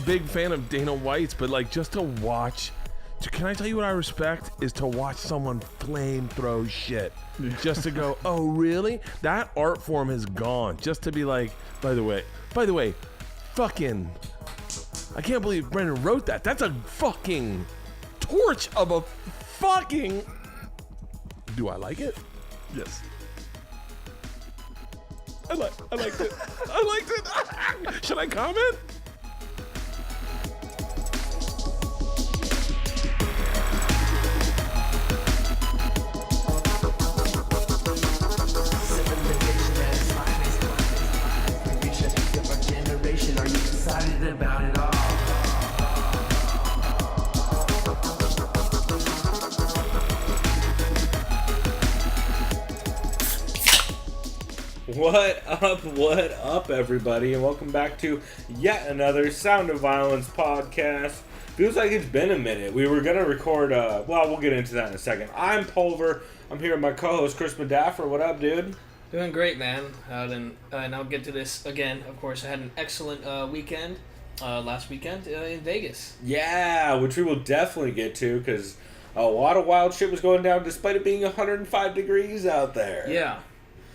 big fan of Dana White's, but like just to watch. Can I tell you what I respect is to watch someone flame throw shit. Just to go, oh really? That art form has gone. Just to be like, by the way, fucking, I can't believe Brendan wrote that. That's a fucking torch of a fucking. Do I like it? Yes. I liked it. I liked it. Should I comment? Are you excited about it all? What up, everybody, and welcome back to yet another Sound of Violence podcast. Feels like it's been a minute. We were going to record, we'll get into that in a second. I'm Pulver. I'm here with my co-host, Chris Madaffer. What up, dude? Doing great, man. And I'll get to this again. Of course, I had an excellent weekend last weekend in Vegas. Yeah, which we will definitely get to, because a lot of wild shit was going down despite it being 105 degrees out there. Yeah.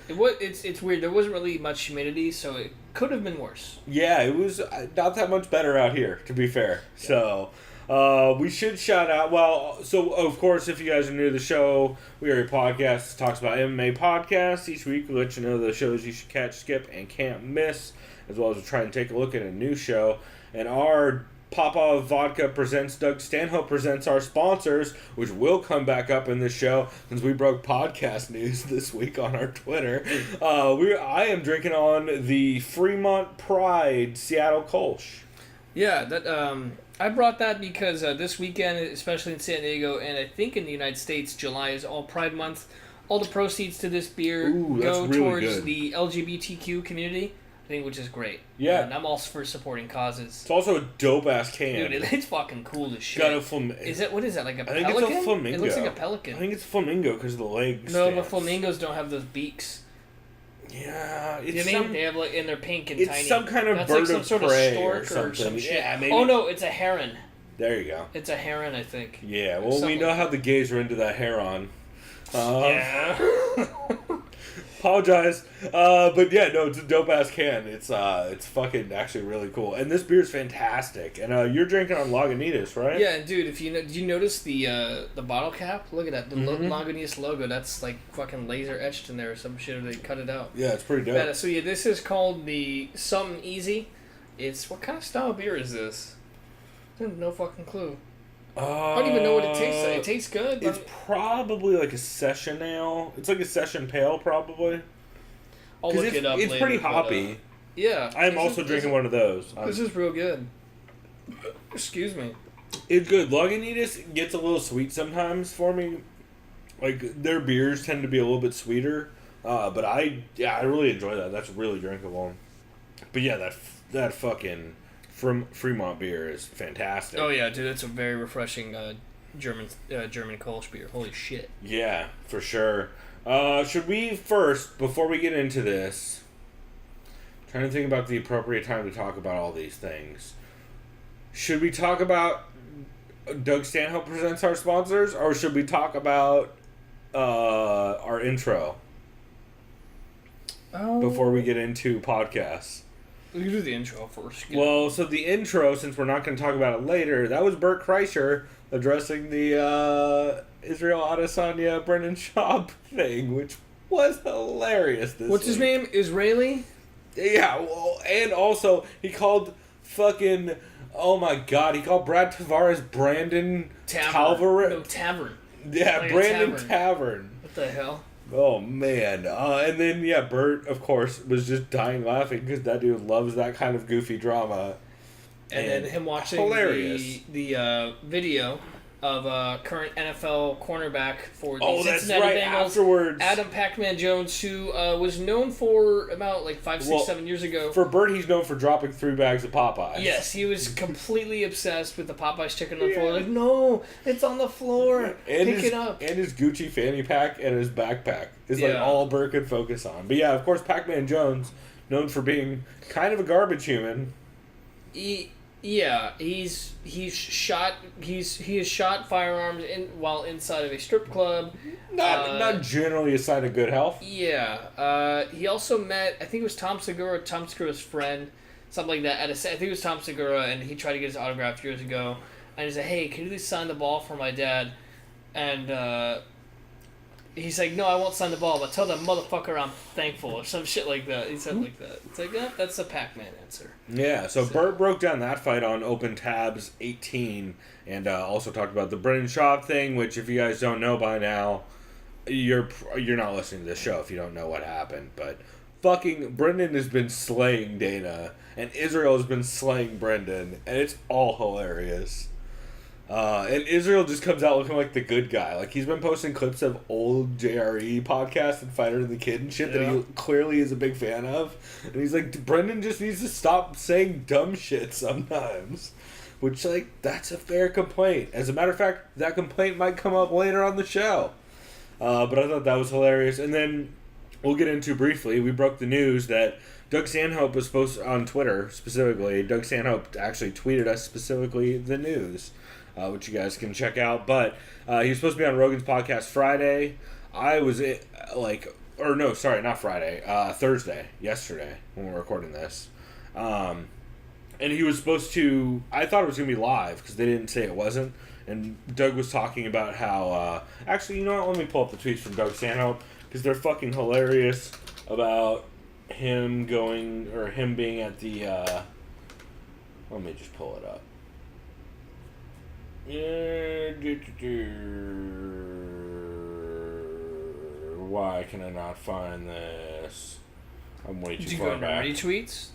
It's weird. There wasn't really much humidity, so it could have been worse. Yeah, it was not that much better out here, to be fair. Yeah. So, we should shout out, so of course, if you guys are new to the show, we are a podcast that talks about MMA podcasts. Each week we let you know the shows you should catch, skip, and can't miss, as well as we try and take a look at a new show. And our Papa Vodka presents Doug Stanhope presents our sponsors, which will come back up in this show since we broke podcast news this week on our Twitter. I am drinking on the Fremont Pride Seattle Kolsch. Yeah, that I brought that because this weekend, especially in San Diego, and I think in the United States, July is all Pride Month. All the proceeds to this beer go really towards good. the LGBTQ community. I think, which is great. Yeah. And I'm all for supporting causes. It's also a dope-ass can. Dude, it's fucking cool as shit. Got a What is that, like a pelican? I think it's a flamingo. It looks like a pelican. I think it's a flamingo because of the legs. No, but flamingos don't have those beaks. Yeah, it's You know what I mean? They have and they're pink and it's tiny. It's some kind of That's bird like some of sort prey of stork or something. some shit. Yeah, maybe. Oh no, it's a heron. There you go. It's a heron, I think. Yeah, well, we know how the gays are into that heron. Yeah. Apologize, but yeah, no, it's a dope ass can. It's fucking actually really cool, and this beer's fantastic. And you're drinking on Lagunitas, right? Yeah, and dude, did you notice the bottle cap? Look at that, the Lagunitas logo. That's like fucking laser etched in there or some shit. Or they cut it out. Yeah, it's pretty dope. So yeah, this is called the Something Easy. It's what kind of style beer is this? I have no fucking clue. I don't even know what it tastes like. It tastes good. It's probably like a session ale. It's like a session pale, probably. I'll look it up later. It's pretty hoppy. Yeah. I'm also drinking one of those. This is real good. Excuse me. It's good. Lagunitas gets a little sweet sometimes for me. Like, their beers tend to be a little bit sweeter. But I really enjoy that. That's really drinkable. But yeah, that fucking Fremont beer is fantastic. Oh yeah, dude, it's a very refreshing German Kolsch beer. Holy shit. Yeah, for sure. Should we first, before we get into this, trying to think about the appropriate time to talk about all these things. Should we talk about Doug Stanhope presents our sponsors, or should we talk about our intro before we get into podcasts? We can do the intro first. Well, so the intro, since we're not going to talk about it later, that was Bert Kreischer addressing the Israel Adesanya Brendan Schaub thing, which was hilarious this What's his name? Israeli? Yeah, well, and also, he called fucking, oh my god, he called Brad Tavares Brandon Tavern. No, Tavern. Yeah, like Brandon Tavern. What the hell? Oh, man. And then, yeah, Bert, of course, was just dying laughing because that dude loves that kind of goofy drama. And then him watching the video of current NFL cornerback for the Cincinnati Bengals, afterwards. Adam Pac-Man Jones, who was known for about 7 years ago. For Bert, he's known for dropping 3 bags of Popeyes. Yes, he was completely obsessed with the Popeyes chicken on the floor. Like, no, it's on the floor. Pick it up. And his Gucci fanny pack and his backpack is all Bert could focus on. But yeah, of course, Pac-Man Jones, known for being kind of a garbage human. Yeah, he has shot firearms while inside of a strip club. Not generally a sign of good health. Yeah. He also met, I think it was Tom Segura's friend, something like that. I think it was Tom Segura, and he tried to get his autograph years ago. And he said, "Hey, can you please sign the ball for my dad?" And he's like, "No, I won't sign the ball, but tell that motherfucker I'm thankful," or some shit like that. He said like that. It's like, that's a Pac-Man answer. Yeah, so Burt broke down that fight on Open Tabs 18, and also talked about the Brendan Schaub thing, which if you guys don't know by now, you're not listening to this show if you don't know what happened. But fucking Brendan has been slaying Dana, and Israel has been slaying Brendan, and it's all hilarious. And Israel just comes out looking like the good guy. Like, he's been posting clips of old JRE podcasts and Fighter and the Kid and shit that he clearly is a big fan of. And he's like, Brendan just needs to stop saying dumb shit sometimes. Which, like, that's a fair complaint. As a matter of fact, that complaint might come up later on the show. But I thought that was hilarious. And then we'll get into briefly, we broke the news that Doug Stanhope was supposed to, on Twitter specifically, Doug Stanhope actually tweeted us specifically the news. Which you guys can check out. But he was supposed to be on Rogan's podcast Friday. I was Thursday, yesterday, when we were recording this. And he was supposed to, I thought it was going to be live, because they didn't say it wasn't. And Doug was talking about how, actually, you know what, let me pull up the tweets from Doug Stanhope, because they're fucking hilarious about him being at the, let me just pull it up. Why can I not find this? I'm way too far back. Did you go to retweets?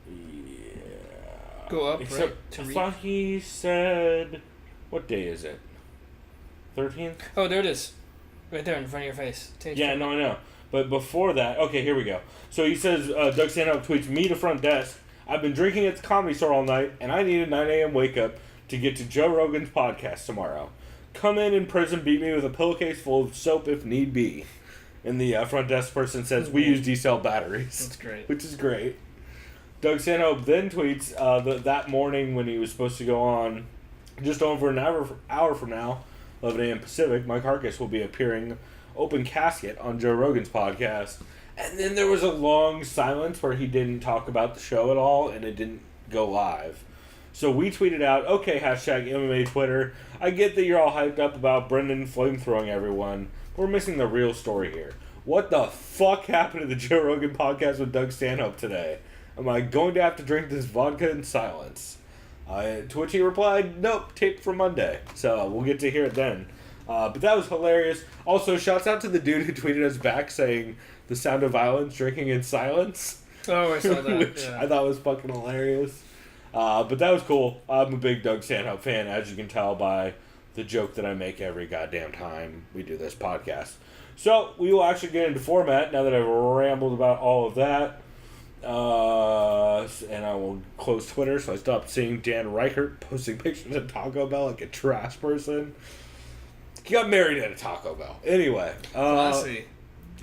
Yeah. Go up, Except, right? To I thought he said... What day is it? 13th? Oh, there it is. Right there in front of your face. Yeah, no, I know. But before that... Okay, here we go. So he says, Doug Stanhope tweets, "Me to front desk. I've been drinking at the Comedy Store all night, and I need a 9 a.m. wake up to get to Joe Rogan's podcast tomorrow. Come in prison, beat me with a pillowcase full of soap if need be." And the front desk person says, "We use D-cell batteries." That's great. Which is great. Doug Stanhope then tweets that morning when he was supposed to go on, just over an hour from now, 11 a.m. Pacific, Mike Harkis will be appearing open casket on Joe Rogan's podcast. And then there was a long silence where he didn't talk about the show at all, and it didn't go live. So we tweeted out, "Okay, hashtag MMA Twitter. I get that you're all hyped up about Brendan flamethrowing everyone. We're missing the real story here. What the fuck happened to the Joe Rogan podcast with Doug Stanhope today? Am I going to have to drink this vodka in silence?" To which he replied, "Nope, taped for Monday." So we'll get to hear it then. But that was hilarious. Also, shouts out to the dude who tweeted us back saying the sound of violence, drinking in silence. Oh, I saw that. Which I thought was fucking hilarious. But that was cool. I'm a big Doug Stanhope fan, as you can tell by the joke that I make every goddamn time we do this podcast. So, we will actually get into format now that I've rambled about all of that. And I will close Twitter, so I stopped seeing Dan Reichert posting pictures of Taco Bell like a trash person. He got married at a Taco Bell. Anyway. Classy.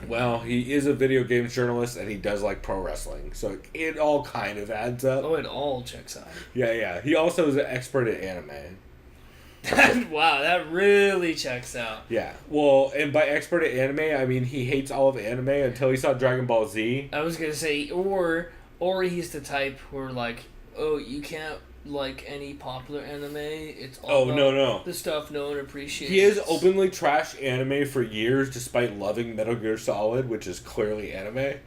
Well, he is a video games journalist, and he does like pro wrestling, so it all kind of adds up. Oh, it all checks out. Yeah. He also is an expert at anime. Wow, that really checks out. Yeah. Well, and by expert at anime, I mean he hates all of anime until he saw Dragon Ball Z. I was gonna say, or he's the type where like, oh, you can't like any popular anime. It's all about the stuff no one appreciates. He has openly trashed anime for years, despite loving Metal Gear Solid, which is clearly anime.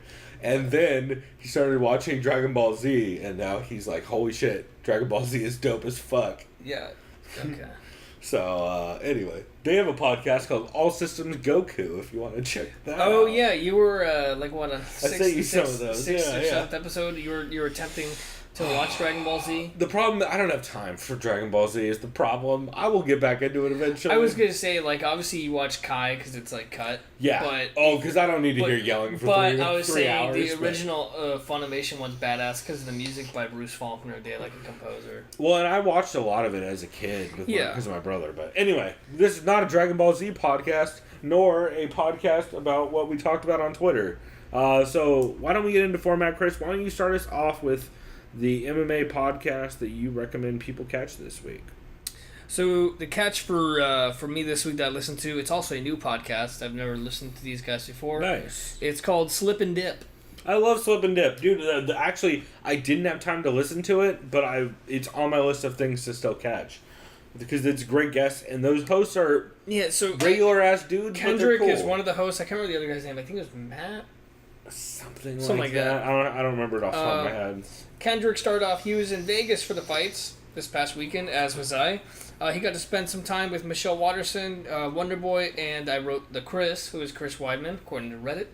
And then he started watching Dragon Ball Z, and now he's like, "Holy shit, Dragon Ball Z is dope as fuck." Yeah. Okay. So, anyway, they have a podcast called All Systems Goku, if you want to check that out. Oh, yeah, you were, like, what, on sixth or seventh episode? You were attempting to watch Dragon Ball Z? The problem, I don't have time for Dragon Ball Z is the problem. I will get back into it eventually. I was going to say, like, obviously you watch Kai because it's, like, cut. Yeah. But, because I don't need to hear yelling for 3 hours. But I was saying the original Funimation one's badass because of the music by Bruce Faulkner, they like a composer. Well, and I watched a lot of it as a kid because of my brother. But anyway, this is not a Dragon Ball Z podcast, nor a podcast about what we talked about on Twitter. So why don't we get into format, Chris? Why don't you start us off with the MMA podcast that you recommend people catch this week. So the catch for me this week that I listened to, it's also a new podcast. I've never listened to these guys before. Nice. It's called Slip and Dip. I love Slip and Dip. Dude, actually, I didn't have time to listen to it, but it's on my list of things to still catch. Because it's great guests, and those hosts are regular-ass dudes, Kendrick but they're cool. is one of the hosts. I can't remember the other guy's name. I think it was Matt. Something like like that. I don't remember it off the top of my head. Kendrick started off, he was in Vegas for the fights this past weekend, as was I. He got to spend some time with Michelle Watterson, Wonderboy, and I wrote the Chris, who is Chris Weidman, according to Reddit.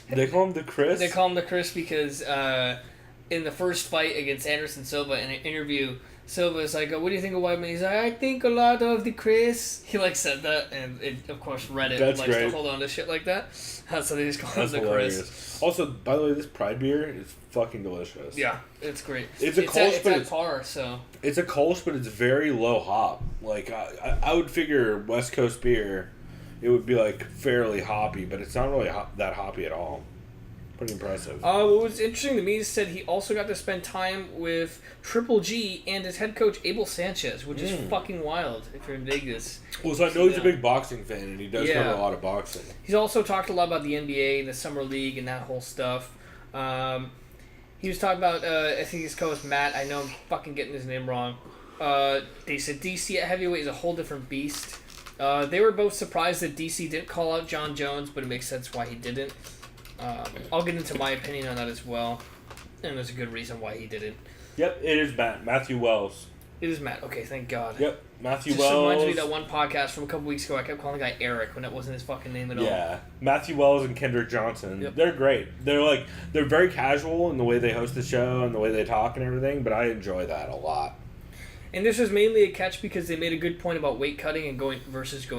They call him the Chris? They call him the Chris because in the first fight against Anderson Silva, in an interview, Silva is like, what do you think of Weidman? He's like, I think a lot of the Chris. He said that, and of course Reddit likes to hold on to shit like that. So they just call him the hilarious. Chris. Also, by the way, this Pride beer is fucking delicious. Yeah, it's great. It's a Kolsch, but it's a Kolsch, but it's very low hop. Like I would figure West Coast beer, it would be fairly hoppy, but it's not really that hoppy at all. Pretty impressive. What was interesting to me is that he also got to spend time with Triple G and his head coach Abel Sanchez, which is fucking wild if you're in Vegas. Well, so I know he's a big boxing fan, and he does cover a lot of boxing. He's also talked a lot about the NBA, the Summer League, and that whole stuff. He was talking about, I think his co-host Matt, I know I'm fucking getting his name wrong. They said DC at heavyweight is a whole different beast. They were both surprised that DC didn't call out John Jones, but it makes sense why he didn't. I'll get into my opinion on that as well, and there's a good reason why he didn't. Yep, it is Matthew Wells. It is Matt. Okay, thank God. Yep, Matthew Just Wells. reminds me of that one podcast from a couple weeks ago. I kept calling the guy Eric when it wasn't his fucking name at all. Yeah, Matthew Wells and Kendrick Johnson. Yep. They're great. They're very casual in the way they host the show and the way they talk and everything, but I enjoy that a lot. And this was mainly a catch because they made a good point about weight cutting and going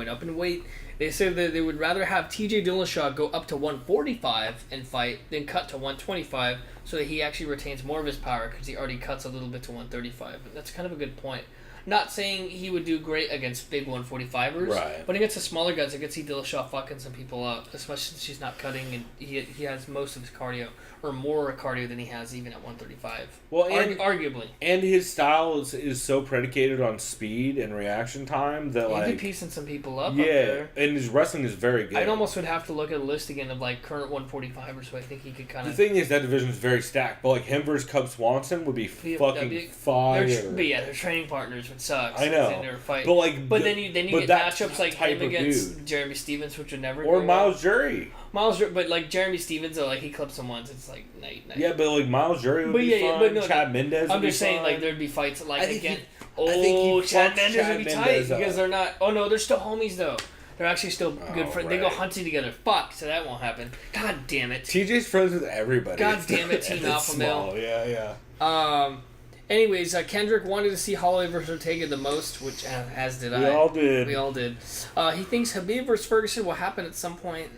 up in weight. They said that they would rather have TJ Dillashaw go up to 145 and fight than cut to 125 so that he actually retains more of his power because he already cuts a little bit to 135. That's kind of a good point. Not saying he would do great against big 145ers, right, but against the smaller guys, I could see Dillashaw fucking some people up, especially since he's not cutting and he has most of his cardio, or more cardio than he has even at 135. Well, and arguably. And his style is so predicated on speed and reaction time that he'd be piecing some people up yeah, there. And his wrestling is very good. I almost would have to look at a list again of current 145ers, so I think he could kind of... The thing is, that division is very stacked, but him versus Cub Swanson would be fucking fire. Their training partners would suck. I know. Fight. But then you get matchups like him against dude. Jeremy Stevens, which would never or go Miles Jury. But Jeremy Stevens, though, he clips him once. It's night. Yeah, but Miles Jury would be fun. Chad Mendez. I'm just saying, fun. there'd be fights again. Chad Mendez would be tight because they're not. Oh no, they're still homies though. They're actually still good friends. Right. They go hunting together. Fuck, so that won't happen. God damn it. TJ's friends with everybody. God damn it, Team Alpha Male. Yeah. Anyways, Kendrick wanted to see Holloway versus Ortega the most, which as did I. We all did. He thinks Khabib versus Ferguson will happen at some point.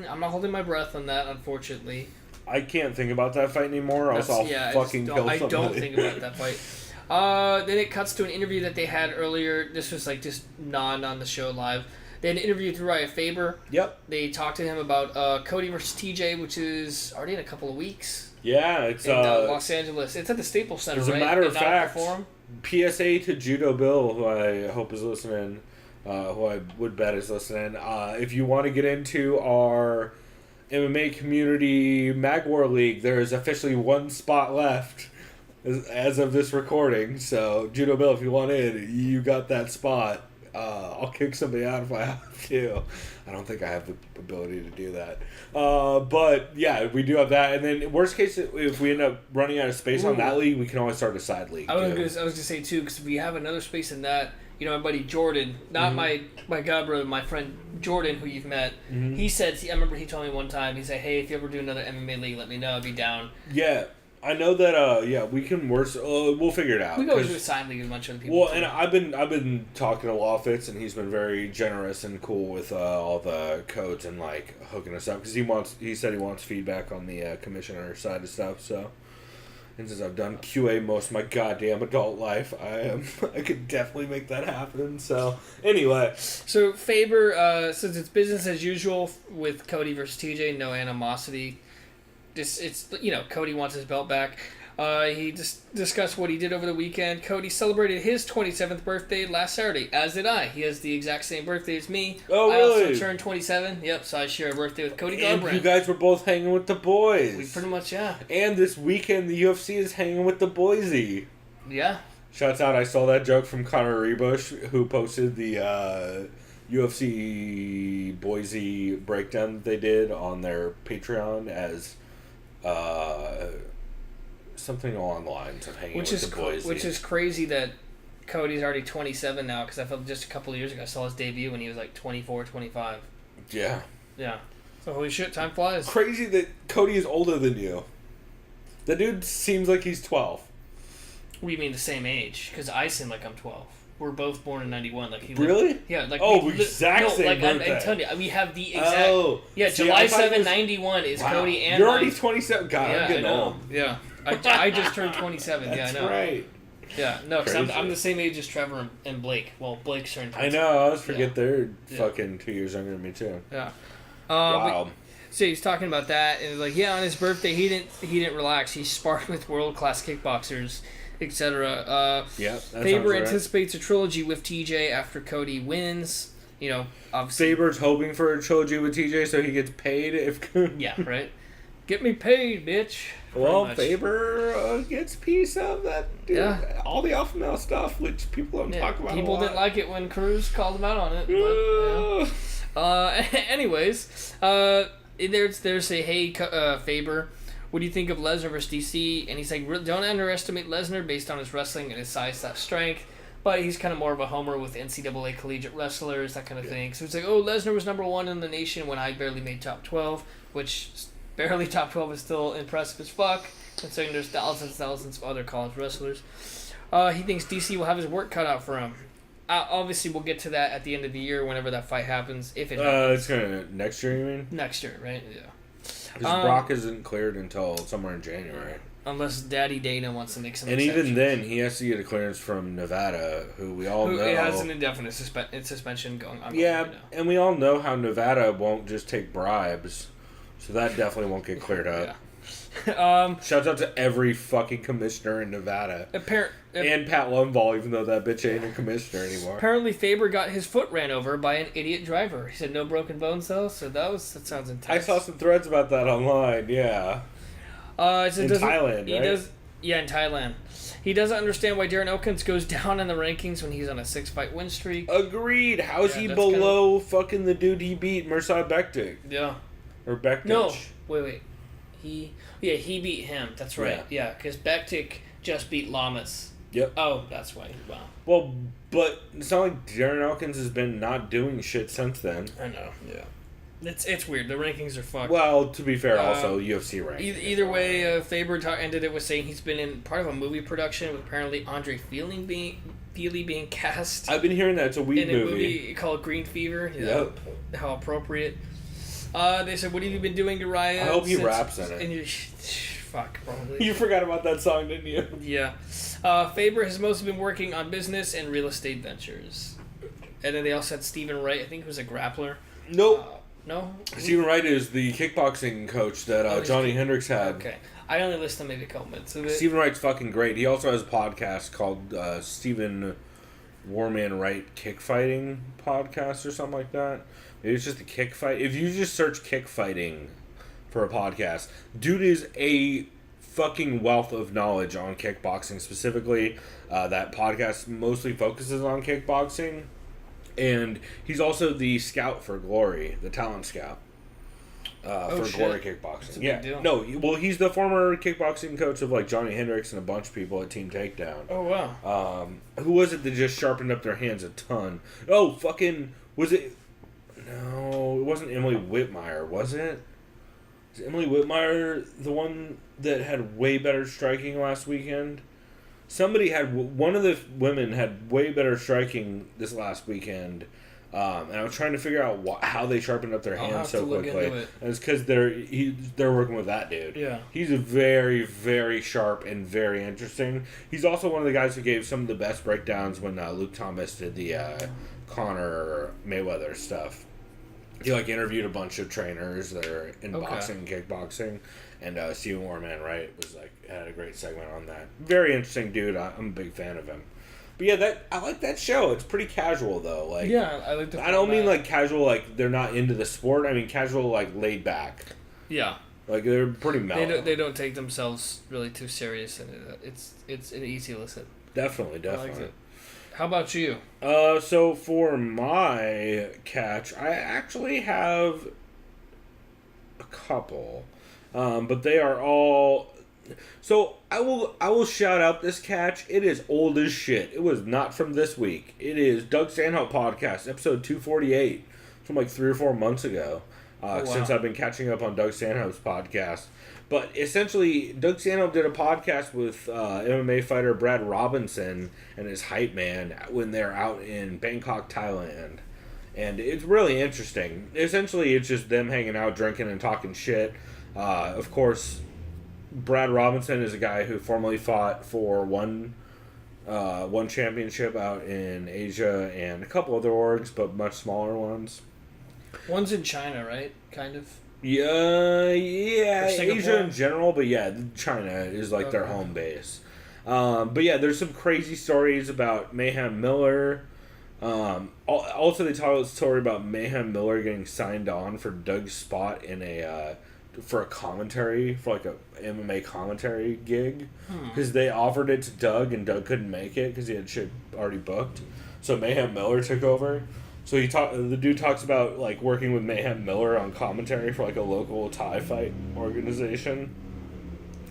I'm not holding my breath on that, unfortunately. I can't think about that fight anymore, else I'll fucking kill somebody. I don't think about that fight. Then it cuts to an interview that they had earlier. This was just on the show live. They had an interview with Uriah Faber. Yep. They talked to him about Cody versus TJ, which is already in a couple of weeks. Yeah, it's in Los Angeles. It's at the Staples Center, right? As a matter of fact, PSA to Judo Bill, who I hope is listening, who I would bet is listening. If you want to get into our MMA community Mag War League, there is officially one spot left as of this recording. So Judo Bill, if you want in, you got that spot. I'll kick somebody out if I have to. I don't think I have the ability to do that. But yeah, we do have that. And then worst case, if we end up running out of space on that league, we can always start a side league. I was going to say too, because we have another space in that. My buddy Jordan, not my god brother, my friend Jordan, who you've met. He said, I remember he told me one time, he said, hey, if you ever do another MMA league, let me know. I'd be down. Yeah. I know that. We can work. We'll figure it out. We go do a sign league with a bunch of people. Well, and I've been talking to Lawfitz, and he's been very generous and cool with all the codes and hooking us up because he said he wants feedback on the commissioner side of stuff. So, and since I've done QA most of my goddamn adult life, I could definitely make that happen. So anyway, so Faber, since it's business as usual with Cody versus TJ, no animosity. It's Cody wants his belt back. He just discussed what he did over the weekend. Cody celebrated his 27th birthday last Saturday, as did I. He has the exact same birthday as me. Oh, I really? also turned 27. Yep, so I share a birthday with Cody And Garbrandt. you guys were both hanging with the boys. We pretty much, yeah. And this weekend, the UFC is hanging with the Boise. Yeah. Shouts out, I saw that joke from Connor Rebush, who posted the UFC Boise breakdown that they did on their Patreon as something along the lines of hanging with the Boise. Which is crazy that Cody's already 27 now, because I felt just a couple of years ago I saw his debut when he was like 24, 25. Yeah. Yeah. So holy shit, time flies. Crazy that Cody is older than you. The dude seems like he's 12. We mean the same age, because I seem like I'm 12. We're both born in 91. Like he Really? Lived, yeah, like Oh, exact same like birthday. I'm telling you, we have the exact. Oh. Yeah, See, July I thought it 7, was- 91 is Wow. Cody and You're already mine. 27. God, Yeah, I'm getting I know. old. Yeah, I just turned 27. That's yeah, I know. right. Yeah, no, because Crazy. I'm the same age as Trevor and Blake. Well, Blake's turned 27. I know. I always forget Yeah. they're Yeah. fucking 2 years younger than me too. Yeah. Wow. So he's talking about that, and like, yeah, on his birthday he didn't relax. He sparred with world class kickboxers, etc. Yeah. Faber anticipates a trilogy with TJ after Cody wins. You know, obviously. Faber's hoping for a trilogy with TJ so he gets paid if. Yeah, right. Get me paid, bitch. Well, Pretty much. Faber gets a piece of that. Dude, Yeah. all the alpha male stuff, which people don't Yeah, talk about. people a lot. didn't like it when Cruz called him out on it. But, anyways, there's a hey Faber, what do you think of Lesnar versus DC? And he's like, don't underestimate Lesnar based on his wrestling and his size/strength. But he's kind of more of a homer with NCAA collegiate wrestlers, that kind of thing. So it's like, oh, Lesnar was number 1 in the nation when I barely made top 12, which barely top 12 is still impressive as fuck, considering there's thousands of other college wrestlers. He thinks DC will have his work cut out for him. Obviously, we'll get to that at the end of the year whenever that fight happens, if it happens. It's gonna next year. You mean? Next year, right? Yeah. Because Brock isn't cleared until somewhere in January. Unless Daddy Dana wants to make some And exceptions. even then, he has to get a clearance from Nevada, who we all know. It has an indefinite suspension going on. Yeah, right now. and we all know how Nevada won't just take bribes, so that definitely won't get cleared up. Shouts out to every fucking commissioner in Nevada. And Pat Lumbaugh, even though that bitch ain't a commissioner anymore. Apparently, Faber got his foot ran over by an idiot driver. He said no broken bones though, so that sounds intense. I saw some threads about that online. Yeah. In Thailand, right? Yeah, in Thailand. He doesn't understand why Darren Elkins goes down in the rankings when he's on a 6-fight win streak. Agreed. How is he that's below fucking the dude he beat, Mirsad Bektic? Yeah. Or Bektic? No, wait. He beat him. That's right. Yeah, because Bektic just beat Lamas. Yep. Oh, that's why. Wow. Well, but it's not like Darren Elkins has been not doing shit since then. I know. Yeah. It's weird. The rankings are fucked. Well, to be fair, also UFC rankings. Either way, Faber ended it with saying he's been in part of a movie production with apparently Andre Feely being cast. I've been hearing that it's a weed in a movie. movie called Green Fever. Yep. How appropriate. They said, "What have you been doing to Riot?" I hope he raps in it. And you, fuck, probably. You forgot about that song, didn't you? Yeah. Faber has mostly been working on business and real estate ventures. And then they also had Stephen Wright. I think he was a grappler. Nope. No? Stephen Wright is the kickboxing coach that Johnny Hendricks had. Okay. I only listened to maybe a couple minutes of it. Stephen Wright's fucking great. He also has a podcast called Stephen Warman Wright Kick Fighting Podcast or something like that. Maybe it's just a kick fight. If you just search kick fighting for a podcast, dude is a fucking wealth of knowledge on kickboxing specifically. That podcast mostly focuses on kickboxing. And he's also the scout for Glory, the talent scout for Glory Kickboxing. That's a big deal. No, well, he's the former kickboxing coach of like Johnny Hendricks and a bunch of people at Team Takedown. Oh, wow. Who was it that just sharpened up their hands a ton? Oh, fucking, was it? No, it wasn't Emily Whitmire, was it? Is Emily Whitmire the one that had way better striking last weekend? Somebody one of the women had way better striking this last weekend, and I was trying to figure out how they sharpened up their hands so quickly. And it's because they're working with that dude. Yeah, he's very, very sharp and very interesting. He's also one of the guys who gave some of the best breakdowns when Luke Thomas did the Conor Mayweather stuff. He interviewed a bunch of trainers that are in boxing and kickboxing, and Stephen Warman, right, was had a great segment on that. Very interesting dude. I'm a big fan of him. But yeah, I like that show. It's pretty casual though. I like the. I don't mean casual they're not into the sport. I mean casual laid back. Yeah. They're pretty mellow. They don't take themselves really too serious, and it's an easy listen. Definitely. I like it. How about you? So for my catch, I actually have a couple, but they are all. So I will shout out this catch. It is old as shit. It was not from this week. It is Doug Stanhope podcast, episode 248, from 3 or 4 months ago. Since I've been catching up on Doug Stanhope's podcast. But essentially, Doug Stanhope did a podcast with MMA fighter Brad Robinson and his hype man when they're out in Bangkok, Thailand. And it's really interesting. Essentially, it's just them hanging out, drinking, and talking shit. Of course, Brad Robinson is a guy who formerly fought for one championship out in Asia and a couple other orgs, but much smaller ones. One's in China, right? Kind of. Yeah, Asia in general, but yeah, China is their home base. But yeah, there's some crazy stories about Mayhem Miller. Also, they tell a story about Mayhem Miller getting signed on for Doug's spot in for a commentary, for a MMA commentary gig, because they offered it to Doug and Doug couldn't make it because he had shit already booked. So Mayhem Miller took over. So the dude talks about working with Mayhem Miller on commentary for a local Thai fight organization.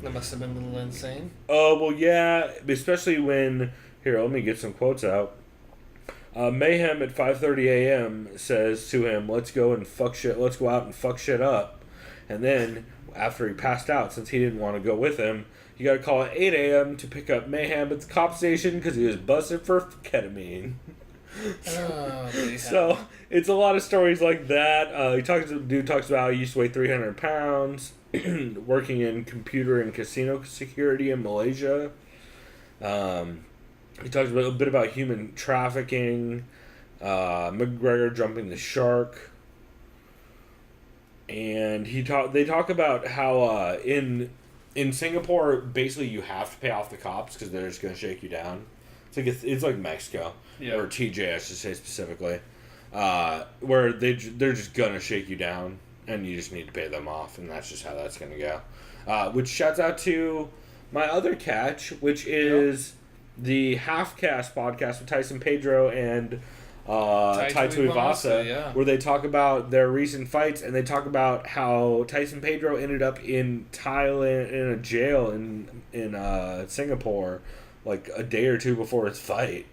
That must have been a little insane. Oh well, yeah, especially when let me get some quotes out. Mayhem at 5:30 a.m. says to him, "Let's go out and fuck shit up," and then after he passed out, since he didn't want to go with him, you got to call at 8 a.m. to pick up Mayhem at the cop station because he was busted for ketamine. So it's a lot of stories like that. Dude talks about how he used to weigh 300 pounds, working in computer and casino security in Malaysia. He talks a bit about human trafficking, McGregor jumping the shark, and they talk about how in Singapore basically you have to pay off the cops because they're just gonna shake you down. It's like Mexico, or TJ, I should say specifically, where they're just gonna shake you down, and you just need to pay them off, and that's just how that's gonna go. Which shouts out to my other catch, which is the Halfcast podcast with Tyson Pedro and Tai Tuivasa, where they talk about their recent fights, and they talk about how Tyson Pedro ended up in Thailand in a jail in Singapore a day or two before his fight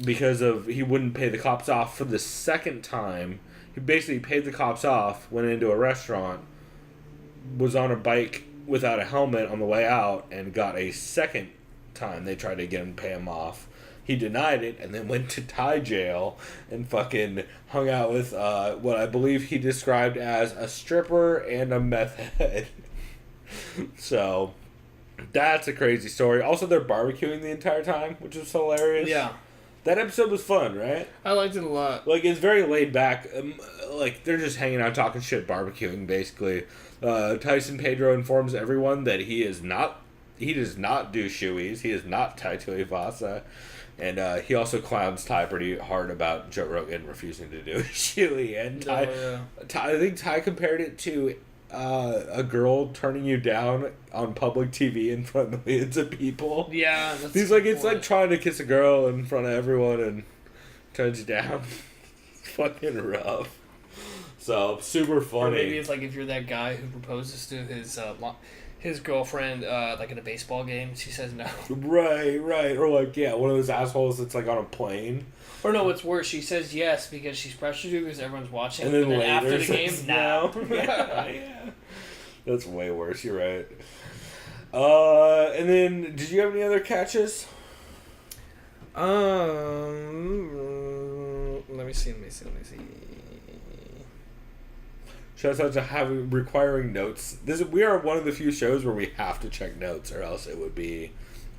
because he wouldn't pay the cops off for the second time. He basically paid the cops off, went into a restaurant, was on a bike without a helmet on the way out, and got a second time they tried to get him to pay him off. He denied it and then went to Thai jail and fucking hung out with what I believe he described as a stripper and a meth head. So that's a crazy story. Also, they're barbecuing the entire time, which was hilarious. Yeah. That episode was fun, right? I liked it a lot. It's very laid back. They're just hanging out, talking shit, barbecuing, basically. Tyson Pedro informs everyone that he does not do shoeies. He is not Tai Tuivasa. And he also clowns Ty pretty hard about Joe Rogan refusing to do a shoey. And I think Ty compared it to a girl turning you down on public TV in front of millions of people. Yeah, he's it's like trying to kiss a girl in front of everyone and turns you down. It's fucking rough. So super funny. Or maybe it's if you're that guy who proposes to his girlfriend in a baseball game, she says no. Right. Or one of those assholes that's on a plane. Or no, what's worse, she says yes because she's pressured to because everyone's watching. And then later after the game, no. Yeah. That's way worse, you're right. And then, did you have any other catches? Let me see. Shouts out to requiring notes. We are one of the few shows where we have to check notes, or else it would be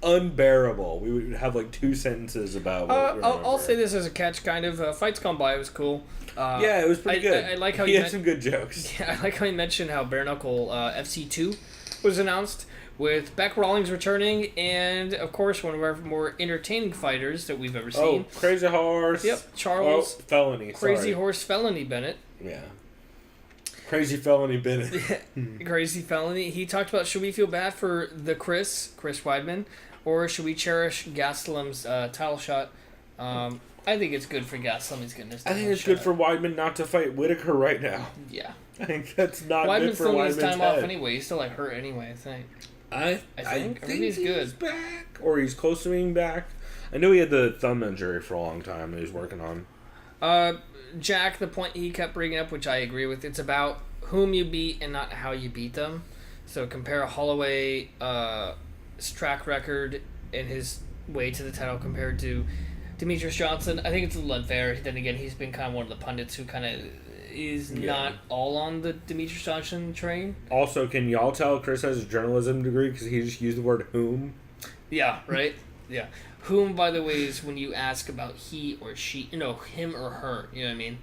unbearable. We would have like 2 sentences about what we I'll remember. say this as a catch, kind of. Fights Gone By was cool. Yeah, it was pretty good. I like how he you had some good jokes. Yeah, I like how you mentioned how Bare Knuckle FC2 was announced, with Beck Rawlings returning, and of course one of our more entertaining fighters that we've ever seen. Oh, Crazy Horse. Yep, Charles. Felony. Crazy sorry. Horse Felony Bennett. Yeah. Crazy Felony Bennett. Crazy Felony. He talked about, should we feel bad for the Chris Weidman, or should we cherish Gastelum's title shot? I think it's good for Gastelum. He's getting his I title think it's shot. good for Weidman not to fight Whitaker right now. Yeah. I think that's not good Weidman's for still needs Weidman's time head. off anyway. He's still like hurt anyway, I think. I think. think Or maybe he's good. he's back, or he's close to being back. I knew he had the thumb injury for a long time that he was working on. Jack, the point he kept bringing up, which I agree with, it's about whom you beat and not how you beat them. So compare Holloway's track record and his way to the title compared to Demetrius Johnson. I think it's a little unfair. Then again, he's been kind of one of the pundits who kind of is not all on the Demetrius Johnson train. Also, can y'all tell Chris has a journalism degree because he just used the word whom? Yeah, right? Yeah. Whom, by the way, is when you ask about he or she, him or her, you know what I mean?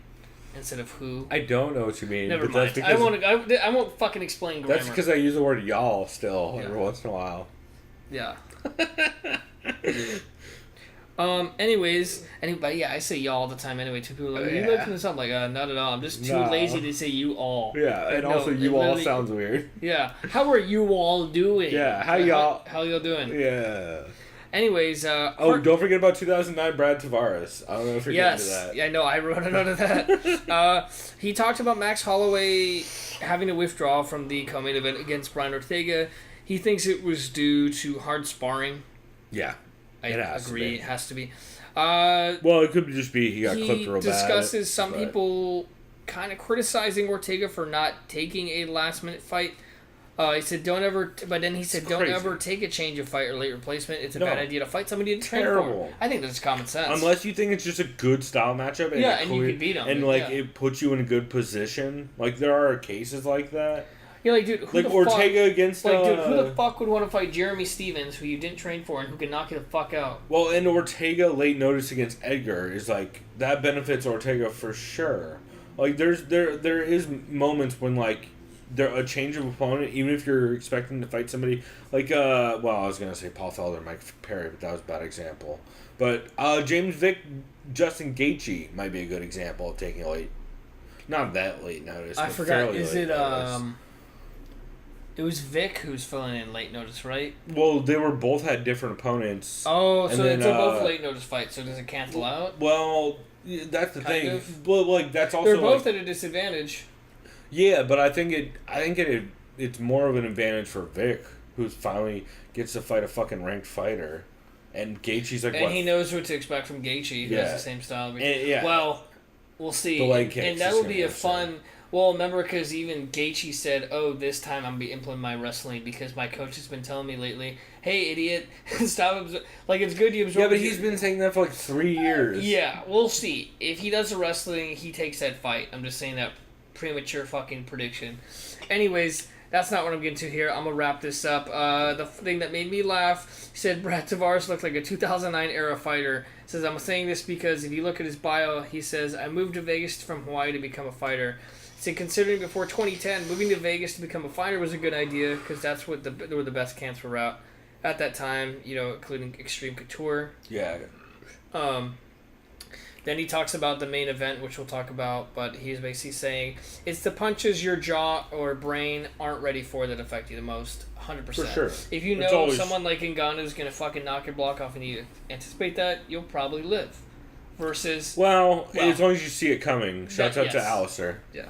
Instead of who. I don't know what you mean. Never but mind. That's because, I won't fucking explain grammar. that's because I use the word y'all still every once in a while. Yeah. Anyways, but yeah, I say y'all all the time anyway. Two people are like, you looking this up? Like, not at all. I'm just too lazy to say you all. Yeah, and No, also it you all literally- sounds weird. Yeah. How are you all doing? Yeah, how y'all doing? Yeah. Anyways, don't forget about 2009 Brad Tavares. I don't know if you're getting to that. Yeah, no, I wrote a note of that. He talked about Max Holloway having to withdraw from the co-main event against Brian Ortega. He thinks it was due to hard sparring. Yeah. I It has to agree. be. It has to be. Well, it could just be he got clipped real He bad. discusses some but- people kind of criticizing Ortega for not taking a last-minute fight. He said, don't ever take a change of fight or late replacement. It's a bad idea to fight somebody you didn't train for. Terrible. I think that's common sense. Unless you think it's just a good style matchup. And Yeah, and you can beat 'em, And, yeah. it puts you in a good position. Like, there are cases like that. You're like, dude, who Like, the Ortega fuck, against... like, dude, who the fuck would want to fight Jeremy Stevens, who you didn't train for, and who can knock you the fuck out? Well, and Ortega late notice against Edgar is, like, that benefits Ortega for sure. Like, there is moments when, like, a change of opponent, even if you're expecting to fight somebody like I was gonna say Paul Felder, Mike Perry, but that was a bad example. But James Vick, Justin Gaethje might be a good example of taking a late, not that late notice. I but forgot. fairly Is late it notice. It was Vic who's filling in late notice, right? Well, they were both had different opponents. Oh, And so then, they're both late notice fights. So does it cancel out? Well, that's the Kind thing. of. Well, like that's also They're both like, at a disadvantage. yeah, but I think it's more of an advantage for Vic, who finally gets to fight a fucking ranked fighter, and Gaethje's like, And what? he knows what to expect from Gaethje. Who Yeah. has the same style. And- yeah. Well, we'll see. The leg kicks and that is will gonna be a be fun. Well, remember, because even Gaethje said, "Oh, this time I'm gonna be implementing my wrestling because my coach has been telling me lately, hey, idiot, stop." Like, it's good you absorb. Yeah, but it. he's been saying that for like 3 years. Yeah, we'll see. If he does the wrestling, he takes that fight. I'm just saying that premature fucking prediction. Anyways, that's not what I'm getting to here. I'm going to wrap this up. The thing that made me laugh, he said Brad Tavares looked like a 2009 era fighter. Says, I'm saying this because if you look at his bio, he says, I moved to Vegas from Hawaii to become a fighter. He said, considering before 2010, moving to Vegas to become a fighter was a good idea because that's where the best camps were at that time, including Extreme Couture. Yeah. Then he talks about the main event, which we'll talk about, but he's basically saying it's the punches your jaw or brain aren't ready for that affect you the most, 100%. For sure. If you It's know always- someone like Ngannou is going to fucking knock your block off and you anticipate that, you'll probably live. Versus... Well, as long as you see it coming. Shouts out to yes. Alistair. Yeah.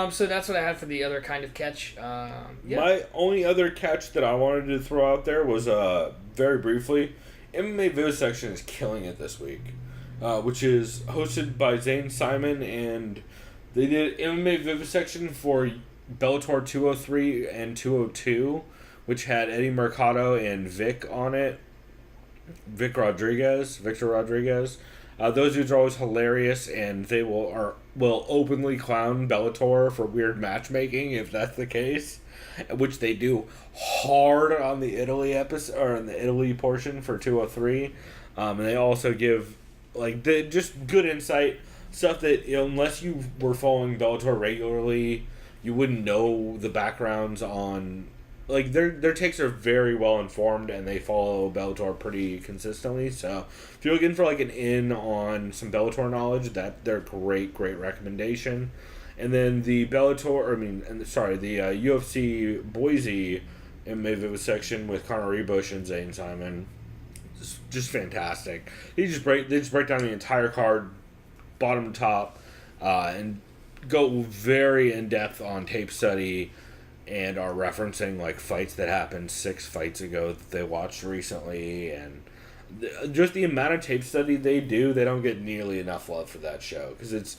So that's what I had for the other kind of catch. Yeah. My only other catch that I wanted to throw out there was, very briefly, MMA Vivisection is killing it this week. Which is hosted by Zane Simon, and they did MMA Vivisection for Bellator 203 and 202, which had Eddie Mercado and Vic on it. Victor Rodriguez. Those dudes are always hilarious, and they are will openly clown Bellator for weird matchmaking if that's the case, which they do hard on the Italy episode or in the Italy portion for 203, and they also give just good insight, stuff that unless you were following Bellator regularly, you wouldn't know the backgrounds on. Like, their takes are very well informed, and they follow Bellator pretty consistently. So, if you're looking for, an in on some Bellator knowledge, they're a great recommendation. And then the UFC Boise MMA Vivisection with Conor Rebush and Zane Simon. Just fantastic. They just break down the entire card, bottom to top, and go very in-depth on tape study, and are referencing fights that happened 6 fights ago that they watched recently, and just the amount of tape study they do, they don't get nearly enough love for that show because it's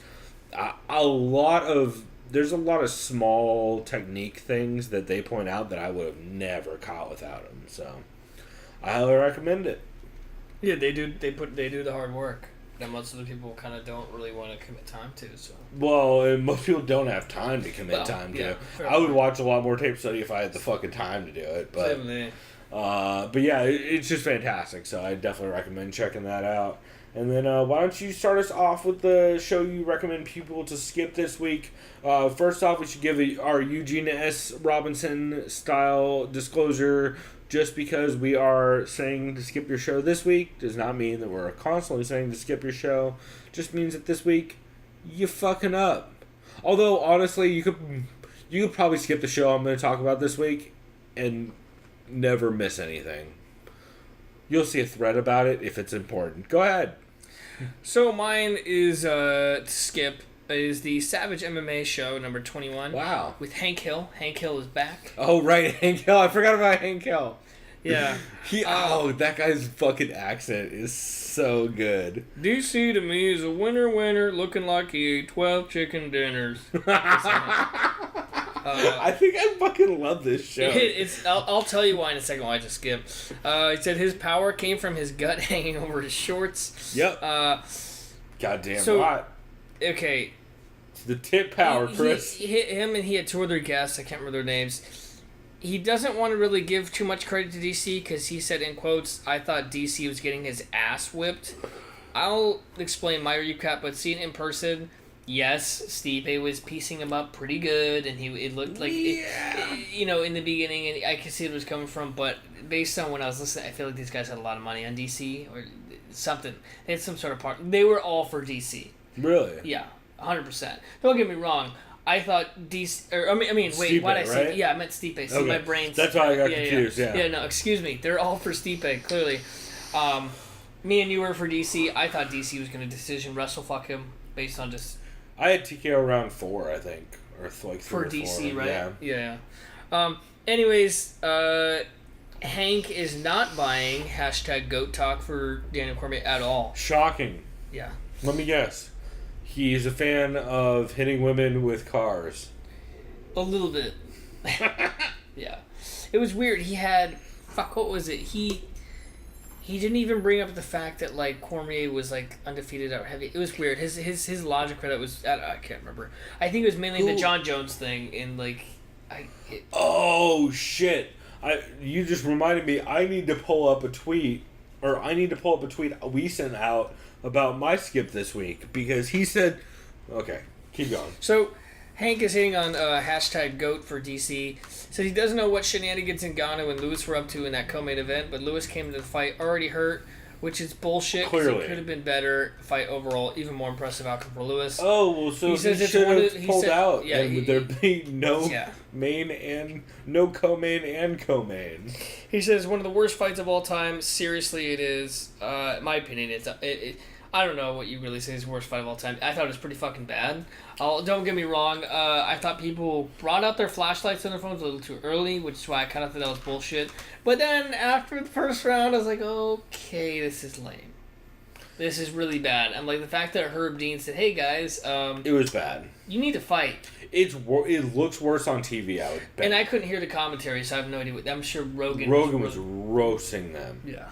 there's a lot of small technique things that they point out that I would have never caught without them. So I highly recommend it. Yeah, they do the hard work that most of the people kind of don't really want to commit time to. So well, and most people don't have time to commit time to. I would watch a lot more tape study if I had the fucking time to do it. But yeah, it's just fantastic. So I definitely recommend checking that out. And then why don't you start us off with the show you recommend people to skip this week? First off, we should give our Eugene S. Robinson style disclosure. Just because we are saying to skip your show this week does not mean that we're constantly saying to skip your show. Just means that this week you fucking up. Although honestly, you could probably skip the show I'm going to talk about this week and never miss anything. You'll see a thread about it if it's important. Go ahead. So mine is to skip is the Savage MMA show number 21. Wow. With Hank Hill. Hank Hill is back. Oh right, Hank Hill. I forgot about Hank Hill. Yeah. That guy's fucking accent is so good. DC to me is a winner looking like he ate 12 chicken dinners. I think I fucking love this show. I'll tell you why in a second why I just skipped. He said his power came from his gut hanging over his shorts. Yep. Goddamn so, hot. Okay. It's the tip power, Chris. He had 2 other guests. I can't remember their names. He doesn't want to really give too much credit to DC because he said, in quotes, I thought DC was getting his ass whipped. I'll explain my recap, but seeing it in person, yes, Stipe was piecing him up pretty good, and it looked like, in the beginning, and I could see it was coming from, but based on when I was listening, I feel like these guys had a lot of money on DC, or something. They had some sort of part. They were all for DC. Really? Yeah, 100%. Don't get me wrong. I thought DC, or wait, Stipe, why did I say? right? Yeah, I meant Stipe. See, okay. my brain. That's why I got confused. Yeah. Yeah, no, excuse me. They're all for Stipe, clearly. Me and you were for DC. I thought DC was going to decision wrestle fuck him based on just. I had TKO round 4, I think, or 3 for or DC, 4. right? Yeah. Anyways, Hank is not buying #GOAT talk for Daniel Cormier at all. Shocking. Yeah. Let me guess. He's a fan of hitting women with cars. A little bit. Yeah. It was weird. He had... what was it? He didn't even bring up the fact that, Cormier was, undefeated at heavy. It was weird. His logic for that was... I can't remember. I think it was mainly the John Jones thing in, Oh, shit. You just reminded me. I need to pull up a tweet we sent out about my skip this week because he said, okay, keep going. So Hank is hitting on #GOAT for DC. Said he doesn't know what shenanigans Ngannou and Lewis were up to in that co-main event, but Lewis came to the fight already hurt, which is bullshit because it could have been better. Fight overall, even more impressive outcome for Lewis. Oh, well, so he should have pulled out, yeah, and there be no main and no co-main and co-main. He says one of the worst fights of all time. Seriously, it is. In my opinion, I don't know what you really say is the worst fight of all time. I thought it was pretty fucking bad. Don't get me wrong. I thought people brought out their flashlights on their phones a little too early, which is why I kind of thought that was bullshit. But then after the first round, I was like, okay, this is lame. This is really bad. And the fact that Herb Dean said, hey guys, it was bad. You need to fight. It looks worse on TV, I would bet. And I couldn't hear the commentary, so I have no idea. I'm sure Rogan was roasting them. Yeah.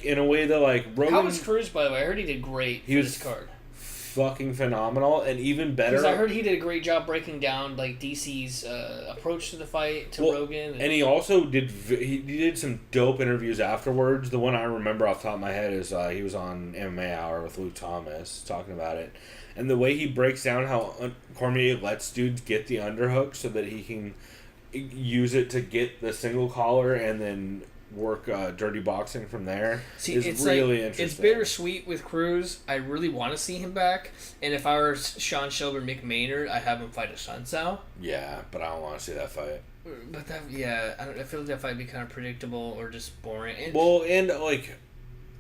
In a way that, Rogan... How was Cruz, by the way? I heard he did great for this card. fucking phenomenal, and even better. Because I heard he did a great job breaking down like DC's approach to the fight to Rogan, and he also did some dope interviews afterwards. The one I remember off the top of my head is he was on MMA Hour with Luke Thomas talking about it, and the way he breaks down how Cormier lets dudes get the underhook so that he can use it to get the single collar and then work dirty boxing from there. See, is it's really like, interesting. It's bittersweet with Cruz. I really want to see him back, and if I were Sean Shelby McMaynard, I'd have him fight a Sun Tzu. Yeah, but I don't want to see that fight. But I feel like that fight would be kind of predictable or just boring. And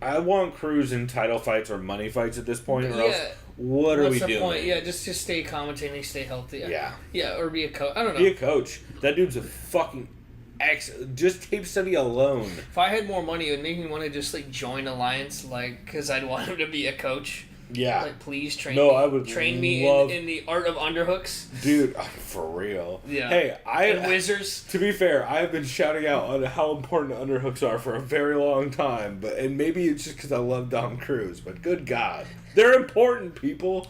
I want Cruz in title fights or money fights at this point, or else what are we doing? What's the point? Yeah, just stay commentating, stay healthy. Yeah, or be a coach. I don't know. Be a coach. That dude's a fucking just tape study alone. If I had more money, it would make me want to just join Alliance, because I'd want him to be a coach. Yeah. Please train me. I would train me in the art of underhooks. Dude, for real. Yeah. Hey, and whizzers. To be fair, I have been shouting out on how important underhooks are for a very long time, and maybe it's just because I love Dom Cruz, but good God. They're important, people.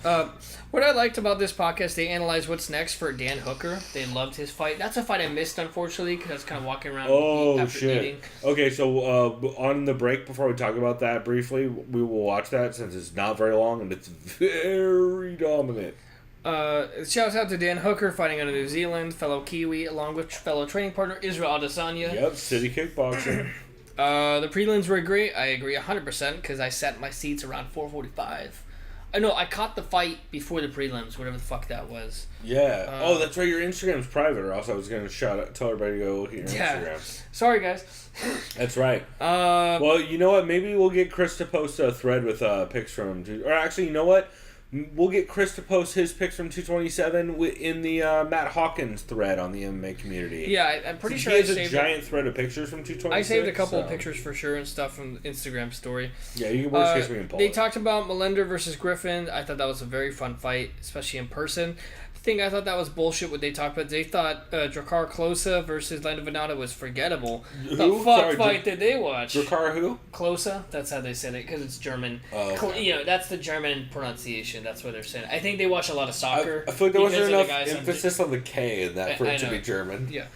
What I liked about this podcast, they analyzed what's next for Dan Hooker. They loved his fight. That's a fight I missed, unfortunately, because I was kind of walking around after eating. Okay, so on the break, before we talk about that briefly, we will watch that since it's not very long and it's very dominant. Shouts out to Dan Hooker fighting out of New Zealand, fellow Kiwi, along with fellow training partner Israel Adesanya. Yep, City Kickboxing. The prelims were great. I agree 100% because I sat in my seats around 4:45. I caught the fight before the prelims, whatever the fuck that was. Yeah. That's right. Your Instagram's private, or else I was going to tell everybody to go look at your Instagram. Sorry, guys. That's right. Well, you know what? Maybe we'll get Chris to post a thread with pics from... Or actually, you know what? We'll get Chris to post his picks from 227 in the Matt Hawkins thread on the MMA community. Yeah, I'm pretty sure he has a giant thread of pictures from 226. I saved a couple of pictures for sure and stuff from the Instagram story. Yeah, you can worst case we can pull They it. talked about Melender versus Griffin. I thought that was a very fun fight, especially in person. I thought that was bullshit what they talked about. They thought Drakkar Klose versus Lando Venata was forgettable. The fuck fight did they watch? Drakkar who? Klose? That's how they said it, because it's German. Okay. That's the German pronunciation. That's what they're saying. I think they watch a lot of soccer. I feel like there wasn't enough emphasis on the K in that for it to be German. Yeah.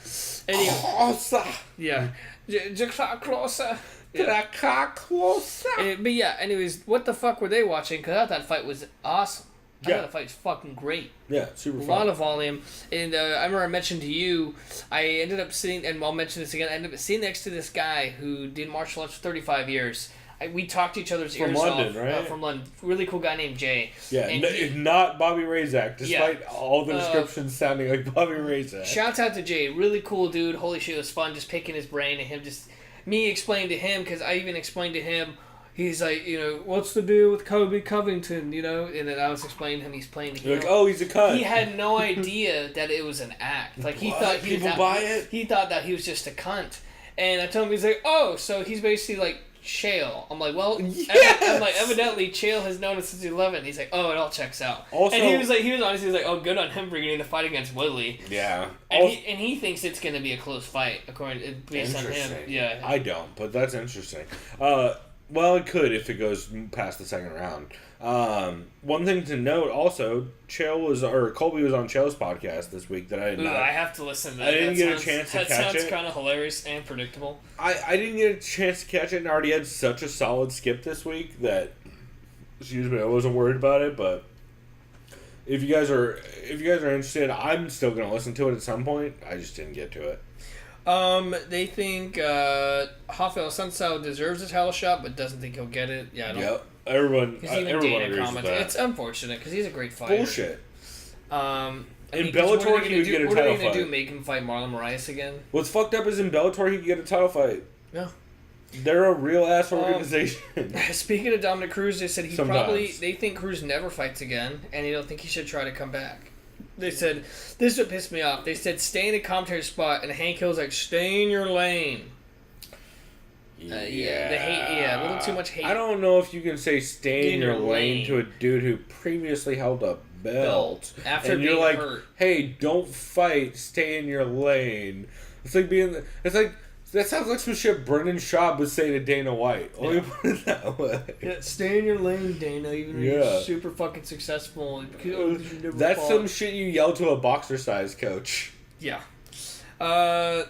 Anyway, Klose! Yeah. Drakkar Klose. Drakkar Klose! But yeah, anyways, what the fuck were they watching? Because I thought that fight was awesome. I thought the fight was fucking great. Yeah, super fun. A lot of volume. And I remember I mentioned to you, I ended up sitting, and I'll mention this again, I ended up sitting next to this guy who did martial arts for 35 years. We talked to each other's ears London, off. Right? From London. Really cool guy named Jay. Yeah, not Bobby Razak, despite all the descriptions sounding like Bobby Razak. Shouts out to Jay. Really cool dude. Holy shit, it was fun just picking his brain and me explaining to him, because I even explained to him, he's like, what's the deal with Kobe Covington, And then I was explaining to him he's playing the hero. You're like, he's a cunt. He had no idea that it was an act. Like, he thought buy it? He thought that he was just a cunt. And I told him, he's like, oh, so he's basically like Chael. I'm like, well, evidently Chael has known us since 11. He's like, oh, it all checks out. Also, and he was honest. He was like, oh, good on him for getting the fight against Woodley. Yeah. And he thinks it's going to be a close fight, based on him. Yeah. I don't, but that's interesting. Well, it could if it goes past the second round. One thing to note also, Colby was on Chael's podcast this week that I did not. I have to listen to that. I didn't get a chance to catch it. That sounds kind of hilarious and predictable. I didn't get a chance to catch it, and I already had such a solid skip this week that, excuse me, I wasn't worried about it. But if you guys are interested, I'm still gonna listen to it at some point. I just didn't get to it. They think Rafael Santos deserves a title shot, but doesn't think he'll get it. Yeah, I don't. Yep. Everyone agrees commented. with that. It's unfortunate because he's a great fighter. Bullshit. In Bellator, he would get a title fight. What are they going to do? Make him fight Marlon Moraes again? What's fucked up is in Bellator, he could get a title fight. Yeah. They're a real ass organization. Speaking of Dominic Cruz, they said they think Cruz never fights again, and they don't think he should try to come back. They said, this is what pissed me off. They said, stay in the commentary spot, and Hank Hill's like, stay in your lane. A little too much hate. I don't know if you can say stay in your lane to a dude who previously held a belt. After and being you're like, hurt. hey, don't fight, stay in your lane. It's like That sounds like some shit Brendan Schaub would say to Dana White. Let me put it that way. Yeah, stay in your lane, Dana, even though you're super fucking successful. That's some shit you yell to a boxer-sized coach. Yeah. I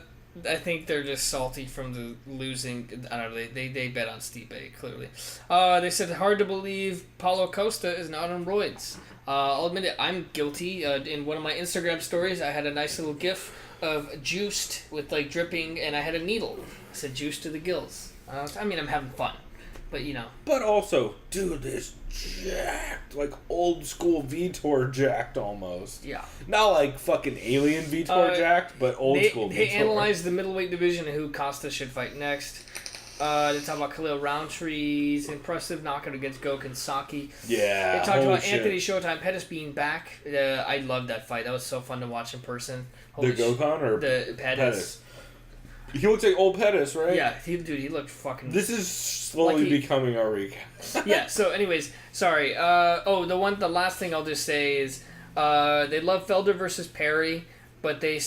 think they're just salty from the losing. I don't know. They bet on Stipe, clearly. They said, hard to believe Paulo Costa is not on roids. I'll admit it, I'm guilty. In one of my Instagram stories, I had a nice little gif of juiced with like dripping, and I had a needle. I said juice to the gills. I mean, I'm having fun, but you know. But also, dude is jacked, like old school Vitor jacked almost. Yeah. Not like fucking alien Vitor jacked, but old school Vitor. They analyzed the middleweight division and who Costa should fight next. They talk about Khalil Rountree's impressive knockout against Gokhan Saki. Yeah. They talked about Anthony Showtime Pettis being back. I loved that fight. That was so fun to watch in person. The Gokhan or the Pettis? He looks like old Pettis, right? Yeah, he looked fucking... This is slowly becoming our recap. Yeah, so anyways, sorry. The last thing I'll just say is they love Felder versus Perry, but they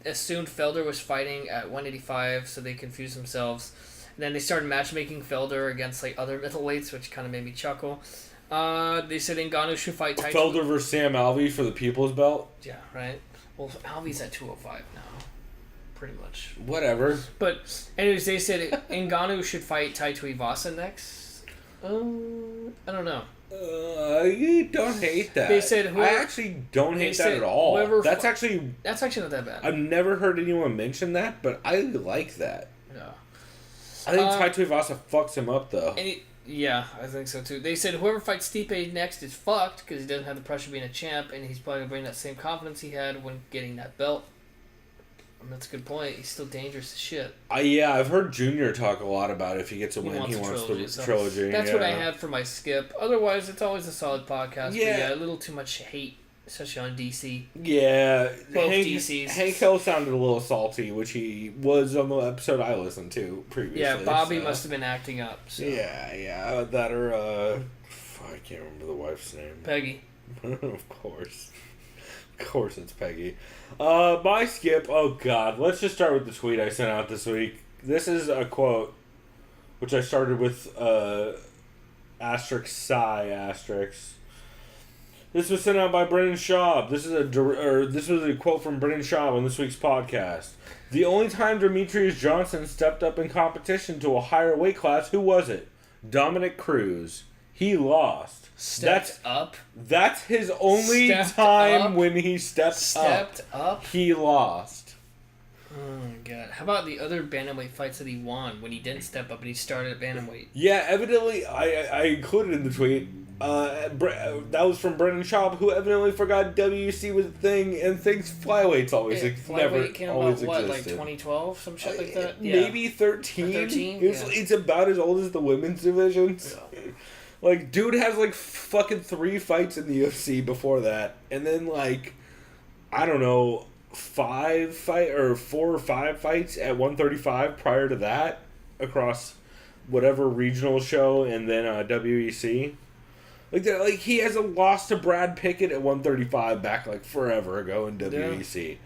assumed Felder was fighting at 185, so they confused themselves. And then they started matchmaking Felder against like other middleweights, which kind of made me chuckle. They said Ngannou should fight Tai Felder versus Sam Alvey for the People's Belt? Yeah, right? Well, Alvey's at 205 now. Pretty much. Whatever. But, anyways, they said Ngannou should fight Tai Tuivasa next. I don't know. You don't hate that. They said I actually don't hate that at all. That's actually not that bad. I've never heard anyone mention that, but I like that. Yeah. I think Tai Tuivasa fucks him up though. Yeah, I think so too. They said whoever fights Stipe next is fucked because he doesn't have the pressure of being a champ, and he's probably going to bring that same confidence he had when getting that belt. And that's a good point. He's still dangerous as shit. Yeah, I've heard Junior talk a lot about if he gets a win, he wants the trilogy. That's what I had for my skip. Otherwise, it's always a solid podcast. Yeah. But yeah, a little too much hate, especially on DC. Yeah. Both DCs. Hank Hill sounded a little salty, which he was on the episode I listened to previously. Yeah, Bobby must have been acting up. So. Yeah. That or, I can't remember the wife's name. Peggy. Of course. Of course it's Peggy. My skip, oh god, let's just start with the tweet I sent out this week. This is a quote, which I started with, asterisk psi asterisk. This was sent out by Brendan Schaub. This was a quote from Brendan Schaub on this week's podcast. The only time Demetrius Johnson stepped up in competition to a higher weight class, who was it? Dominic Cruz. He lost. Stepped up? That's his only time when he stepped up. He lost. Oh my god. How about the other bantamweight fights that he won when he didn't step up and he started at bantamweight? Yeah, evidently, I included in the tweet, that was from Brendan Schaub, who evidently forgot WC was a thing and thinks flyweights always flyweight came always about, existed. Like 2012, some shit like that? Maybe 13? 13? It's about as old as the women's divisions. Yeah. Like, dude has, like, fucking 3 fights in the UFC before that. And then, like, I don't know, 4 or 5 fights at 135 prior to that across whatever regional show and then WEC. Like, he has a loss to Brad Pickett at 135 back, like, forever ago in WEC. Yeah.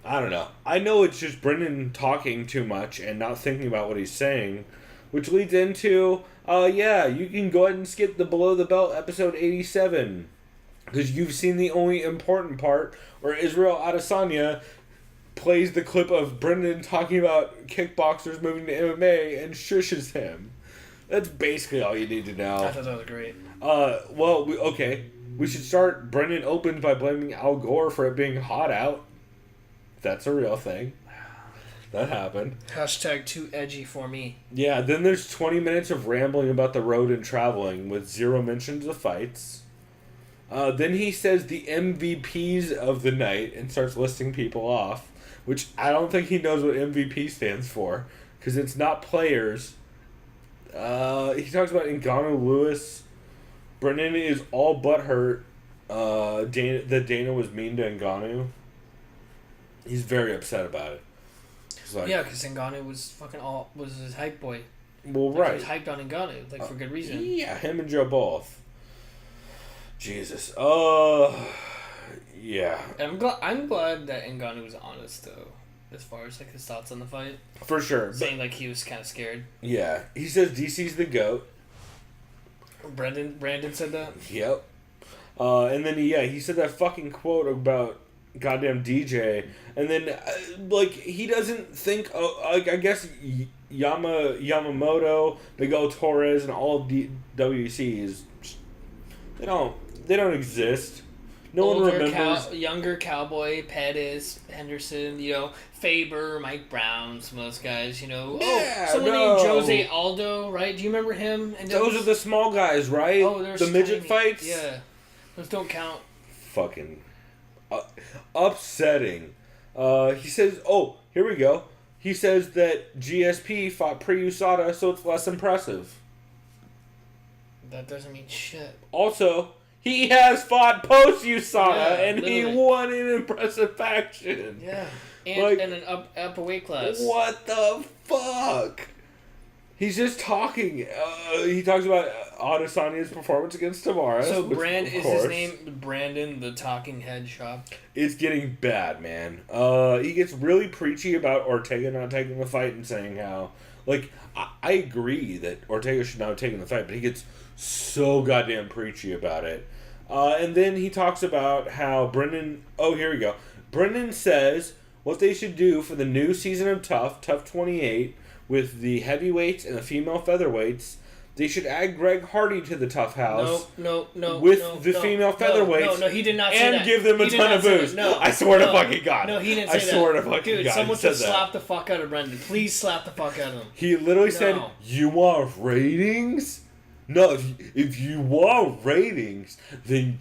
I don't know. I know it's just Brendan talking too much and not thinking about what he's saying, which leads into... you can go ahead and skip the Below the Belt episode 87. Because you've seen the only important part where Israel Adesanya plays the clip of Brendan talking about kickboxers moving to MMA and shushes him. That's basically all you need to know. I thought that was great. We should start. Brendan opened by blaming Al Gore for it being hot out. That's a real thing. That happened. Hashtag too edgy for me. Yeah, then there's 20 minutes of rambling about the road and traveling with 0 mentions of fights. Then he says the MVPs of the night and starts listing people off, which I don't think he knows what MVP stands for, because it's not players. He talks about Ngannou Lewis. Brendan is all but hurt that Dana was mean to Ngannou. He's very upset about it. Like, yeah, because Ngannou was his hype boy. Well, right. He was hyped on Ngannou, for good reason. Yeah, him and Joe both. Jesus. Yeah. And I'm glad that Ngannou was honest, though. as far as like his thoughts on the fight. For sure. Saying like he was kind of scared. Yeah. He says DC's the GOAT. Brandon said that? Yep. And then, he said that fucking quote about goddamn DJ. And then, like, he doesn't think, I guess Yamamoto, Miguel Torres, and all of WEC they don't exist. No one remembers. Younger Cowboy, Pettis, Henderson, Faber, Mike Brown, some of those guys, someone named Jose Aldo, right? Do you remember him? And those are the small guys, right? Oh, they're the midget fights? Yeah. Those don't count. Fucking upsetting. He says, here we go. He says that GSP fought pre-USADA, so it's less impressive. That doesn't mean shit. Also, he has fought post-USADA, and literally. he won in impressive fashion. Yeah. And an up a weight class. What the fuck? He's just talking. He talks about Adesanya's performance against Tavares. So his name Brandon, the talking head shop? It's getting bad, man. He gets really preachy about Ortega not taking the fight and saying how... Like, I agree that Ortega should not have taken the fight, but he gets so goddamn preachy about it. And then he talks about how Brendan... Oh, here we go. Brendan says what they should do for the new season of Tough 28, with the heavyweights and the female featherweights, they should add Greg Hardy to the Tough House. No. With the female featherweights. No, he did not say that. And give them a ton of booze. No, I swear to fucking God. No, he didn't say that. I swear to fucking Dude, God. someone should slap the fuck out of Brendan. Please slap the fuck out of him. He literally said, "You want ratings? No, if you want ratings, then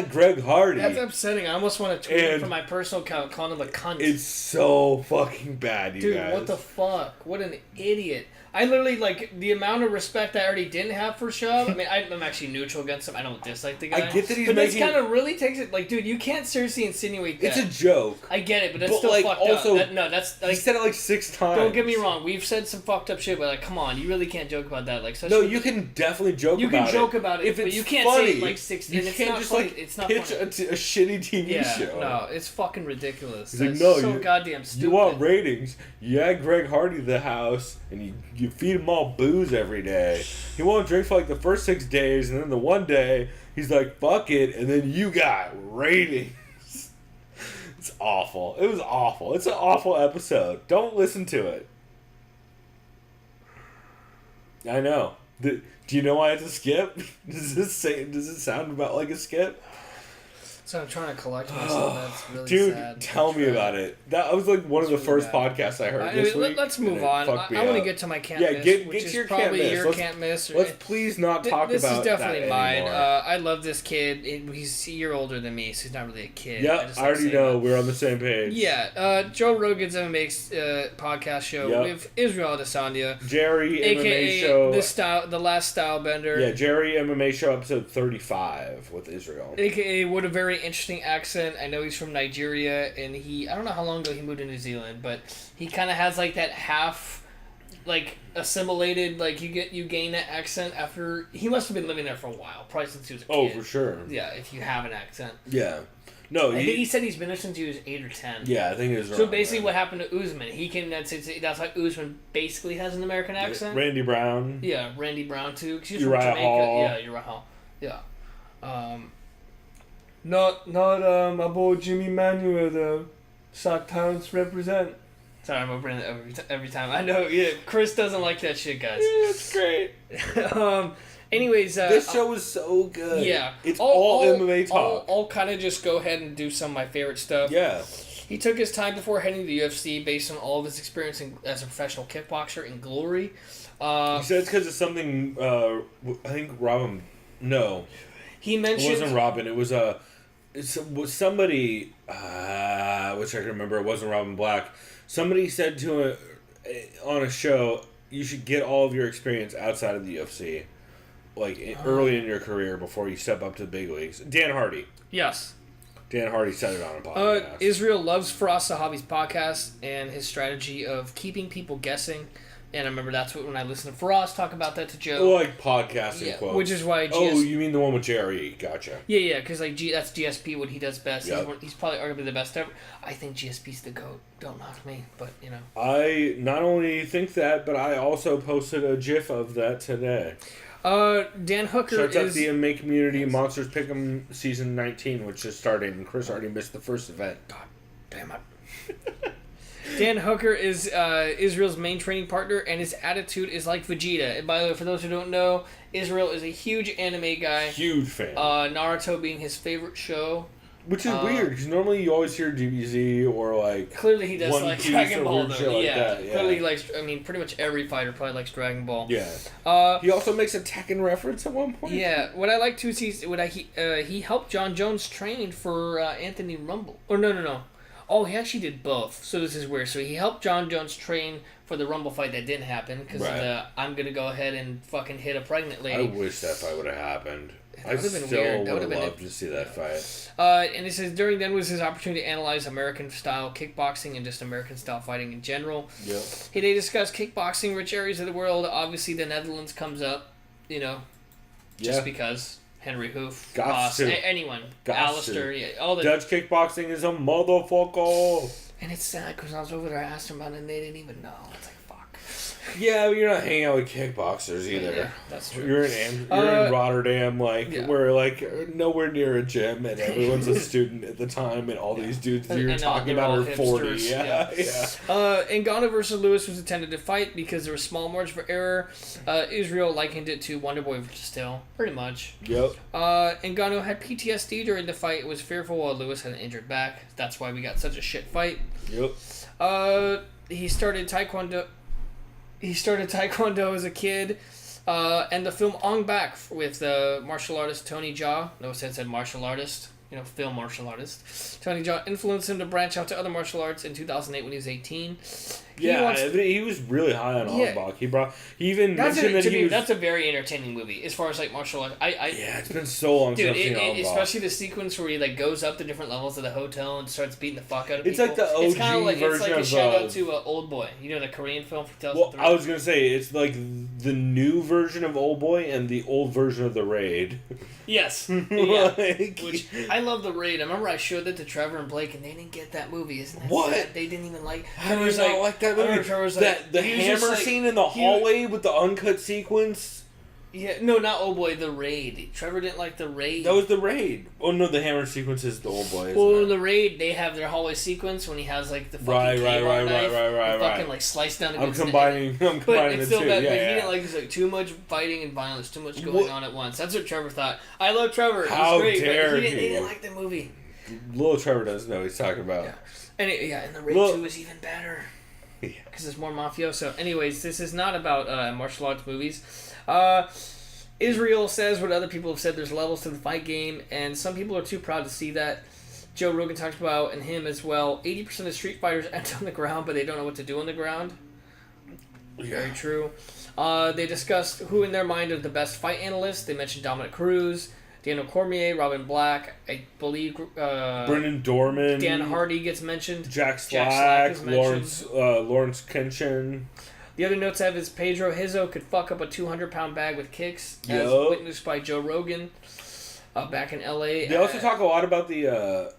Greg Hardy." That's upsetting. I almost want to tweet him from my personal account calling him a cunt. It's so fucking bad, you guys. Dude, what the fuck? What an idiot. I literally, the amount of respect I already didn't have for Shub. I mean, I'm actually neutral agaast him. I don't dislike the guy. I get that he's but making... this kind of really takes it... dude, you can't seriously insinuate that. It's a joke. I get it, but that's still fucked also, up. That's... he said it 6 times. Don't get me wrong. We've said some fucked up shit, but, come on. You really can't joke about that. No, you can definitely joke about it. You can joke about it, if it's but you can't funny, say it 6... You can't just, it's not pitch funny. a shitty TV show. No, it's fucking ridiculous. He's That's no, goddamn stupid. You want ratings? You add Greg Hardy to the house, and you feed him all booze every day. He won't drink for the first 6 days, and then the one day he's like, "Fuck it," and then you got ratings. It's awful. It was awful. It's an awful episode. Don't listen to it. I know. Do you know why it's a skip? Does it sound about like a skip? So I'm trying to collect myself. That's really Dude, sad. tell me about it. That was one of the first podcasts I heard this week. Let's move on. I want to get to my can't miss, which is probably your can't miss. Let's please not talk about that. This is definitely mine. Anymore. I love this kid. He's a year older than me, so he's not really a kid. Yeah, I already know. We're on the same page. Yeah, Joe Rogan's MMA podcast show with Israel Adesanya. JRE MMA AKA Show. The Last Style Bender. Yeah, JRE MMA Show episode 35 with Israel. AKA what a very interesting accent. I know he's from Nigeria, and I don't know how long ago he moved to New Zealand, but he kind of has that half assimilated, you gain that accent after he must have been living there for a while, probably since he was a kid. Oh, for sure. Yeah, if you have an accent. Yeah. No, I think he said he's been there since he was 8 or 10. Yeah, I think it was So basically what happened to Usman, he came that's why Usman basically has an American accent. Randy Brown. Yeah, Randy Brown too, because he's Uriah from Jamaica. Hall. Yeah, Uriah Hall. Yeah. Not my boy Jimmy Manuel though. Sock Towns represent. Sorry, I'm over it every time. I know, yeah. Chris doesn't like that shit, guys. Yeah, it's great. Anyways, this show was so good. Yeah, it's all MMA talk. I'll kind of just go ahead and do some of my favorite stuff. Yeah. He took his time before heading to the UFC based on all of his experience as a professional kickboxer in Glory. He said it's because of something. I think Robin. No, he mentioned it wasn't Robin. It was somebody. Which I can remember. It wasn't Robin Black. Somebody said to him on a show, "You should get all of your experience outside of the UFC, early in your career before you step up to the big leagues." Dan Hardy. Yes. Dan Hardy said it on a podcast. Israel loves Faraz Sahabi's podcast and his strategy of keeping people guessing And I remember that's when I listened to Faraz talk about that to Joe. Oh, like podcasting quotes. Which is why Oh, you mean the one with JRE. Gotcha. Yeah, because like that's GSP, what he does best. Yep. He's probably arguably the best ever. I think GSP's the GOAT. Don't knock me, but you know. I not only think that, but I also posted a GIF of that today. Dan Hooker Shouts out is... to the MMA community. Monsters Pick'em Season 19, which just started, and Chris already missed the first event. God damn it. Dan Hooker is Israel's main training partner, and his attitude is like Vegeta. And by the way, for those who don't know, Israel is a huge anime guy. Huge fan. Naruto being his favorite show. Which is weird, because normally you always hear DBZ or like... Clearly he does One like Piece Dragon or Ball, weird though. shit like Yeah. that, yeah. Clearly he likes... I mean, pretty much every fighter probably likes Dragon Ball. Yeah. He also makes a Tekken reference at one point. Yeah. What I like too is he helped John Jones train for Anthony Rumble. Or no. Oh, he actually did both. So this is weird. So he helped John Jones train for the Rumble fight that didn't happen because of the I'm gonna go ahead and fucking hit a pregnant lady. I wish that fight would have happened. I would've been still weird. That would would've have been loved to see that fight. And it says during then was his opportunity to analyze American style kickboxing and just American style fighting in general. Yep. They discussed kickboxing, rich areas of the world. Obviously, the Netherlands comes up, you know, just because. Henry Hoof, Boss, anyone, Alistair, yeah, all the Dutch kickboxing is a motherfucker. And it's sad because I was over there, I asked them about it, and they didn't even know. It's like, fuck. Yeah, but you're not hanging out with kickboxers either. Yeah, that's true. You're in Rotterdam, we're like nowhere near a gym, and everyone's a student at the time, and all these dudes you're talking about are 40. Yeah. Ngannou versus Lewis was a tentative fight because there was small margin for error. Israel likened it to Wonderboy versus Still, pretty much. Yep. Ngannou had PTSD during the fight. It was fearful while Lewis had an injured back. That's why we got such a shit fight. Yep. He started Taekwondo. As a kid, and the film Ong Bak with martial artist Tony Jaa. Notice it said martial artist. Film martial artist. Tony Jaa influenced him to branch out to other martial arts in 2008 when he was 18. He was really high on Ong Bak. He even mentioned that he was... That's a very entertaining movie as far as like martial arts. It's been so long since I've seen Ong Bak. Especially the sequence where he like goes up the different levels of the hotel and starts beating the fuck out of people. It's like the OG version of... It's like a shout out to Old Boy. The Korean film from 2003. Well, I was going to say, it's like the new version of Old Boy and the old version of The Raid. Yes. Yeah. Which, I love The Raid. I remember I showed it to Trevor and Blake and they didn't get that movie. Isn't that what? Sad? They didn't even like... How do you not like that movie? The hammer scene in the hallway with the uncut sequence. Yeah, no, not Old Boy, The Raid. Trevor didn't like The Raid. That was The Raid. Oh no, the hammer sequence is the Old Boy. Well, in The Raid, they have their hallway sequence when he has like the fucking knife, fucking like slice down. I'm combining the two. But he didn't like it's like too much fighting and violence, too much going on at once. That's what Trevor thought. I love Trevor. How great, dare but he didn't like the movie. Little Trevor doesn't know what he's talking about. Yeah. And The Raid 2 is even better. Because it's more mafioso. Anyways, this is not about martial arts movies. Israel says what other people have said. There's levels to the fight game, and some people are too proud to see that. Joe Rogan talks about, and him as well, 80% of street fighters end on the ground, but they don't know what to do on the ground. Yeah. Very true. They discussed who in their mind are the best fight analysts. They mentioned Dominic Cruz, Daniel Cormier, Robin Black, I believe... Brendan Dorman. Dan Hardy gets mentioned. Jack Slack Lawrence Kenshin. The other notes I have is Pedro Hizzo could fuck up a 200-pound bag with kicks, as witnessed by Joe Rogan back in L.A. They also talk a lot about oh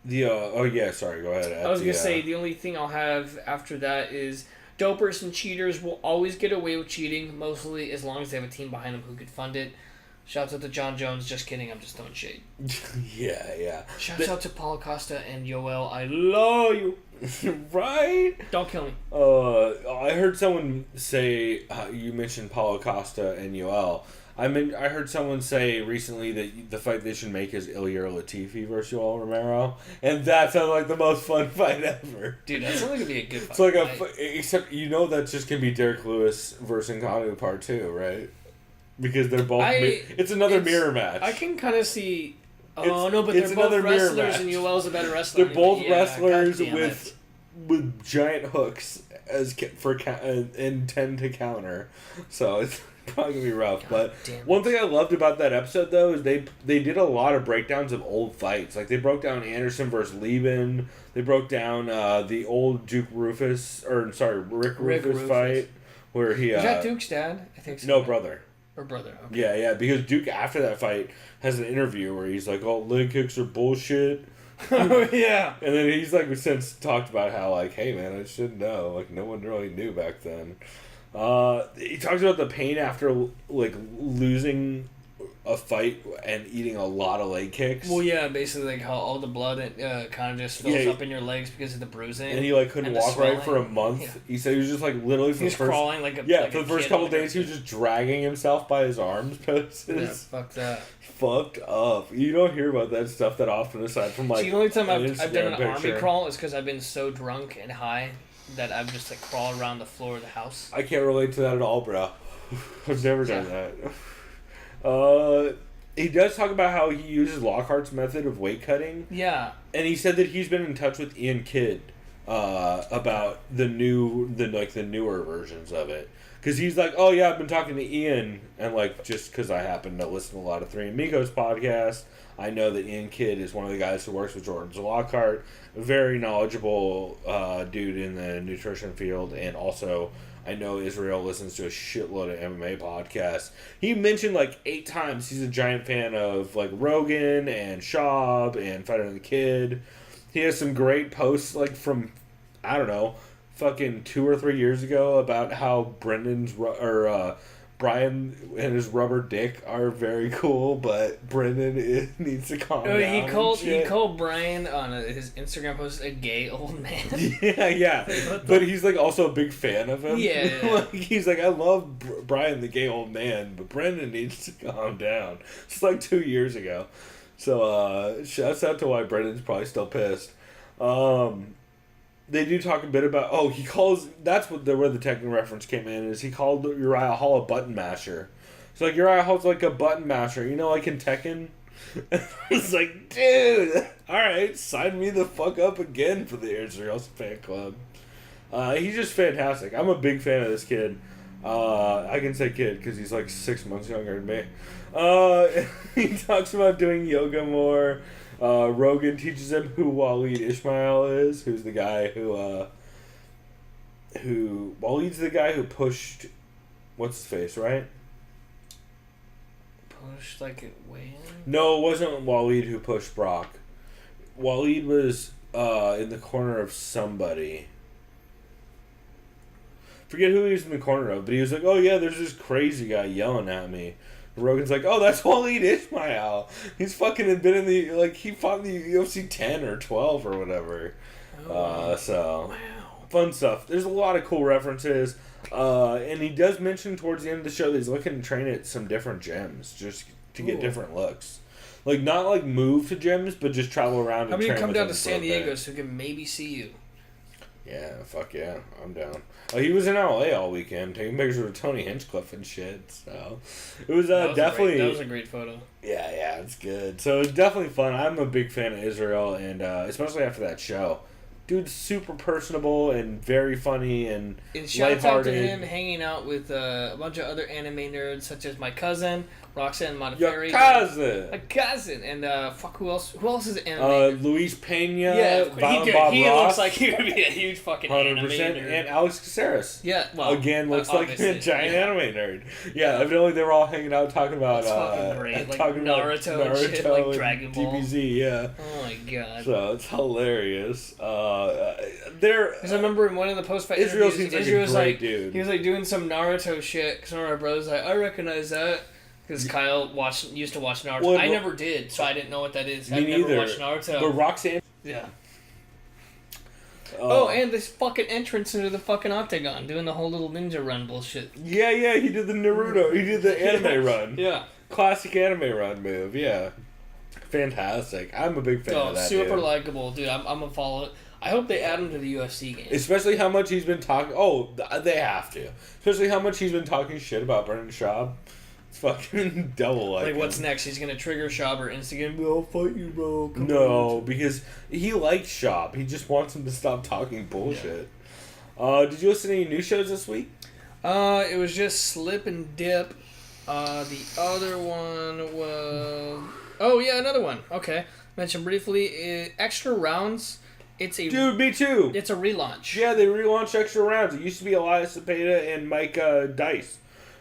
yeah, sorry, go ahead. I was going to say, the only thing I'll have after that is dopers and cheaters will always get away with cheating, mostly as long as they have a team behind them who could fund it. Shouts out to John Jones. Just kidding. I'm just throwing shade. Yeah. Shouts out to Paulo Costa and Yoel. I love you. Right? Don't kill me. I heard someone say, you mentioned Paulo Costa and Yoel. I heard someone say recently that the fight they should make is Ilir Latifi versus Yoel Romero. And that sounds like the most fun fight ever. Dude, that's only going to be a good fight. It's like except that's just going to be Derek Lewis versus Ngannou Part 2, right? Because they're both... it's another mirror match. I can kind of see... Oh, no, but they're both wrestlers and Yoel's a better wrestler. They're both wrestlers with giant hooks and tend to counter. So it's probably going to be rough. But one thing I loved about that episode, though, is they did a lot of breakdowns of old fights. Like, they broke down Anderson versus Lieben. They broke down the old Rick Rufus fight where he Was that Duke's dad? I think so. no brother. Or brother. Okay. Yeah, because Duke after that fight has an interview where he's like, "Oh, leg kicks are bullshit." Oh yeah. And then he's like since talked about how like, hey man, I should know. Like no one really knew back then. He talks about the pain after like losing a fight and eating a lot of leg kicks. Well, yeah, basically like how all the blood kind of just fills up in your legs because of the bruising. And he like couldn't walk right for a month. Yeah. He said he was just like literally for he was the first crawling like a for the first couple of days he was just dragging himself by his arms. Yeah, fuck that. Fucked up. You don't hear about that stuff that often aside from like. See, the only time I've done an picture. army crawl is because I've been so drunk and high that I've just like crawled around the floor of the house. I can't relate to that at all, bro. I've never done that. He does talk about how he uses Lockhart's method of weight cutting. Yeah. And he said that he's been in touch with Ian Kidd about the newer versions of it. Because he's like, oh yeah, I've been talking to Ian, and like just because I happen to listen to a lot of Three Amigos podcast, I know that Ian Kidd is one of the guys who works with Jordan Lockhart, a very knowledgeable dude in the nutrition field, and also I know Israel listens to a shitload of MMA podcasts. He mentioned like 8 times he's a giant fan of like Rogan and Schaub and Fighter and the Kid. He has some great posts like from, I don't know, fucking 2 or 3 years ago about how Brian and his rubber dick are very cool, but Brendan needs to calm down. He called Brian on his Instagram post a gay old man. Yeah. But he's like also a big fan of him. Yeah. Like, he's like, I love Brian the gay old man, but Brendan needs to calm down. It's like 2 years ago. So shouts out to why Brendan's probably still pissed. They do talk a bit about. Oh, he calls. That's where the technical reference came in. Is he called Uriah Hall a button masher? So like Uriah Hall's like a button masher. You know, like in Tekken. It's like, dude, all right, sign me the fuck up again for the Israel fan club. He's just fantastic. I'm a big fan of this kid. I can say kid because he's like 6 months younger than me. He talks about doing yoga more. Rogan teaches him who Waleed Ismail is, who's the guy who Waleed's the guy who pushed what's his face, right? Pushed like it way in? No, it wasn't Waleed who pushed Brock. Waleed was in the corner of somebody. Forget who he was in the corner of, but he was like, oh yeah, there's this crazy guy yelling at me. Rogan's like, oh, that's Waleed Ismail. He's fucking been in the, like, he fought in the UFC 10 or 12 or whatever. So, wow. Fun stuff. There's a lot of cool references. And he does mention towards the end of the show that he's looking to train at some different gyms just to get different looks. Like, not like move to gyms, but just travel around and train. How about you come down to San Diego so we can maybe see you? Yeah, fuck yeah, I'm down. He was in LA all weekend taking pictures with Tony Hinchcliffe and shit. So it was, definitely that was a great photo. Yeah, it's good. So it's definitely fun. I'm a big fan of Israel, and especially after that show. Dude's super personable and very funny and shout out to him hanging out with a bunch of other anime nerds such as my cousin Roxanne Modafferi. My cousin, and who else is an anime nerd? Luis Pena. Yeah, he looks like he would be a huge fucking 100%, anime nerd. And Alex Caceres. Yeah, well, again looks like a giant anime nerd. Yeah, evidently they were all hanging out talking about fucking great. Like Naruto and shit, like Dragon Ball. DBZ, yeah. Oh my god. So it's hilarious. Because I remember in one of the post-fight Israel interviews, seems like a great dude. He was like doing some Naruto shit. Because one of our brothers was like, I recognize that. Because Kyle used to watch Naruto. Well, I never did, so I didn't know what that is. I never watched Naruto. But Roxanne... Yeah. And this fucking entrance into the fucking octagon, doing the whole little ninja run bullshit. Yeah, he did the Naruto. He did the anime run. Yeah. Classic anime run move, yeah. Fantastic. I'm a big fan of that, super likable, dude. I'm gonna follow it. I hope they add him to the UFC game. Especially how much he's been talking... Oh, they have to. Especially how much he's been talking shit about Brendan Schaub. It's fucking double like what's next? He's gonna trigger Schaub or instigate him. I'll fight you, bro. No, because he likes Schaub. He just wants him to stop talking bullshit. Yeah. Did you listen to any new shows this week? It was just Slip and Dip. The other one was... Oh, yeah, another one. Okay. Mentioned briefly. Extra Rounds It's a Dude, me too. It's a relaunch. Yeah, they relaunched Extra Rounds. It used to be Elias Cepeda and Mike Dice,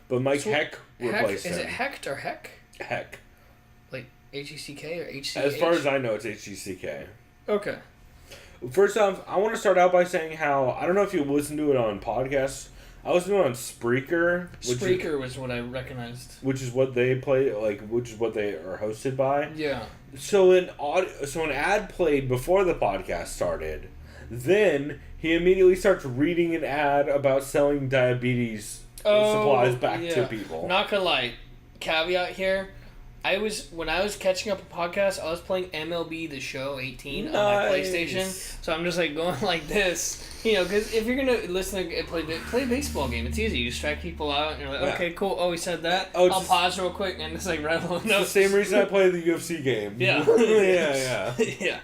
but Mike Heck replaced him. Is it Hecht or Heck? Heck. Like H-E-C-K or H-C-H? As far as I know, it's HGCK. Okay. First off, I want to start out by saying how, I don't know if you listen to it on podcasts. I listened to it on Spreaker. Spreaker was what I recognized. Which is what they play, which is what they are hosted by. Yeah. So an ad played before the podcast started. Then he immediately starts reading an ad about selling diabetes supplies back to people. Not gonna lie, caveat here. When I was catching up a podcast, I was playing MLB The Show 18 on my PlayStation. So I'm just like going like this, because if you're gonna listen to play a baseball game, it's easy. You strike people out, and you're like, okay, cool. Oh, he said that. I'll pause real quick, and it's like right on. It's the same reason I play the UFC game. Yeah. yeah.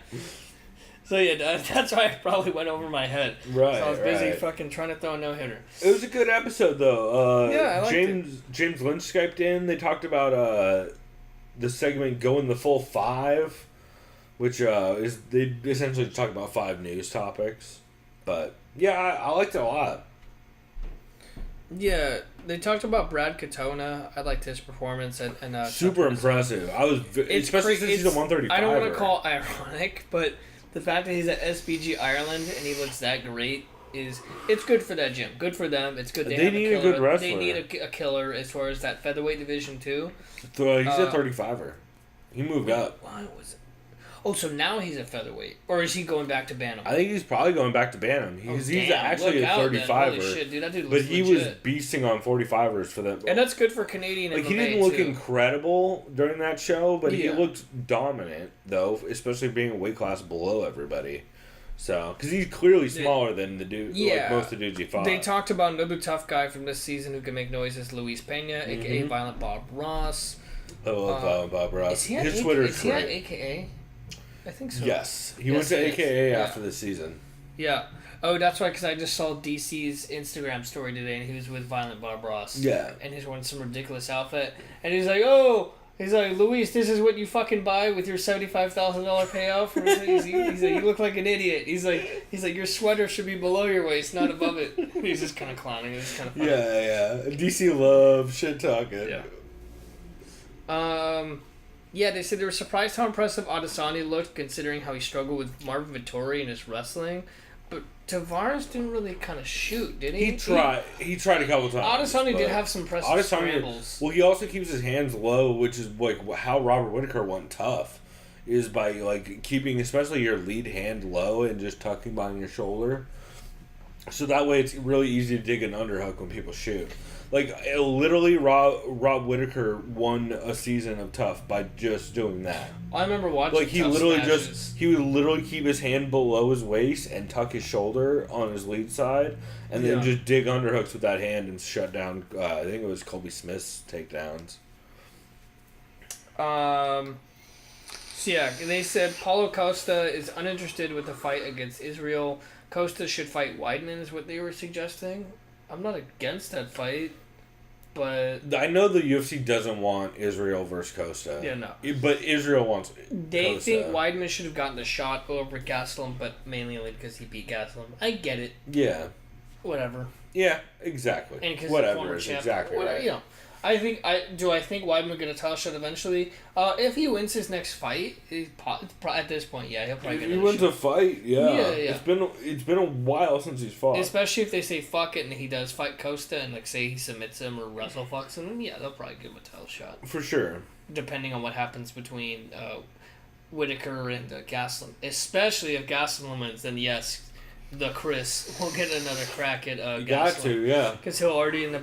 So yeah, that's why I probably went over my head. Right. So I was busy fucking trying to throw a no-hitter. It was a good episode though. I liked James Lynch Skyped in. They talked about the segment Going the Full 5, which is they essentially talk about 5 news topics. But yeah, I liked it a lot. Yeah, they talked about Brad Katona. I liked his performance and super impressive. I was especially since he's a 135. I don't want to call it ironic, but the fact that he's at SBG Ireland and he looks that great it's good for that gym. Good for them. It's good. They need a good wrestler. They need a killer as far as that featherweight division too. He's a 35er. He moved up. Why was it? Oh, so now he's a featherweight, or is he going back to bantam? I think he's probably going back to bantam. He's actually a 35er. Holy shit, dude, that dude but he was legit. beasting on 45ers for them. And that's good for Canadian MMA he didn't look too. Incredible during that show, but he looked dominant though, especially being a weight class below everybody. So, because he's clearly smaller than the dude, like most of the dudes he fought. They talked about another tough guy from this season who can make noises, Luis Pena, aka Violent Bob Ross. Violent Bob Ross. Is he at His Twitter's is he at AKA? I think so. Yes, he went to AKA after the season. Yeah. Oh, that's right, because I just saw DC's Instagram story today, and he was with Violent Bob Ross. Yeah. And he's wearing some ridiculous outfit, and he's like, Luis, this is what you fucking buy with your $75,000 payout. He's like, you look like an idiot. He's like, your sweater should be below your waist, not above it. He's just kind of clowning. It's kind of funny. Yeah. DC love shit talking. Yeah. Yeah, they said they were surprised how impressive Adesanya looked, considering how he struggled with Marvin Vettori in his wrestling. But Tavares didn't really kind of shoot, did he? He tried a couple times. Adesanya did have some impressive scrambles. Well, he also keeps his hands low, which is like how Robert Whittaker went tough, is by like keeping especially your lead hand low and just tucking behind your shoulder. So that way it's really easy to dig an underhook when people shoot. Like, literally, Rob Whittaker won a season of Tough by just doing that. I remember watching Like, he Tough literally smashes. he would literally keep his hand below his waist and tuck his shoulder on his lead side, and then just dig underhooks with that hand and shut down, I think it was Colby Smith's takedowns. So, yeah, they said Paulo Costa is uninterested with the fight against Israel. Costa should fight Weidman is what they were suggesting. I'm not against that fight, but I know the UFC doesn't want Israel versus Costa. Yeah, no. But Israel wants they Costa. think Weidman should have gotten the shot over Gastelum, but mainly only because he beat Gastelum. I get it. Yeah. Whatever. Yeah, exactly. And because whatever is exactly right. You know, I think Weidman will get a title shot eventually. If he wins his next fight, at this point, yeah, he'll probably If get he another wins shot. a fight, yeah. Yeah. It's been a while since he's fought. Especially if they say fuck it and he does fight Costa and like say he submits him or wrestle fucks him, yeah, they'll probably give him a title shot. For sure. Depending on what happens between Whittaker and Gastelum. Especially if Gastelum wins, then yes, the Chris will get another crack at Gastelum. Got to, yeah. Because he'll already in the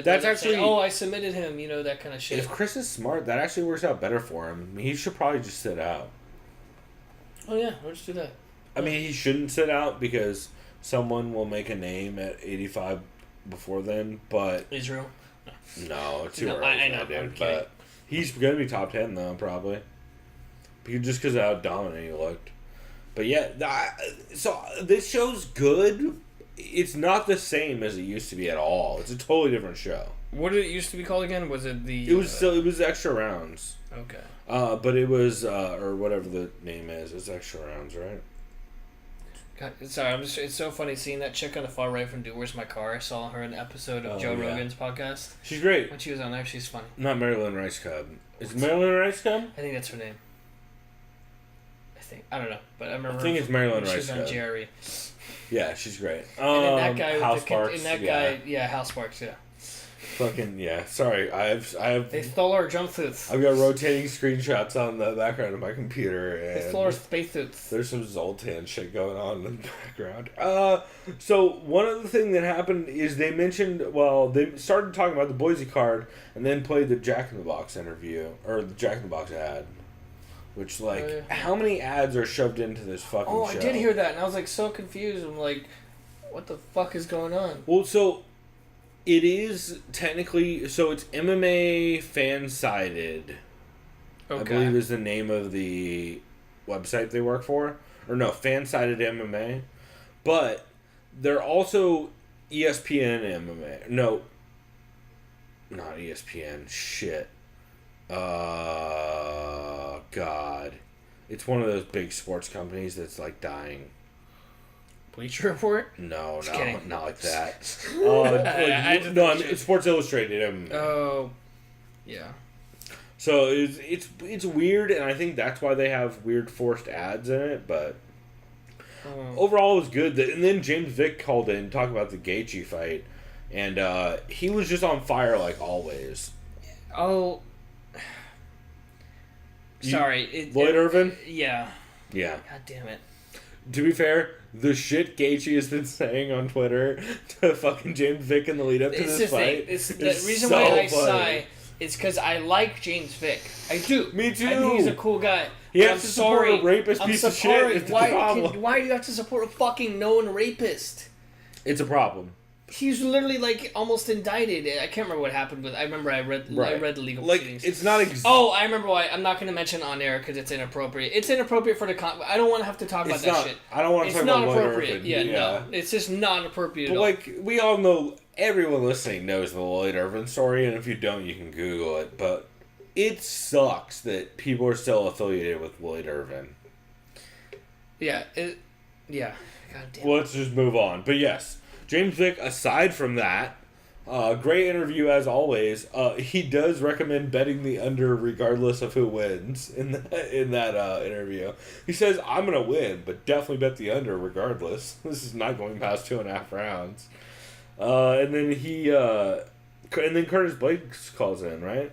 That's actually actually- I submitted him, that kind of shit. If Chris is smart, that actually works out better for him. He should probably just sit out. Oh yeah, let's do that. I mean, he shouldn't sit out because someone will make a name at 85 before then, but... Israel? No, too No, early I for know, that, I'm dude. kidding. But he's going to be top 10, though, probably. Just because of how dominant he looked. But yeah, so this show's good. It's not the same as it used to be at all. It's a totally different show. What did it used to be called again? Was it the... It was Extra Rounds. Okay. But it was, or whatever the name is. It's Extra Rounds, right? God, sorry, it's so funny seeing that chick on the far right from Dude, Where's My Car? I saw her in an episode of Joe Rogan's podcast. She's great. When she was on there, she's funny. Not Marilyn Rice Cub. Is it Marilyn Rice Cub? I think that's her name. I don't know, but I remember. I think it's Marilyn Rice Cub. She's on JRE. Yeah, she's great. And then that guy House with Sparks. House Sparks, yeah. Fucking yeah. Sorry, I have. They stole our jumpsuits. I've got rotating screenshots on the background of my computer, and They stole our spacesuits. there's some Zoltan shit going on in the background. So one other thing that happened is they mentioned, they started talking about the Boise card, and then played the Jack in the Box interview or the Jack in the Box ad. Which, how many ads are shoved into this fucking show? I did hear that, and I was, so confused. I'm like, what the fuck is going on? Well, so, it is technically... So, it's MMA fan-sided. Okay. I believe is the name of the website they work for. Or no, fan-sided MMA. But, they're also ESPN MMA. No. Not ESPN. Shit. God. It's one of those big sports companies that's, dying. Bleacher Report? No, kidding. Not like that. It's Sports Illustrated. Oh, yeah. So, it's weird, and I think that's why they have weird forced ads in it, but... Overall, it was good. And then James Vick called in to talk about the Gaethje fight, and he was just on fire like always. Oh... Sorry. Lloyd Irvin? Yeah. Yeah. God damn it. To be fair, the shit Gaethje has been saying on Twitter to fucking James Vick in the lead up to this fight. The reason why I sigh is because I like James Vick. I do. Me too. I think he's a cool guy. He has to support a rapist piece of shit. It's Why do you have to support a fucking known rapist? It's a problem. He's literally almost indicted. I can't remember what happened, but I remember I read the legal proceedings. It's not. I remember why. I'm not going to mention on air because it's inappropriate. It's inappropriate for the I don't want to have to talk about that shit. I don't want to talk about Lloyd Irvin. It's not appropriate. No, it's just not appropriate. But we all know, everyone listening knows the Lloyd Irvin story, and if you don't, you can Google it. But it sucks that people are still affiliated with Lloyd Irvin. Yeah. Yeah. God damn. Well, let's just move on. But yes. James Vick, aside from that, great interview as always. He does recommend betting the under regardless of who wins in that interview. He says, I'm going to win, but definitely bet the under regardless. This is not going past 2.5 rounds. And then Curtis Blades calls in, right?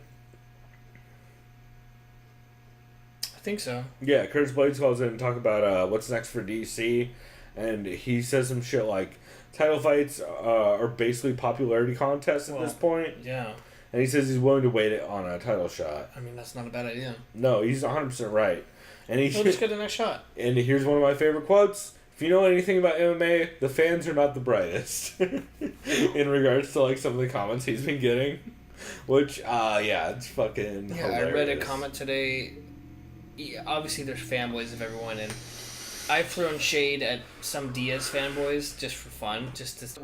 I think so. Yeah, Curtis Blades calls in and talk about what's next for DC. And he says some shit like, title fights are basically popularity contests at this point. Yeah. And he says he's willing to wait it on a title shot. I mean, that's not a bad idea. No, he's 100% right. And He'll just get the next shot. And here's one of my favorite quotes. If you know anything about MMA, the fans are not the brightest. In regards to some of the comments he's been getting. Which, it's fucking hilarious. I read a comment today. Obviously, there's fanboys of everyone, and I've thrown shade at some Diaz fanboys just for fun, just to. It's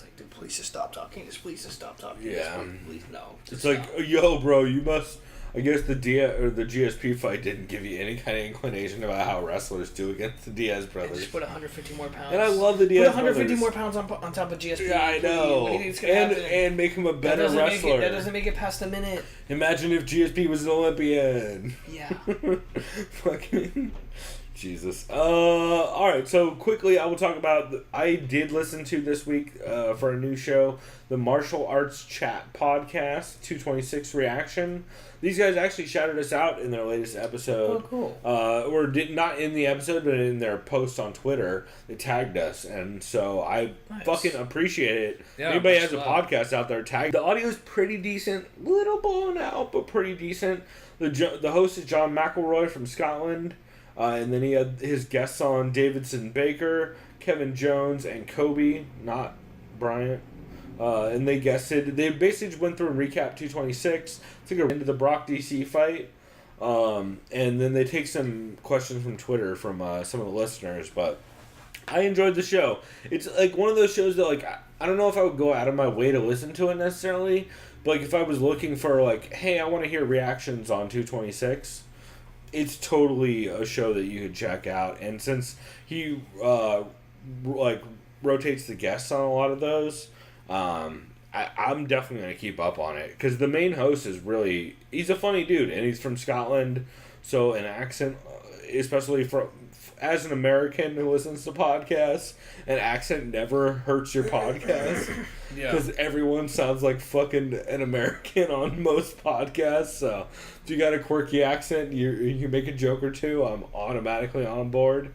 like, dude, please just stop talking. Just please just stop talking. Yeah. Please, no. It's yo, bro, you must. I guess the GSP fight didn't give you any kind of inclination about how wrestlers do against the Diaz brothers. Just put 150 more pounds. And I love the Diaz brothers. Put 150 more pounds on top of GSP. Yeah, I know. What do you think is gonna happen? And make him a better wrestler. That doesn't make it past a minute. Imagine if GSP was an Olympian. Yeah. Fucking. Jesus. Alright, so quickly I will talk about... I did listen to this week for a new show, the Martial Arts Chat Podcast, 226 Reaction. These guys actually shouted us out in their latest episode. Oh, cool. Or not in the episode, but in their post on Twitter. They tagged us, and so I fucking appreciate it. Yeah, anybody has a podcast out there, tag. The audio is pretty decent. Little blown out, but pretty decent. The host is John McElroy from Scotland. And then he had his guests on Davidson Baker, Kevin Jones, and Kobe, not Bryant. And they guested. They basically went through and recapped 226, took a into the Brock DC fight. And then they take some questions from Twitter from some of the listeners. But I enjoyed the show. It's one of those shows that I don't know if I would go out of my way to listen to it necessarily. But if I was looking for hey, I want to hear reactions on 226. It's totally a show that you could check out. And since he like rotates the guests on a lot of those. I'm definitely going to keep up on it because the main host is really, he's a funny dude and he's from Scotland, so an accent, especially for as an American who listens to podcasts, an accent never hurts your podcast because everyone sounds like fucking an American on most podcasts. So if you got a quirky accent, you make a joke or two, I'm automatically on board.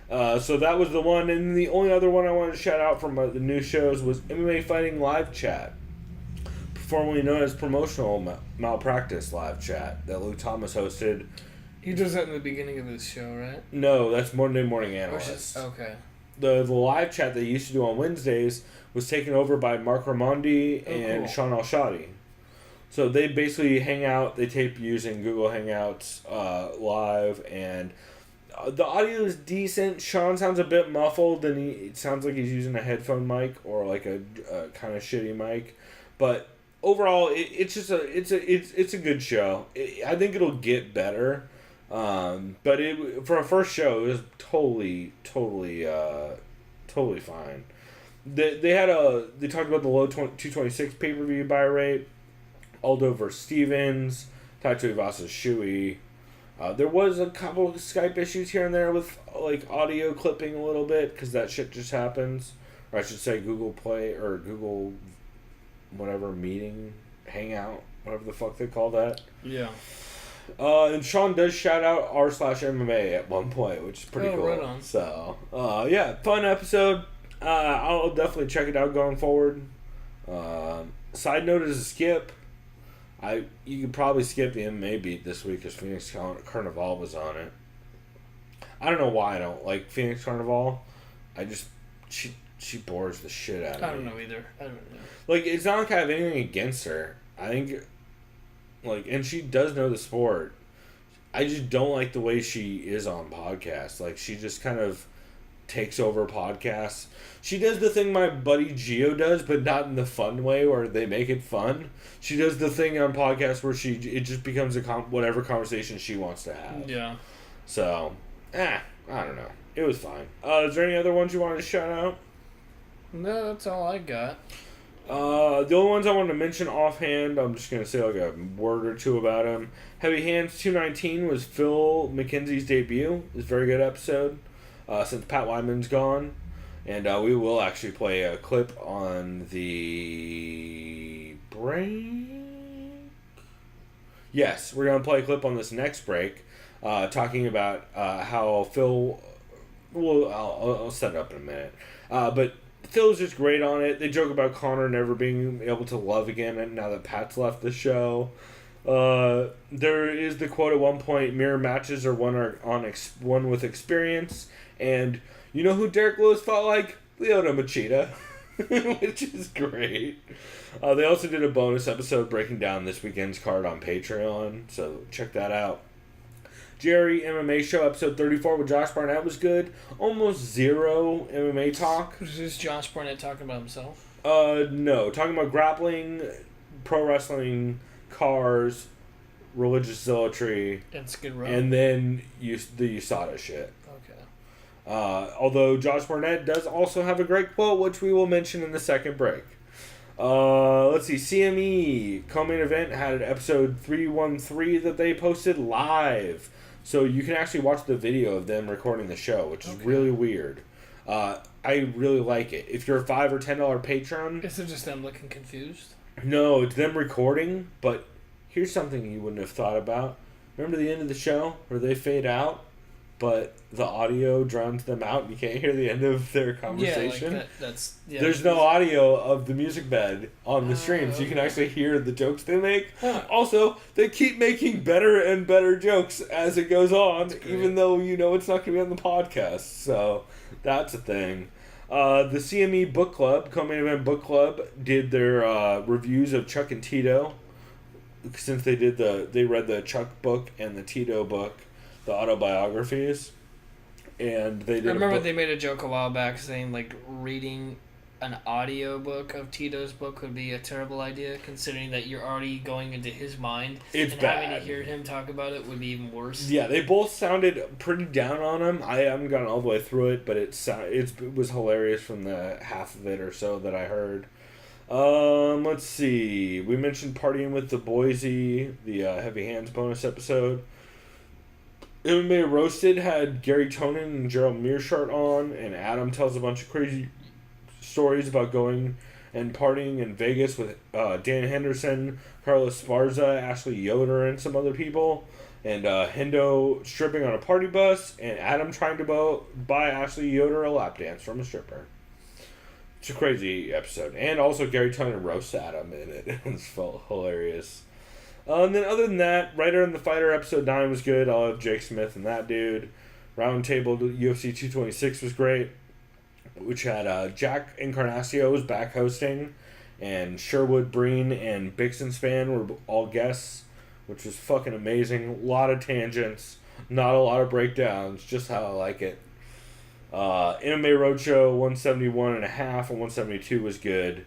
So that was the one, and the only other one I wanted to shout out from the new shows was MMA Fighting Live Chat, formerly known as Promotional Malpractice Live Chat, that Luke Thomas hosted. He does that in the beginning of his show, right? No, that's Monday Morning Analyst. Okay. The live chat they used to do on Wednesdays was taken over by Mark Raimondi and cool. Sean Al-Shadi. So they basically hang out, they tape using Google Hangouts live, and the audio is decent. Sean sounds a bit muffled, and it sounds like he's using a headphone mic or like a kind of shitty mic. But overall, it's a good show. I think it'll get better. But for a first show, it was totally fine. They talked about the low 226 pay-per-view buy rate, Aldo versus Stevens, Taito Iwasa Shui. There was a couple of Skype issues here and there with like audio clipping a little bit because that shit just happens. Or I should say Google Play or Google whatever meeting, Hangout, whatever the fuck they call that. Yeah. And Sean does shout out r/MMA at one point, which is pretty cool. Right on. So, yeah, fun episode. I'll definitely check it out going forward. Side note is a skip. You could probably skip the MMA beat this week because Phoenix Carnival was on it. I don't know why I don't like Phoenix Carnival. She bores the shit out of me. I don't know either. I don't know. Like, it's not like I have anything against her. I think, like, and she does know the sport. I just don't like the way she is on podcasts. Like, she just kind of takes over podcasts. She does the thing my buddy Gio does, but not in the fun way where they make it fun. She does the thing on podcasts where it just becomes whatever conversation she wants to have. Yeah. So, I don't know. It was fine. Is there any other ones you wanted to shout out? No, that's all I got. The only ones I wanted to mention offhand, I'm just going to say like a word or two about him. Heavy Hands 219 was Phil McKenzie's debut. It was a very good episode since Pat Wyman's gone. And we will actually play a clip on the break. Yes, we're going to play a clip on this next break talking about how Phil... Well, I'll set it up in a minute. But Phil's just great on it. They joke about Connor never being able to love again now that Pat's left the show. There is the quote at one point, mirror matches are one with experience. And you know who Derek Lewis felt like? Lyoto Machida, which is great. They also did a bonus episode breaking down this weekend's card on Patreon, so check that out. JRE MMA Show episode 34 with Josh Barnett was good. Almost zero MMA talk. Was this Josh Barnett talking about himself? No. Talking about grappling, pro wrestling, cars, religious zealotry. And Skid Row. And then the USADA shit. Okay. Although Josh Barnett does also have a great quote, which we will mention in the second break. Let's see. CME co-main event had episode 313 that they posted live. So you can actually watch the video of them recording the show, which is really weird. I really like it. If you're a $5 or $10 patron... Is it just them looking confused? No, it's them recording, but here's something you wouldn't have thought about. Remember the end of the show where they fade out, but the audio drowns them out and you can't hear the end of their conversation? Yeah, like There's no audio of the music bed on the stream, so you can actually hear the jokes they make. Huh. Also, they keep making better and better jokes as it goes on, even though you know it's not going to be on the podcast. So that's a thing. The CME Book Club, Co-Main Event Book Club, did their reviews of Chuck and Tito, since they read the Chuck book and the Tito book, the autobiographies. And they did. I remember they made a joke a while back saying like reading an audiobook of Tito's book would be a terrible idea, considering that you're already going into his mind. It's and bad. having to hear him talk about it would be even worse. Yeah, they both sounded pretty down on him. I haven't gotten all the way through it, but it was hilarious from the half of it or so that I heard. Let's see. We mentioned Partying with the Boise, the Heavy Hands bonus episode. MMA Roasted had Gary Tonin and Gerald Mearshart on, and Adam tells a bunch of crazy stories about going and partying in Vegas with Dan Henderson, Carlos Sparza, Ashley Yoder, and some other people. And Hendo stripping on a party bus, and Adam trying to buy Ashley Yoder a lap dance from a stripper. It's a crazy episode. And also Gary Tonin roasts Adam in it. It felt hilarious. And then other than that, Writer and the Fighter episode 9 was good. I love Jake Smith and that dude. Roundtable UFC 226 was great, which had Jack Encarnacio was back hosting, and Sherwood Breen and Bixen Span were all guests, which was fucking amazing. A lot of tangents, not a lot of breakdowns, just how I like it. MMA Roadshow 171 and a half and 172 was good.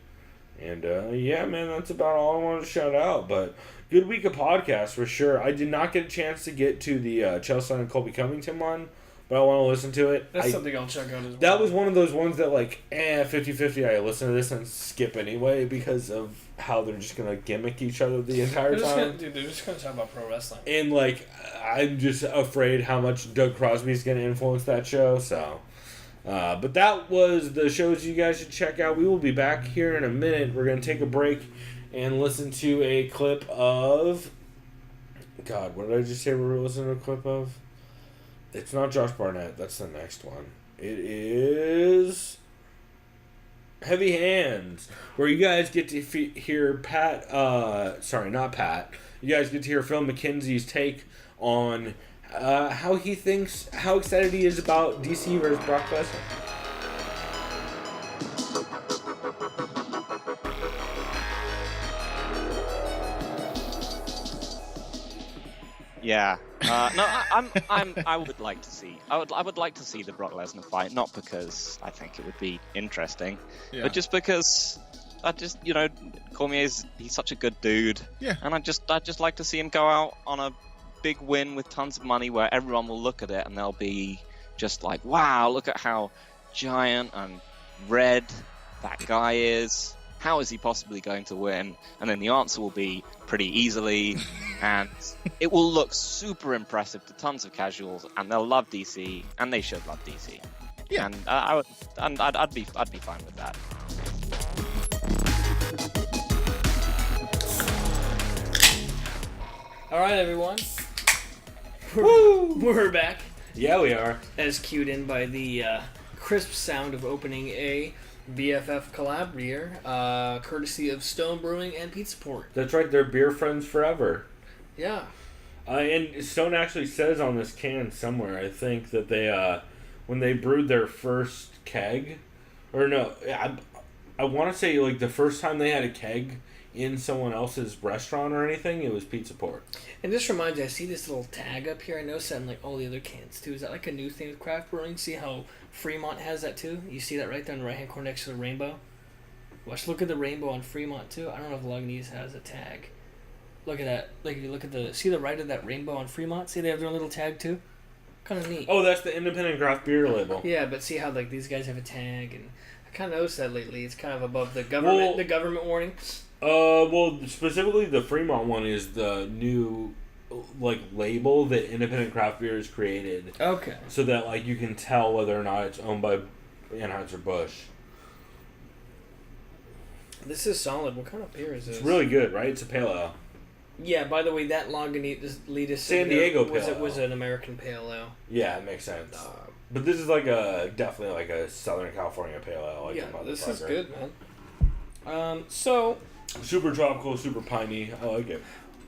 And yeah, man, that's about all I wanted to shout out. But good week of podcasts for sure. I did not get a chance to get to the Chelsea and Colby Covington one, but I want to listen to it. That's something I'll check out as well. That was one of those ones that 50-50 I listen to this and skip anyway because of how they're just going to gimmick each other the entire time. They're just going to talk about pro wrestling. And I'm just afraid how much Doug Crosby's going to influence that show, so... but that was the shows you guys should check out. We will be back here in a minute. We're going to take a break and listen to a clip of... God, what did I just say we were listening to a clip of? It's not Josh Barnett. That's the next one. It is... Heavy Hands, where you guys get to hear Pat... sorry, not Pat. You guys get to hear Phil McKenzie's take on... how excited he is about DC versus Brock Lesnar. Yeah. No, I would like to see. I would like to see the Brock Lesnar fight, not because I think it would be interesting, but just because Cormier's he's such a good dude. Yeah. And I'd just like to see him go out on a big win with tons of money where everyone will look at it and they'll be just like, wow, look at how giant and red that guy is. How is he possibly going to win? And then the answer will be pretty easily, and it will look super impressive to tons of casuals, and they'll love DC, and they should love DC. Yeah. And I'd be fine with that. All right, everyone. We're back. Yeah, we are. As cued in by the crisp sound of opening a BFF collab beer, courtesy of Stone Brewing and Pizza Port. That's right, they're beer friends forever. Yeah. And Stone actually says on this can somewhere, I think, that they, when they brewed their first keg, or no, I want to say like the first time they had a keg in someone else's restaurant or anything, it was Pizza Port. And this reminds me, I see this little tag up here. I noticed that in like all the other cans too. Is that like a new thing with craft brewing? See how Fremont has that too? You see that right there in the right hand corner next to the rainbow? Look at the rainbow on Fremont too. I don't know if Lagunitas has a tag. Look at that. Like if you look at see the right of that rainbow on Fremont? See they have their little tag too? Kind of neat. Oh, that's the independent craft beer label. Yeah, but see how like these guys have a tag, and I kind of noticed that lately. It's kind of above the government the government warning. Well, specifically the Fremont one is the new label that Independent Craft Beer has created. Okay. So that you can tell whether or not it's owned by Anheuser-Busch. This is solid. What kind of beer is this? It's really good, right? It's a pale ale. Yeah, by the way, that Lagunitas San Diego pale ale was an American pale ale. Yeah, it makes sense. But this is definitely a Southern California pale ale. Yeah, this is good, man. So super tropical, super piney. I like it.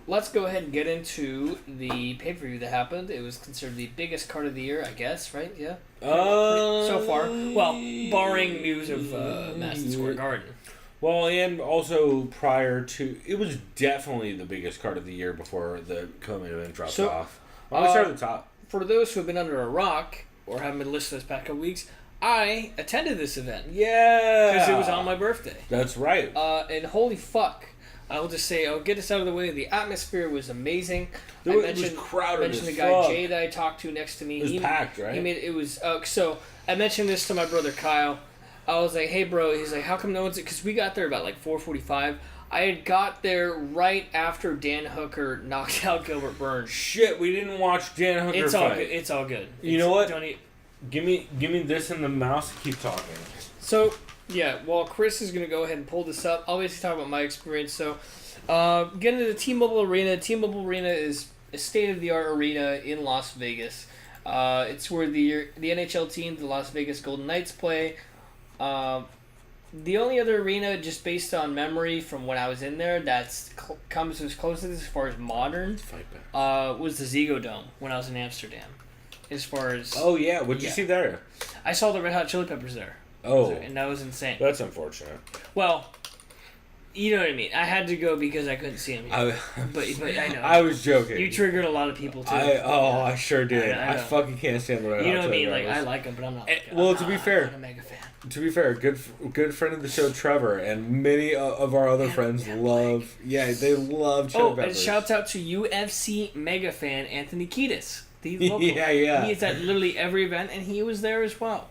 Let's go ahead and get into the pay-per-view that happened. It was considered the biggest card of the year, I guess, right? Yeah. So far, well, barring news of Madison Square Garden. Well, and also prior to, it was definitely the biggest card of the year before the co-main event dropped off. I'll start at the top. For those who have been under a rock or haven't been listening this past couple weeks, I attended this event. Yeah. Because it was on my birthday. That's right. And holy fuck. I'll just say, I'll get this out of the way. The atmosphere was amazing. It was crowded mentioned as the guy fuck. Jay that I talked to next to me. It was packed, right? So I mentioned this to my brother Kyle. I was like, hey bro, he's like, how come no one's... Because we got there about like 4:45. I had got there right after Dan Hooker knocked out Gilbert Burns. Shit, we didn't watch Dan Hooker It's all fight. good. It's all good. You know what? Don't eat. Give me this in the mouse and keep talking. So, yeah, while Chris is going to go ahead and pull this up, I'll basically talk about my experience. So, getting to the T-Mobile Arena. T-Mobile Arena is a state-of-the-art arena in Las Vegas. It's where the NHL team, the Las Vegas Golden Knights, play. The only other arena, just based on memory from when I was in there, that's comes as close to this as far as modern, was the Ziggo Dome when I was in Amsterdam. As far as... Oh, yeah. What'd you see there? I saw the Red Hot Chili Peppers there. Oh. And that was insane. That's unfortunate. Well, you know what I mean. I had to go because I couldn't see them. But I know. I was joking. You triggered a lot of people, too. I sure did. I I know. fucking can't stand the Red Hot You know what I mean? Chili Like, Peppers. I like them, but I'm not... To be fair... I'm not a mega fan. To be fair, good friend of the show, Trevor, and many of our other friends love... Yeah, they love Chili Peppers. And shouts out to UFC mega fan Anthony Kiedis. The local. Yeah. He is at literally every event, and he was there as well.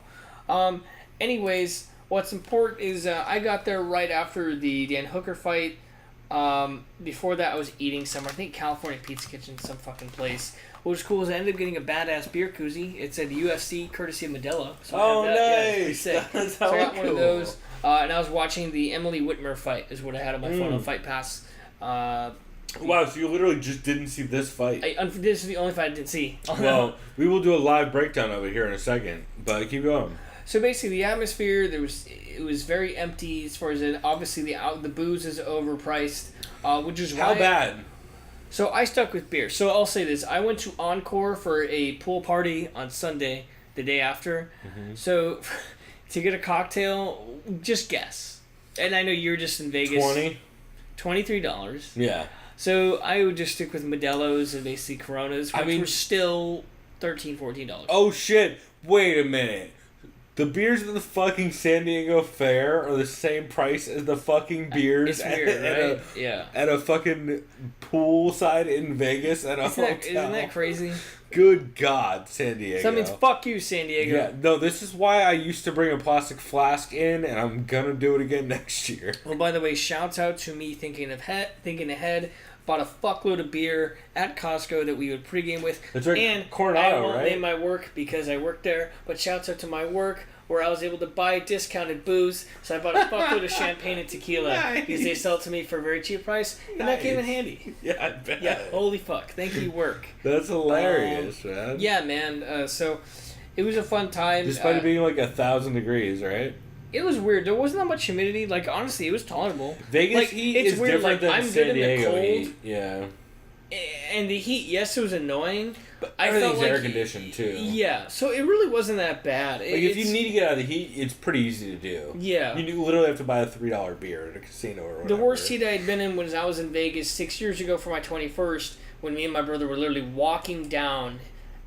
Anyways, what's important is I got there right after the Dan Hooker fight. Before that, I was eating somewhere. I think California Pizza Kitchen, some fucking place. What was cool is I ended up getting a badass beer koozie. It said UFC courtesy of Modelo. So I have that. Yeah, it's pretty sick. That's So I got one of cool. those. And I was watching the Emily Whitmer fight is what I had on my phone on Fight Pass. Wow, so you literally just didn't see this fight. This is the only fight I didn't see. Well, we will do a live breakdown of it here in a second, but keep going. So basically, the atmosphere it was very empty as far as obviously the booze is overpriced, which is How bad? So I stuck with beer. So I'll say this: I went to Encore for a pool party on Sunday, the day after. Mm-hmm. So to get a cocktail, just guess. And I know you're just in Vegas. $23. Yeah. So I would just stick with Modelo's and basically Coronas, which were still $13, $14. Oh shit! Wait a minute. The beers at the fucking San Diego Fair are the same price as the fucking beers It's weird, right? at a fucking poolside in Vegas at a hotel. Isn't that crazy? Good God, San Diego. So that means fuck you, San Diego. Yeah, no, this is why I used to bring a plastic flask in, and I'm gonna do it again next year. Well, by the way, shouts out to me thinking ahead. Bought a fuckload of beer at Costco that we would pregame with. That's right, And Coronado, I won't right? name my work because I work there, but shouts out to my work where I was able to buy discounted booze. So I bought a fuckload of champagne and tequila because they sell it to me for a very cheap price, and that came in handy. Yeah, I bet. Yeah, holy fuck. Thank you, work. That's hilarious, man. Yeah, man. So it was a fun time. Despite it being like 1,000 degrees, right? It was weird. There wasn't that much humidity. Like, honestly, it was tolerable. Vegas heat it's is weird. different than I'm San good in the Diego cold. heat. Yeah. And the heat, yes, it was annoying, but I Everything's felt like air conditioned too. Yeah, so it really wasn't that bad. Like if you need to get out of the heat, it's pretty easy to do. Yeah. You literally have to buy a $3 beer at a casino or whatever. The worst heat I had been in was I was in Vegas 6 years ago for my 21st, when me and my brother were literally walking down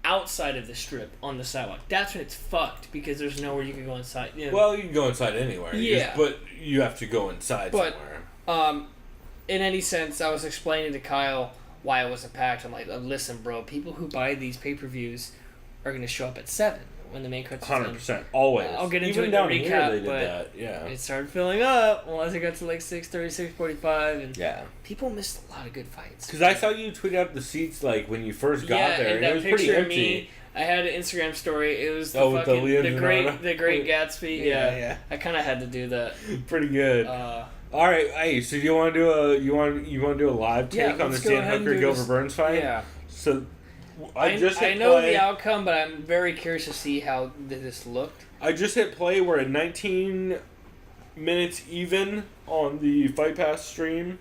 outside of the strip on the sidewalk. That's when it's fucked because there's nowhere you can go inside. You know? Well, you can go inside anywhere. Yeah. But you have to go inside somewhere. In any sense, I was explaining to Kyle why it wasn't packed. I'm like, listen, bro, people who buy these pay-per-views are going to show up at 7 when the main card's 100%. Always. I'll get into Even it in down the here recap, they did but that. Yeah. it started filling up once it got to like 6:30, 6:45, and Yeah. people missed a lot of good fights. Because I saw you tweet out the seats like when you first got there, and and that it was picture pretty of empty. me, I had an Instagram story. It was with the Leonardo? the great Gatsby. Yeah. I kind of had to do that. Pretty good. All right, hey, so you want to do a live take on the let's go Stan ahead and Hooker do Gilbert this. Burns fight? Yeah. So I know play. the outcome, but I'm very curious to see how this looked. I just hit play. We're at 19 minutes even on the Fight Pass stream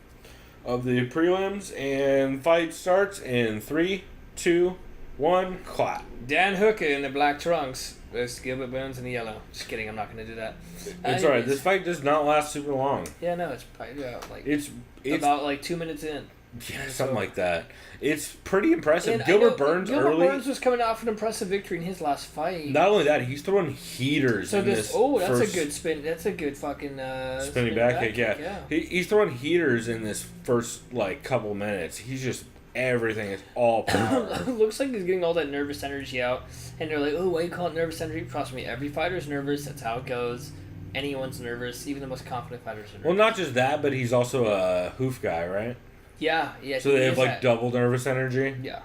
of the prelims, and fight starts in 3, 2, 1, clap. Dan Hooker in the black trunks versus Gilbert Burns in the yellow. Just kidding, I'm not going to do that. It's alright. This fight does not last super long. Yeah, no, it's probably about It's about like 2 minutes in. Yeah, something like that. It's pretty impressive. And Gilbert Burns Burns was coming off an impressive victory in his last fight. Not only that, he's throwing heaters. So in this, this that's a good spin. That's a good fucking spinning back kick. Yeah. He's throwing heaters in this first like couple minutes. He's just everything is all power. Looks like he's getting all that nervous energy out, and they're like, "Oh, why you call it nervous energy?" Trust me, every fighter's nervous. That's how it goes. Anyone's nervous. Even the most confident fighters are nervous. Well, not just that, but he's also a hoof guy, right? Yeah. So they have like double nervous energy. Yeah.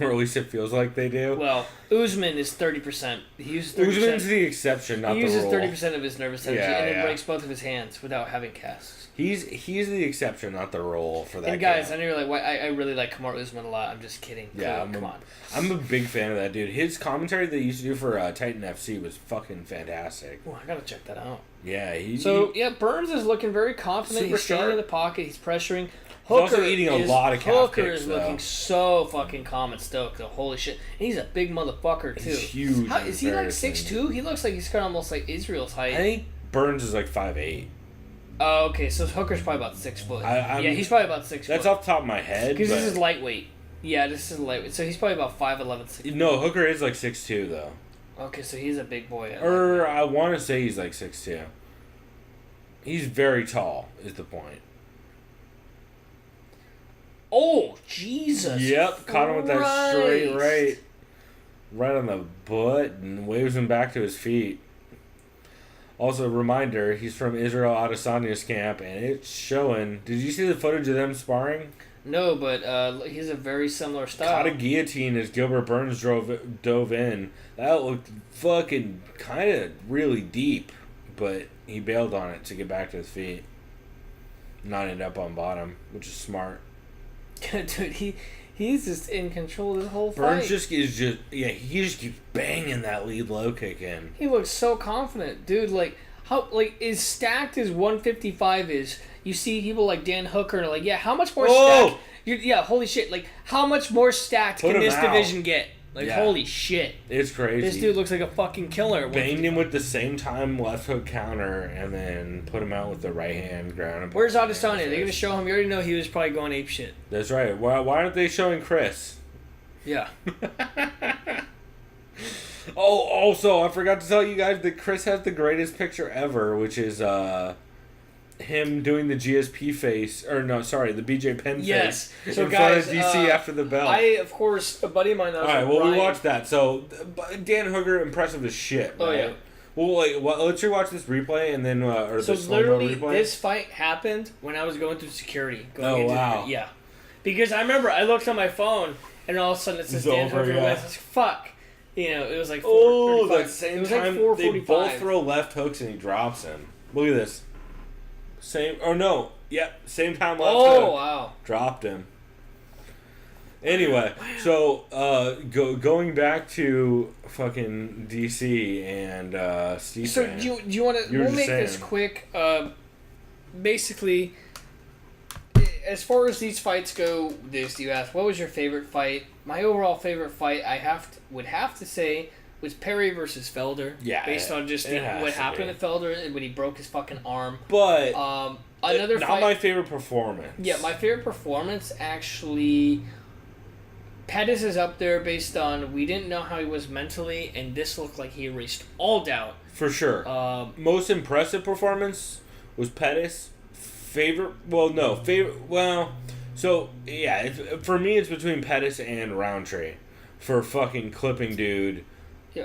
Or at least it feels like they do. Well, Usman is 30%. He uses 30%. Usman's the exception, not the rule. He uses 30% of his nervous energy and then yeah. breaks both of his hands without having casts. He's the exception, not the rule for that. And guys, camp. I know you're like, why? I really like Kamaru Usman a lot. I'm just kidding. Yeah, come on. I'm a big fan of that dude. His commentary that he used to do for Titan FC was fucking fantastic. Oh, I gotta check that out. Yeah, Burns is looking very confident. Super He's standing sharp. in the pocket. He's pressuring. He's also eating a lot of calf Hooker kicks, is though. looking so fucking calm and stoked. Though. Holy shit. And he's a big motherfucker, too. He's huge. How, is he like comparison. 6'2"? He looks like he's kind of almost like Israel's height. I think Burns is like 5'8". Oh, okay. So Hooker's probably about 6 foot. Yeah, he's probably about 6 foot. That's off the top of my head. Because this is lightweight. Yeah, this is lightweight. So he's probably about 5'11", 6 No, Hooker is like 6'2", though. Okay, so he's a big boy. I want to say he's like 6'2". He's very tall, is the point. Oh, Jesus. Yep, caught him with that Christ. straight right. Right on the butt and waves him back to his feet. Also, a reminder, he's from Israel Adesanya's camp, and it's showing. Did you see the footage of them sparring? No, but he's a very similar style. Caught a guillotine as Gilbert Burns dove in. That looked fucking kind of really deep, but he bailed on it to get back to his feet. Not end up on bottom, which is smart. Dude, he's just in control of this whole fight. Burns he just keeps banging that lead low kick in. He looks so confident, dude. Like how as stacked as 155 is. You see people like Dan Hooker and are like, yeah, how much more stacked? Holy shit! Like how much more stacked can this division get? Like holy shit! It's crazy. This dude looks like a fucking killer. Banged him with the same time left hook counter and then put him out with the right hand ground. Where's Adesanya? They're gonna show him. You already know he was probably going ape shit. That's right. Why aren't they showing Chris? Yeah. Oh, also, I forgot to tell you guys that Chris has the greatest picture ever, which is him doing the GSP face, or no, sorry, the BJ Penn face So in guys, front of DC after the bell. Of course, a buddy of mine knows. All right, well, we watched that. So, Dan Hooker, impressive as shit. Oh, right? yeah. Well, let's rewatch this replay and then, or So the slow-mo literally, replay. this fight happened when I was going through security. Wow. Yeah. Because I remember I looked on my phone, and all of a sudden it says It's Dan over, Hooker. yeah. I was like, fuck. You know, it was like 4:35. Oh, that same it was time, like 4:45. they both throw left hooks and he drops him. Look at this. Same time left hook. Oh, wow. Dropped him. Anyway, so going back to fucking DC and Steve. So do you want to? We'll make this quick. Basically, as far as these fights go, you asked, what was your favorite fight? My overall favorite fight, would have to say, was Perry versus Felder. Yeah, based on just what happened to Felder when he broke his fucking arm. But another not fight, my favorite performance. Yeah, my favorite performance actually. Pettis is up there based on we didn't know how he was mentally, and this looked like he erased all doubt. For sure. Most impressive performance was Pettis. So, yeah, for me it's between Pettis and Roundtree for fucking clipping dude. Yeah.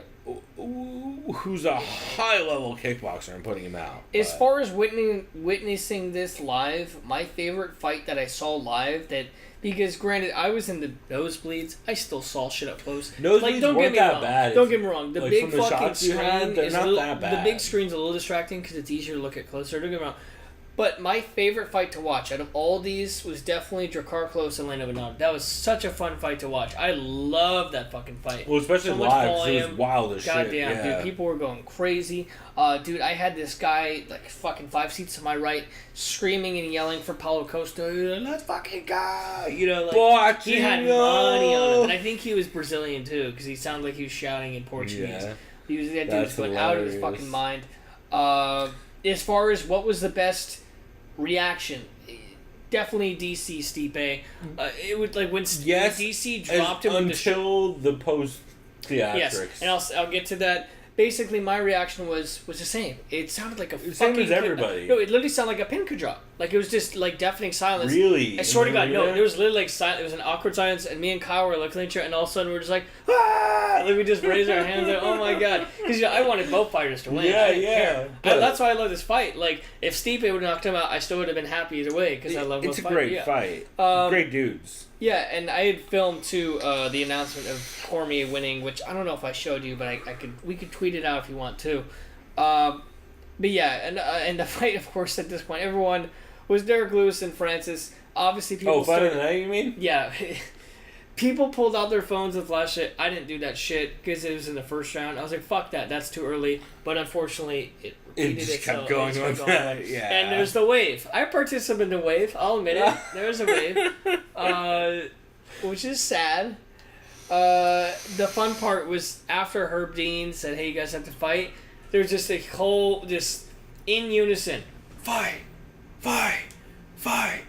Who's a high-level kickboxer and putting him out. As far as witnessing this live, my favorite fight that I saw live because granted, I was in the nosebleeds, I still saw shit up close. Nosebleeds weren't that bad. Don't get me wrong. The like, big from the fucking shots you screen had, they're is not a little, that bad. The big screen's a little distracting because it's easier to look at closer. Don't get me wrong. But my favorite fight to watch out of all these was definitely Drakkar Klose and Lena Benado. That was such a fun fight to watch. I love that fucking fight. Well, especially so much live, 'cause volume. it was wild as shit. Goddamn, Yeah. dude, people were going crazy. Dude, I had this guy, like, fucking 5 seats to my right, screaming and yelling for Paulo Costa, let's fucking go! You know, like, he had money on him. And I think he was Brazilian, too, because he sounded like he was shouting in Portuguese. Yeah. That dude was going out of his fucking mind. As far as what was the best reaction, definitely DC Stipe. It would like when Yes, DC dropped him with the until the post theatrics. Yes, and I'll get to that. Basically, my reaction was the same. It sounded like a Same fucking as everybody. No, it literally sounded like a pin could drop. Like it was just like deafening silence. Really? I swear to In the God, no. arena? There was literally like silence. It was an awkward silence, and me and Kyle were looking at each other, and all of a sudden we were just like, ah! Like we just raised our hands, like, oh my God, because I wanted both fighters to win. Yeah, I didn't yeah. care. But- That's why I love this fight. Like if Stipe would have knocked him out, I still would have been happy either way because I love both It's a fighters. great Yeah. fight. Great dudes. Yeah, and I had filmed too the announcement of Cormier winning, which I don't know if I showed you, but we could tweet it out if you want to. But yeah, and the fight, of course, at this point, everyone was Derek Lewis and Francis. Obviously, people Fight of started. the night, you mean? Yeah, people pulled out their phones and flashed it. I didn't do that shit because it was in the first round. I was like, fuck that, that's too early. But unfortunately, it repeated It just itself. kept going It just with kept that. Yeah. And there's the wave. I participated in the wave. I'll admit it. There's a wave, which is sad. The fun part was after Herb Dean said, "Hey, you guys have to fight." There's just a whole, just in unison, fight, fight, fight,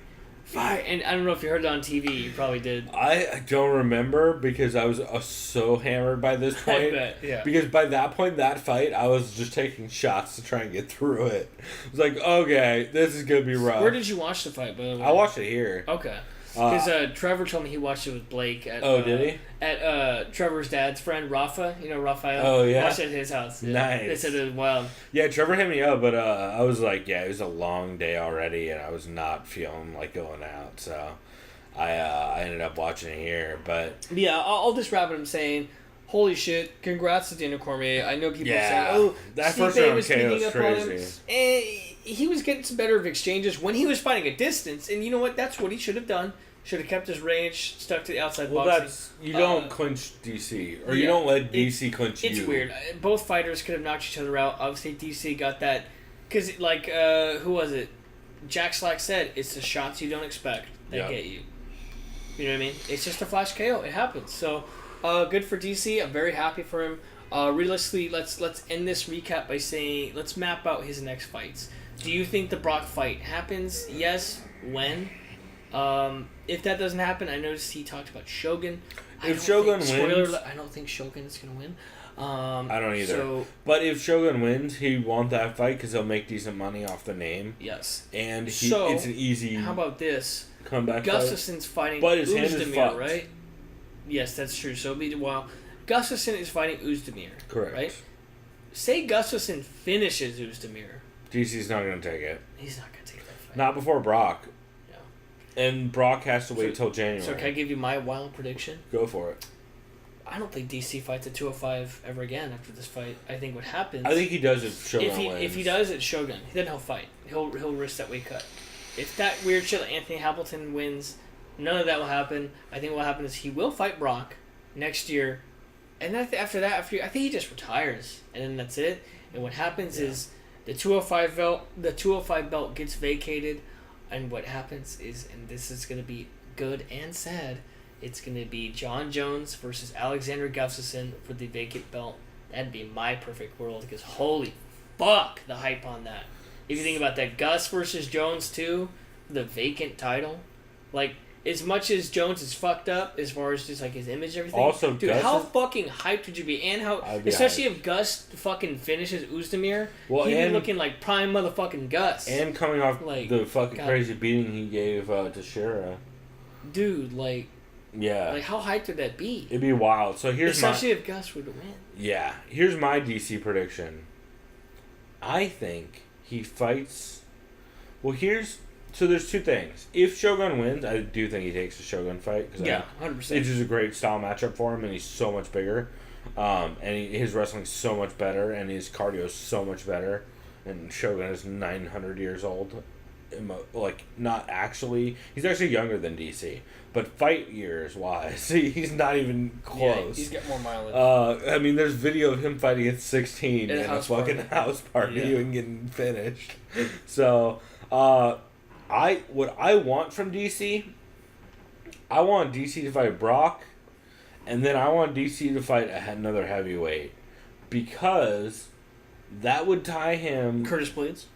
fight. And I don't know if you heard it on TV. You probably did. I don't remember because I was so hammered by this point. I bet, yeah. Because by that point, that fight, I was just taking shots to try and get through it. I was like, okay, this is going to be rough. Where did you watch the fight, by the way? I watched it here. Okay. Because Trevor told me he watched it with Blake. At, did he? At Trevor's dad's friend, Rafa. You know Raphael? Oh, yeah? Watched it at his house. Yeah. Nice. They said it was wild. Yeah, Trevor hit me up, but I was like, yeah, it was a long day already, and I was not feeling like going out, so I ended up watching it here. But Yeah, I'll just wrap it up saying, holy shit, congrats to Daniel Cormier. I know people Yeah, saying, oh, that Stipe first round was KO beating was up on him. crazy. He was getting some better of exchanges when he was fighting a distance, and you know what? That's what he should have done. Should have kept his range, stuck to the outside well, boxing. that's you don't clinch DC, or you yeah, don't let DC clinch you. It's weird. Both fighters could have knocked each other out. Obviously, DC got that because, who was it? Jack Slack said it's the shots you don't expect that get you. You know what I mean? It's just a flash KO. It happens. So, good for DC. I'm very happy for him. Realistically, let's end this recap by saying let's map out his next fights. Do you think the Brock fight happens? Yes. When? If that doesn't happen, I noticed he talked about Shogun. If Shogun wins, I don't think Shogun is going to win. I don't either. So, but if Shogun wins, he won that fight because he'll make decent money off the name, yes. and So, it's an easy How about this? comeback fight. Gustafson's fighting But his hand is Uzdemir, fucked. right? Yes, that's true. So it'll be a while. Gustafson is fighting Uzdemir. Correct. Right? Say Gustafson finishes Uzdemir. DC's not going to take it. He's not going to take that fight. Not before Brock. No. And Brock has to wait till January. So can I give you my wild prediction? Go for it. I don't think DC fights at 205 ever again after this fight. I think what happens... I think he does if Shogun wins. If he does, it's Shogun. Then he'll fight. He'll risk that weight cut. If that weird shit like Anthony Hamilton wins, none of that will happen. I think what will happen is he will fight Brock next year. And after that, I think he just retires. And then that's it. And what happens is the 205 belt gets vacated. And what happens is, and this is going to be good and sad, it's going to be John Jones versus Alexander Gustafsson for the vacant belt. That'd be my perfect world because holy fuck the hype on that. If you think about that, Gus versus Jones too, the vacant title. Like, as much as Jones is fucked up as far as just like his image and everything. Also, dude, Gus how is- fucking hyped would you be? And how, I'd be especially hyped. if Gus fucking finishes Uzdemir, Well, he'd be and- looking like prime motherfucking Gus. And coming off Like, the fucking God. crazy beating he gave to Shira. Dude, like how hyped would that be? It'd be wild. So here's Especially if Gus would win. here's my DC prediction. I think he fights. Well, so there's two things. If Shogun wins, I do think he takes the Shogun fight because 100%. it's just a great style matchup for him, and he's so much bigger, and his wrestling's so much better, and his cardio is so much better, and Shogun is 900 years old. Like, not actually, he's actually younger than DC, but fight years wise, he's not even close. Yeah, he's got more mileage. I mean, there's video of him fighting at 16 At a in a house fucking party. house party Yeah. and getting finished. So, what I want from DC, I want DC to fight Brock, and then I want DC to fight another heavyweight, because that would tie him. Curtis Blades?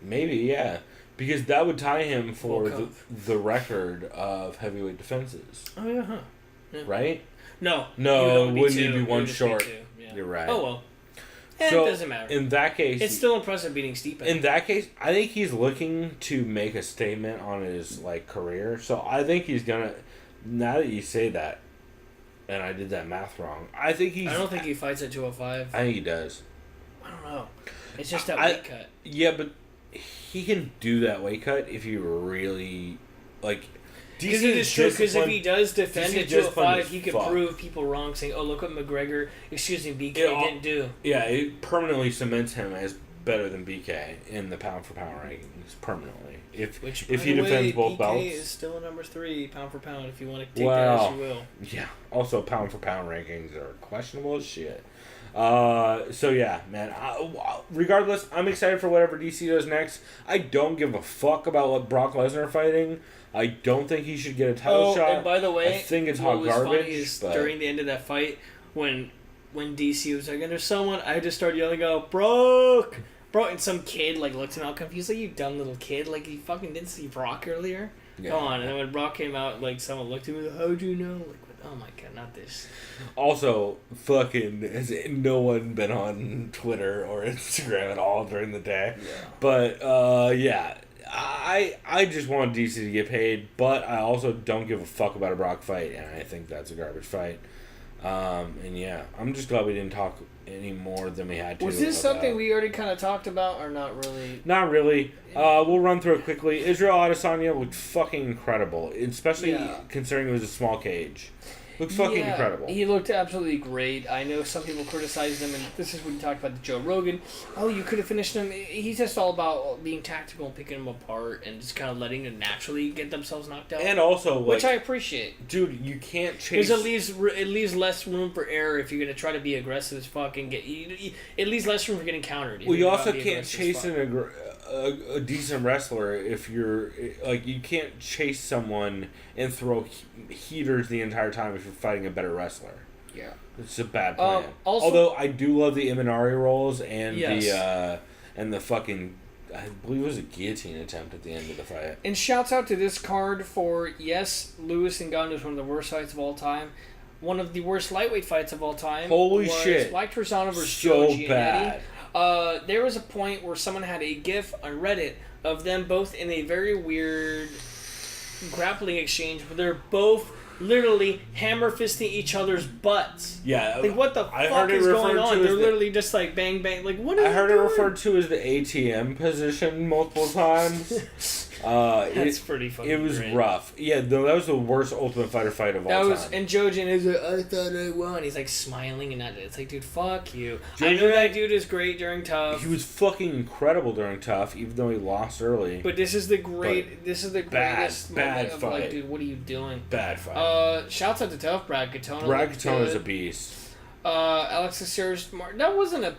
Maybe, yeah. Because that would tie him for Full the record of heavyweight defenses. Oh, yeah, huh. Yeah. Right? No. No, It wouldn't two. he be It one would just be short? two. Yeah. You're right. Oh, well. So, it doesn't matter. In that case... It's still impressive beating Stipe. In that case, I think he's looking to make a statement on his career. So I think he's gonna. Now that you say that, and I did that math wrong, I think he's. I don't think he fights at 205. I think he does. I don't know. It's just that weight cut. Yeah, but he can do that weight cut if you really Because it is true. Because if he does defend at 205, he could fuck. prove people wrong, saying, "Oh, look what McGregor, BK didn't do." Yeah, it permanently cements him as better than BK in the pound for pound rankings permanently. If he defends both belts, BK is still number 3 pound for pound. If you want to take that as you will. Yeah. Also, pound for pound rankings are questionable as shit. So yeah, man. Regardless, I'm excited for whatever DC does next. I don't give a fuck about what Brock Lesnar fighting. I don't think he should get a title shot. And by the way, I think it's what hot was garbage. funny is But during the end of that fight, when DC was like, "And there's someone," I just started yelling out, "Brock!" Bro, and some kid looked at me all confused, like, "You dumb little kid, you fucking didn't see Brock earlier." Yeah. Come on. And then when Brock came out, someone looked at me, like, "How'd you know?" Oh my god, not this. Also, fucking, has no one been on Twitter or Instagram at all during the day? Yeah. But yeah, I just want DC to get paid, but I also don't give a fuck about a Brock fight, and I think that's a garbage fight. And yeah, I'm just glad we didn't talk any more than we had to. Was this something we already kind of talked about, or not really? Not really. We'll run through it quickly. Israel Adesanya looked fucking incredible, especially considering it was a small cage. Looked fucking incredible. He looked absolutely great. I know some people criticized him, and this is when you talked about the Joe Rogan. Oh, you could have finished him. He's just all about being tactical and picking him apart and just kind of letting them naturally get themselves knocked out. And also, which I appreciate. Dude, you can't chase... Because it leaves less room for error if you're going to try to be aggressive as fuck and get... It leaves less room for getting countered. Well, you also can't chase a decent wrestler if you're... you can't chase someone and throw heaters the entire time if you're fighting a better wrestler. Yeah. It's a bad plan. Also, although I do love the Imanari rolls and yes. the fucking... I believe it was a guillotine attempt at the end of the fight. And shouts out to this card for, yes, Lewis Ngannou is one of the worst fights of all time. One of the worst lightweight fights of all time. Holy shit. Mike Trezano versus So Joe bad. Giannetti. There was a point where someone had a GIF on Reddit of them both in a very weird grappling exchange where they're both literally hammer fisting each other's butts. Yeah. What the fuck is going on? They're literally just bang bang. What are I heard doing? it referred to as the ATM position multiple times. That's pretty fucking It was great. rough. Yeah, no, that was the worst Ultimate Fighter fight of all time. And Jojen is like, I thought I won. He's smiling and not. It's like, dude, fuck you. I Jojen- know that dude is great during Tough. He was fucking incredible during Tough, even though he lost early. But this is the greatest bad moment of fight. dude, what are you doing? Bad fight. Shouts out to Tough, Brad Katona. Brad Katona's a beast. Alex Caceres, that wasn't a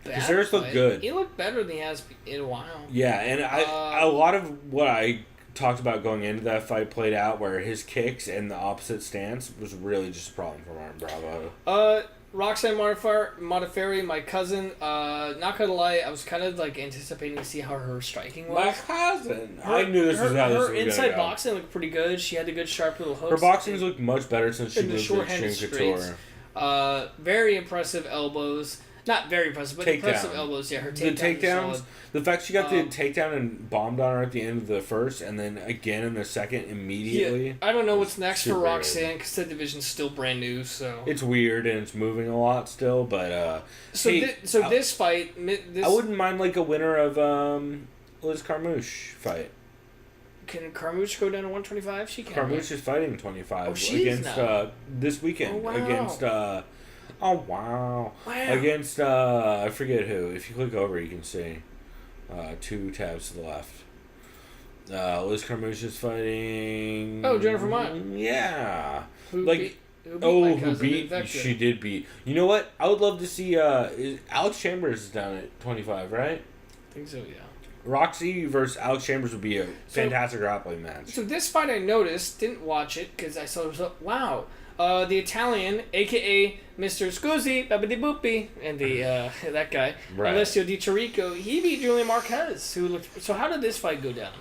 bad Caceres looked fight. good. He looked better than he has in a while. Yeah, and a lot of what I talked about going into that fight played out where his kicks and the opposite stance was really just a problem for Martin Bravo. Roxanne Modafferi, my cousin, not gonna lie, I was kind of anticipating to see how her striking was. My cousin! I knew this was how this was Her going to inside go. boxing looked pretty good. She had the good sharp little hooks. Her boxing's looked much better since she and the moved to short-handed Extreme straights. Couture. Very impressive elbows. Not very impressive, but Takedown. impressive elbows. Yeah, her The takedowns, the fact she got the takedown and bombed on her at the end of the first, and then again in the second immediately. Yeah, I don't know what's next for super Roxanne because the division's still brand new. So it's weird and it's moving a lot still, but this fight, I wouldn't mind a winner of Liz Carmouche fight. Can Carmouche go down to 125? She can. Carmouche is fighting 25 against this weekend wow. against. Against, I forget who. If you click over, you can see 2 tabs to the left. Liz Carmouche is fighting... Oh, Jennifer Mott. Yeah. Who beat She did beat. You know what? I would love to see... Alex Chambers is down at 25, right? I think so, yeah. Roxy versus Alex Chambers would be a fantastic grappling match. So this fight I noticed, didn't watch it because I saw it was wow. the Italian, a.k.a. Mr. Scusi, Babidi Boopy, and the that guy, Right. Alessio Di Chirico, he beat Julian Marquez. Who looked? So how did this fight go down?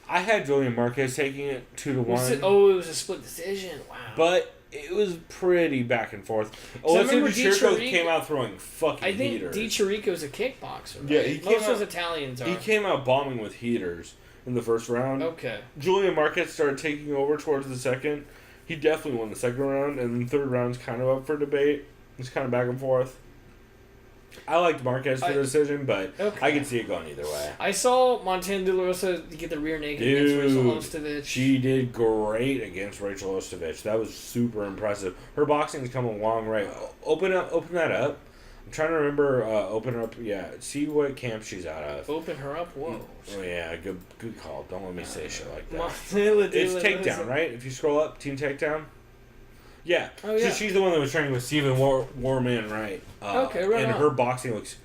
I had Julian Marquez taking it 2-1. It was a split decision. Wow. But it was pretty back and forth. So I Alessio remember Di Chirico Di Chirico- came out throwing fucking I think heaters. Di Chirico's a kickboxer. Right? Yeah, he came Most of out- those Italians are. He came out bombing with heaters in the first round. Okay. Julian Marquez started taking over towards the second. He definitely won the second round, and the third round's kind of up for debate. It's kind of back and forth. I liked Marquez for the decision, but Okay. I can see it going either way. I saw Montana De La Rosa get the rear naked Dude, against Rachel Ostovich. she did great against Rachel Ostovich. That was super impressive. Her boxing's come a long way. Open that up. I'm trying to remember. Open up. Yeah. See what camp she's out of. Open her up. Whoa. Oh yeah, good call. Don't let me say shit like that. Montana De It's La Takedown, Rosa. right? If you scroll up, Team Takedown. Yeah. Oh, yeah. So she's the one that was training with Steven Warman, right? Okay, right And on. her boxing looks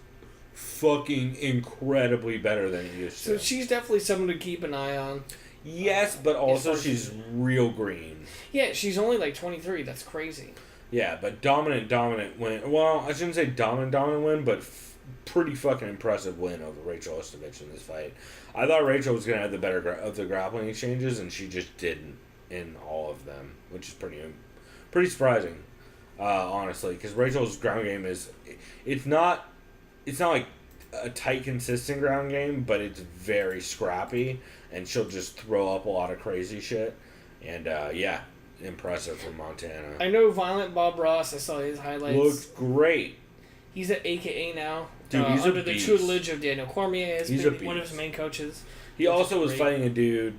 fucking incredibly better than it used So to. she's definitely someone to keep an eye on. Yes, but also far as she's real green. Yeah, she's only like 23. That's crazy. Yeah, but dominant win. Well, I shouldn't say dominant win, but pretty fucking impressive win over Rachel Ostovich in this fight. I thought Rachel was going to have the better of the grappling exchanges, and she just didn't in all of them, which is pretty surprising, honestly, because Rachel's ground game it's not like a tight, consistent ground game, but it's very scrappy, and she'll just throw up a lot of crazy shit, and yeah, impressive from Montana. I know Violent Bob Ross. I saw his highlights. Looks great. He's at AKA now. Dude, he's a under the beast. tutelage of Daniel Cormier. He's a One of beast. his main coaches. He which also is was great. fighting a dude,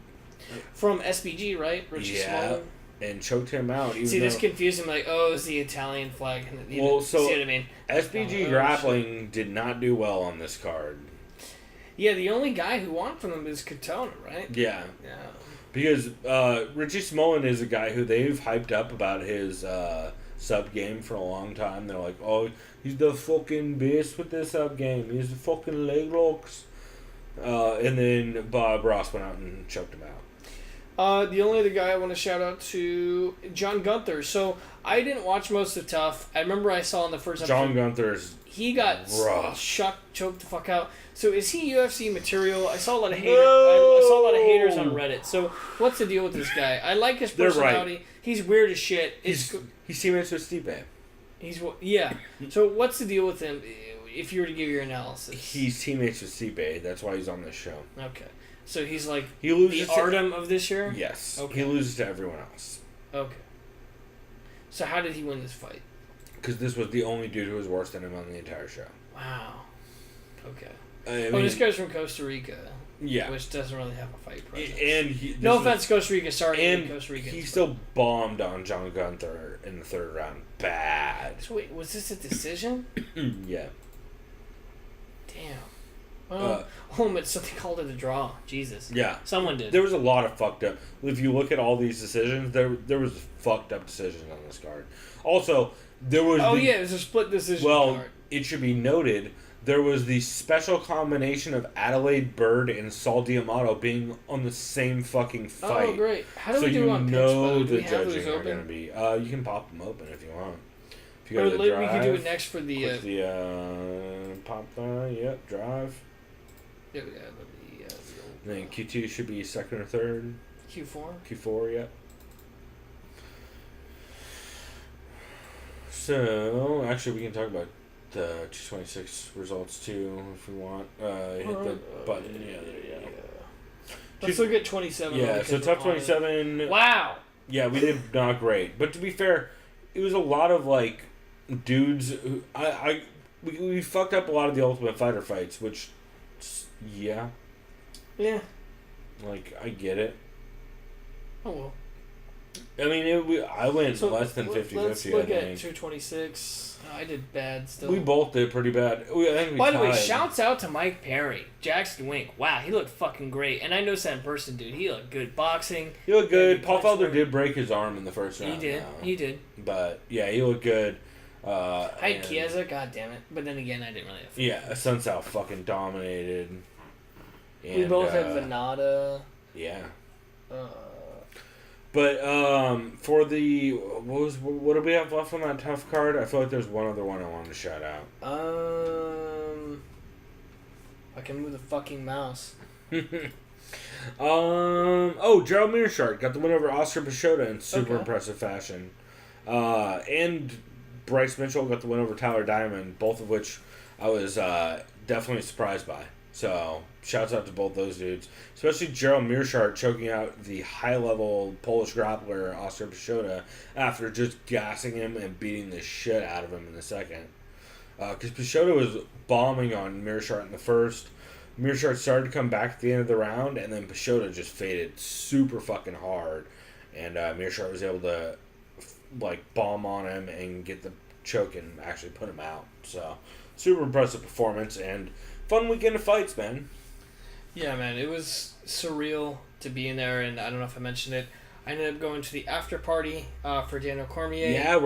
From SBG, right? Richie yeah, Smallman. and choked him out. Even See, this though confused him. Like, oh, it's the Italian flag. Well, so see what I mean? SBG Oh, grappling did not do well on this card. Yeah, the only guy who won from them is Katona, right? Yeah, Yeah. because Richie Smolin is a guy who they've hyped up about his sub game for a long time. They're like, oh, he's the fucking beast with this sub game. He's the fucking leg locks. And then Bob Ross went out and choked him out. The only other guy I want to shout out to John Gunther. So I didn't watch most of Tough. I remember I saw in the first episode John Gunther's he got rough. choked the fuck out. So is he UFC material? I saw a lot of haters. I saw a lot of haters on Reddit. So what's the deal with this guy? I like his They're right. personality. He's weird as shit. He's teammates with Stipe. Yeah. So what's the deal with him? If you were to give your analysis, He's teammates with Stipe. That's why he's on this show. okay. So he's like He loses the Artem of this year. Yes. Okay. He loses to everyone else. Okay. So how did he win this fight? Because this was the only dude who was worse than him on the entire show. Wow. Okay. I Oh, mean, this guy's from Costa Rica, yeah. which doesn't really have a fight presence. And he, No this offense, was- Costa Rica. Sorry, and Costa Rica. he still bombed on John Gunther in the third round. Bad. So wait, was this a decision? Yeah. Damn. Oh, but so they called it a draw. Jesus. Yeah. Someone did. There was a lot of fucked up. If you look at all these decisions, there was fucked up decisions on this card. Also, there was Oh yeah, it was a split decision well, card. it should be noted there was the special combination of Adelaide Bird and Saul Diamato being on the same fucking fight. Oh great. How do So we do you on picks? know Do the we have those judging are open? going to be. You can pop them open if you want. If you Or go to the we drive, could do it next for the. click the pop. Yep, drive. Yeah, we have the And then Q2 should be second or third. Q4. Q4, yep. So, actually, we can talk about the 226 results too, if we want. Hit the button. Yeah, there you go. Let's look at 27. Yeah, so because top we're on it. 27. Wow. Yeah, we did not great. But to be fair, it was a lot of, like, dudes who... We fucked up a lot of the Ultimate Fighter fights, which... Yeah. Yeah. Like, I get it. Oh well. I mean, I went So less than 50-50, let's I look at think. 226. I did bad still. We both did pretty bad. I think we By the way, tied. shouts out to Mike Perry, Jackson Wink. Wow, he looked fucking great. And I know that in person, dude. He looked good boxing. He looked good. Yeah, Paul punch Felder work. did break his arm in the first round. He did. though. He did. But, yeah, he looked good. I had and- Chiesa, god damn it. But then again, I didn't really have Yeah, Sun South fucking dominated. And, We both had Venata. Yeah. But for the what do we have left on that tough card? I feel like there's one other one I wanted to shout out. I can move the fucking mouse. Gerald Meerschaert got the win over Oscar Pichota in super impressive fashion. And Bryce Mitchell got the win over Tyler Diamond, both of which I was definitely surprised by. So, shouts out to both those dudes. Especially Gerald Meerschaert choking out the high-level Polish grappler Oscar Pichota after just gassing him and beating the shit out of him in the second. Because Pichota was bombing on Meerschaert in the first. Meerschaert started to come back at the end of the round, and then Pichota just faded super fucking hard. And Meerschaert was able to bomb on him and get the choke and actually put him out. So, super impressive performance and fun weekend of fights, man. Yeah, man, it was surreal to be in there, and I don't know if I mentioned it. I ended up going to the after party for Daniel Cormier. Yeah,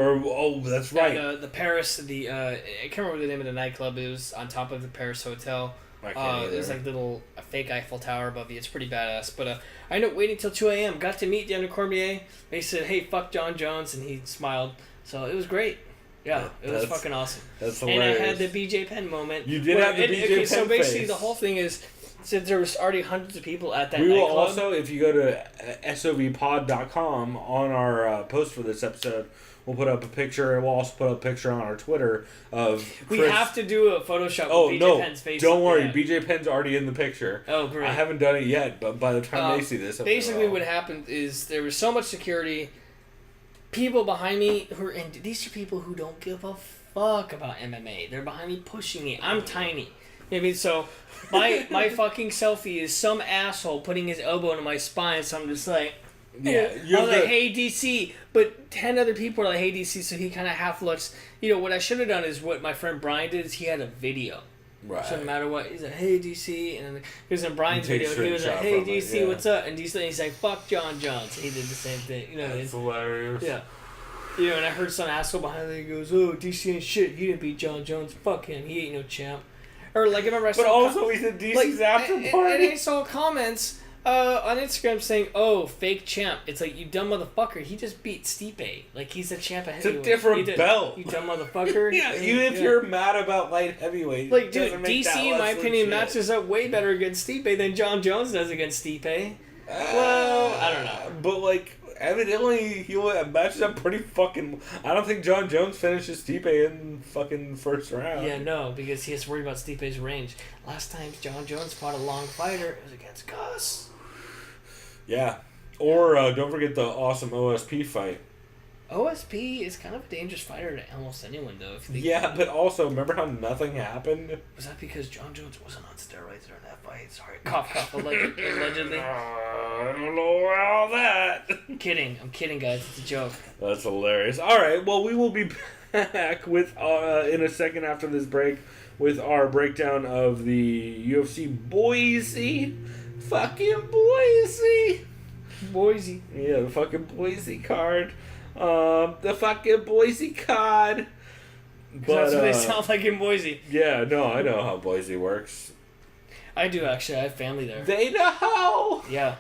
that's right. At, the Paris, I can't remember the name of the nightclub. It was on top of the Paris Hotel. I can't either. It was a fake Eiffel Tower above you. It's pretty badass. But I ended up waiting till 2 a.m. Got to meet Daniel Cormier. They said, "Hey, fuck John Jones," and he smiled. So it was great. Yeah, it was fucking awesome. That's hilarious. And I had the BJ Penn moment. You did have the BJ Penn So basically, face. the whole thing is, since there was already hundreds of people at that we will nightclub. also, if you go to sovpod.com on our post for this episode, we'll put up a picture, and we'll also put up a picture on our Twitter of Chris. We have to do a Photoshop with BJ Penn's face. Don't worry, Yeah. BJ Penn's already in the picture. Oh, great. I haven't done it yet, but by the time they see this... Basically what happened is there was so much security, people behind me and these are people who don't give a fuck about MMA. They're behind me pushing me. I'm tiny. You know what I mean? So my fucking selfie is some asshole putting his elbow into my spine, so I'm just like... Yeah, I was like, "Hey DC," but 10 other people are like, "Hey DC," so he kind of half looks. You know what I should have done is what my friend Brian did. Is he had a video, Right. so no matter what, he's like, "Hey DC," and then because in Brian's He takes video, he was like, screenshot "Hey from it, DC, yeah. what's up?" And DC, he's like, "Fuck John Jones." He did the same thing. You know, That's hilarious. yeah. You know, and I heard some asshole behind me. He goes, "Oh, DC ain't shit. He didn't beat John Jones. Fuck him. He ain't no champ." Or like, I remember I saw But also, he's at DC's after and party. I saw comments on Instagram saying, "Oh, fake champ." It's like, you dumb motherfucker. He just beat Stipe. Like, he's a champ at It's a heavyweight. different belt. You dumb motherfucker. Yeah, even if you're mad about light heavyweight, like, it dude, doesn't make that DC, in my less opinion, legit. matches up way better against Stipe than John Jones does against Stipe. Well, I don't know. But, like, evidently, he matches up pretty fucking... I don't think John Jones finishes Stipe in fucking first round. Yeah, no, because he has to worry about Stipe's range. Last time John Jones fought a long fighter, it was against Gus. Yeah. Or, don't forget the awesome OSP fight. OSP is kind of a dangerous fighter to almost anyone, though. If you think Yeah, but also, remember how nothing happened? Was that because John Jones wasn't on steroids during that fight? Sorry, cough, cough, allegedly. I don't know about that. I'm kidding, guys. It's a joke. That's hilarious. All right, well, we will be back with in a second after this break with our breakdown of the UFC Boise. Fucking Boise. Boise. Yeah, the fucking Boise card. The fucking Boise card. But, That's what they sound like in Boise. Yeah, no, I know how Boise works. I do, actually. I have family there. They know. Yeah.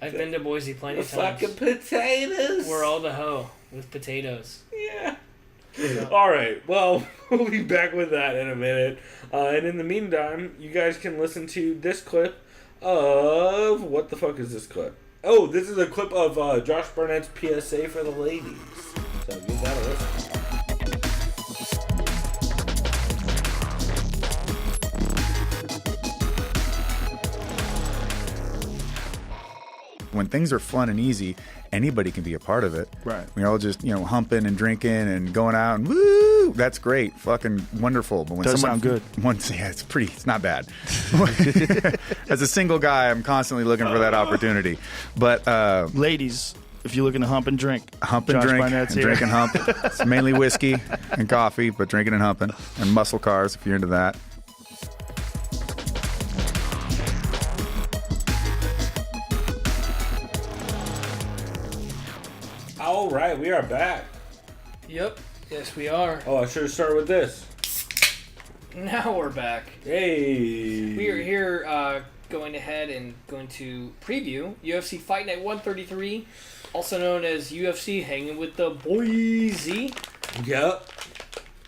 I've been to Boise plenty The of times. fucking potatoes. We're all the hoe with potatoes. Yeah. All right. Well, we'll be back with that in a minute. And in the meantime, you guys can listen to this clip of... What the fuck is this clip? Oh, this is a clip of Josh Barnett's PSA for the ladies. So give that a listen. When things are fun and easy, anybody can be a part of it. Right. We're all just, humping and drinking and going out and woo, that's great. Fucking wonderful. But when Does someone, sound good. it's not bad. As a single guy, I'm constantly looking for that opportunity. But Ladies, if you're looking to hump and drink, hump and Josh drink, Barnett's and here. drink and hump. It's mainly whiskey and coffee, but drinking and humping. And muscle cars if you're into that. All right, we are back. Yep. Yes, we are. Oh, I should have started with this. Now we're back. Hey. We are here going ahead and going to preview UFC Fight Night 133, also known as UFC Hanging with the Boise. Yep.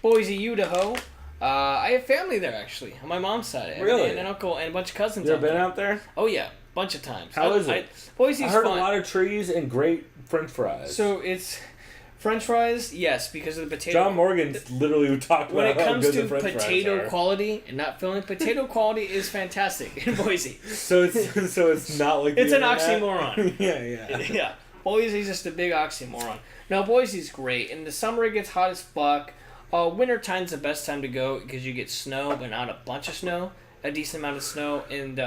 Boise, Idaho. I have family there, actually, on my mom's side. I have Really? an aunt and uncle and a bunch of cousins. You ever been out there? Oh, yeah. Bunch of times. How is it? Boise's I heard fun. a lot of trees and great French fries. So it's French fries, yes, because of the potato. John Morgan literally talked When about it how comes good to the French fries potato are. quality and not filling, potato quality is fantastic in Boise. So it's not like It's the an internet? oxymoron. yeah. Yeah, Boise's just a big oxymoron. No, Boise's great. In the summer, it gets hot as fuck. Winter time's the best time to go because you get snow, but not a bunch of snow. A decent amount of snow. And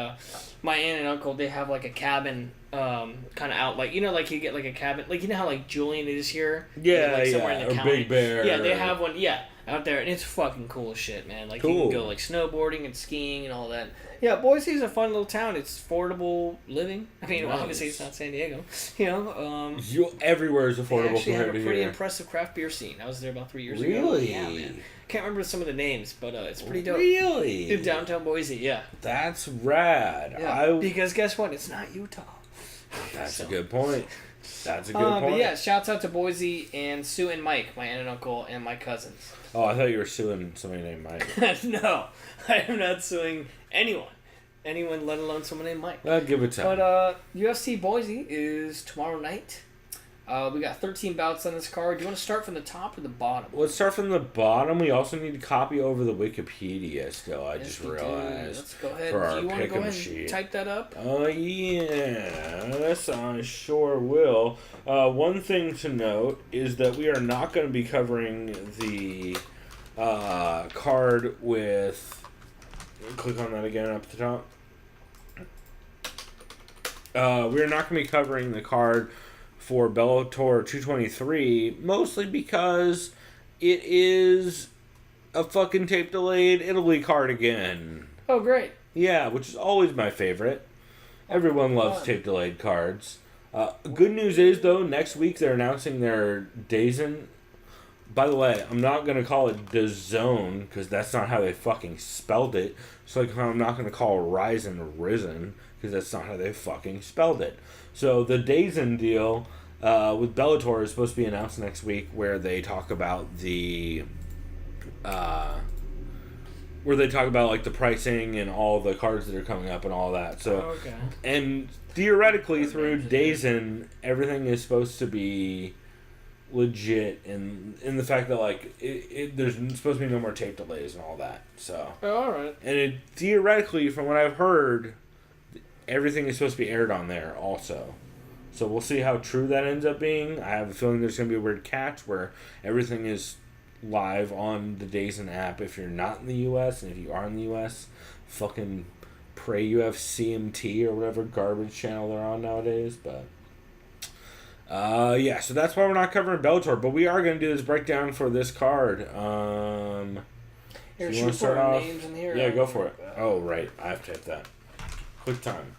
my aunt and uncle, they have like a cabin kind of out. Like, you know, like you get like a cabin. Like, you know how like Julian is here? Yeah, like, somewhere in the or county. Big Bear. Yeah, they have one, out there. And it's fucking cool as shit, man. Like, you Cool. can go like snowboarding and skiing and all that. Yeah, Boise's a fun little town. It's affordable living. I mean, Nice. obviously it's not San Diego. You know, Everywhere is they affordable actually have compared a to pretty here. impressive craft beer scene. I was there about 3 years ago. Really? Yeah, man. Can't remember some of the names, but it's pretty dope. Really? In downtown Boise, yeah. That's rad. Yeah. Because guess what? It's not Utah. That's a good point. That's a good point. But yeah, shouts out to Boise and Sue and Mike, my aunt and uncle, and my cousins. Oh, I thought you were suing somebody named Mike. No, I am not suing anyone. Anyone, let alone someone named Mike. I'll give it time. But UFC Boise is tomorrow night. We got 13 bouts on this card. Do you want to start from the top or the bottom? Let's start from the bottom. We also need to copy over the Wikipedia still. I Yes, just we do. realized. Let's go ahead. For Do our you want to go pick'em ahead sheet. and type that up? Oh, yes, I sure will. One thing to note is that we are not going to be covering the card with... Click on that again up at the top. We're not going to be covering the card for Bellator 223, mostly because it is a fucking tape-delayed Italy card again. Oh, great. Yeah, which is always my favorite. Everyone loves tape-delayed cards. Good news is, though, next week they're announcing their DAZN. By the way, I'm not going to call it DAZN, because that's not how they fucking spelled it. So like, I'm not going to call Ryzen Risen, because that's not how they fucking spelled it. So the DAZN deal with Bellator is supposed to be announced next week, where they talk about the... where they talk about like the pricing and all the cards that are coming up and all that. So, Okay. and theoretically through DAZN, everything is supposed to be legit, and in the fact that like there's supposed to be no more tape delays and all that. So, All right. and theoretically, from what I've heard, everything is supposed to be aired on there also. So we'll see how true that ends up being. I have a feeling there's going to be a weird catch where everything is live on the DAZN app if you're not in the U.S. And if you are in the U.S., fucking pray you have CMT or whatever garbage channel they're on nowadays. But yeah, so that's why we're not covering Bellator. But we are going to do this breakdown for this card. Here, So you should wanna we start put our off? names in here? Yeah, go for it. Oh, right. I have to hit that. Quick time.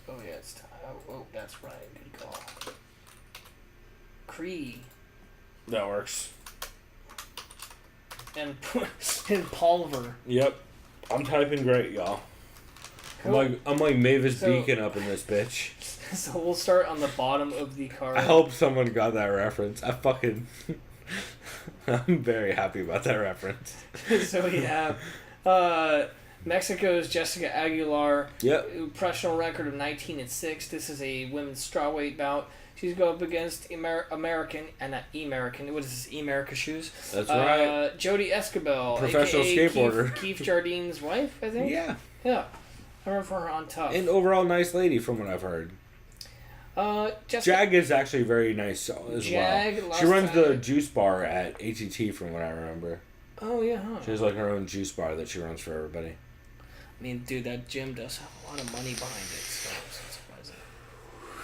Oh, yeah, it's time. Oh, that's right. Good call. Cree. That works. And Pulver. Yep. I'm typing great, y'all. I'm like Mavis So- Beacon up in this bitch. So we'll start on the bottom of the card. I hope someone got that reference. I'm very happy about that reference. So we have Mexico's Jessica Aguilar. Yep. Professional record of 19-6. This is a women's strawweight bout. She's going up against American, and not American. What is this? America shoes. That's right. Jody Escobar, Professional aka skateboarder. Keith Jardine's wife, I think. Yeah. Yeah. I remember her on Tough. And overall nice lady from what I've heard. Jessica, Jag is actually very nice as Jag, well. She last runs the time- juice bar at ATT from what I remember. Oh yeah. Huh. She has like her own juice bar that she runs for everybody. I mean, dude, that gym does have a lot of money behind it, so it's not surprising.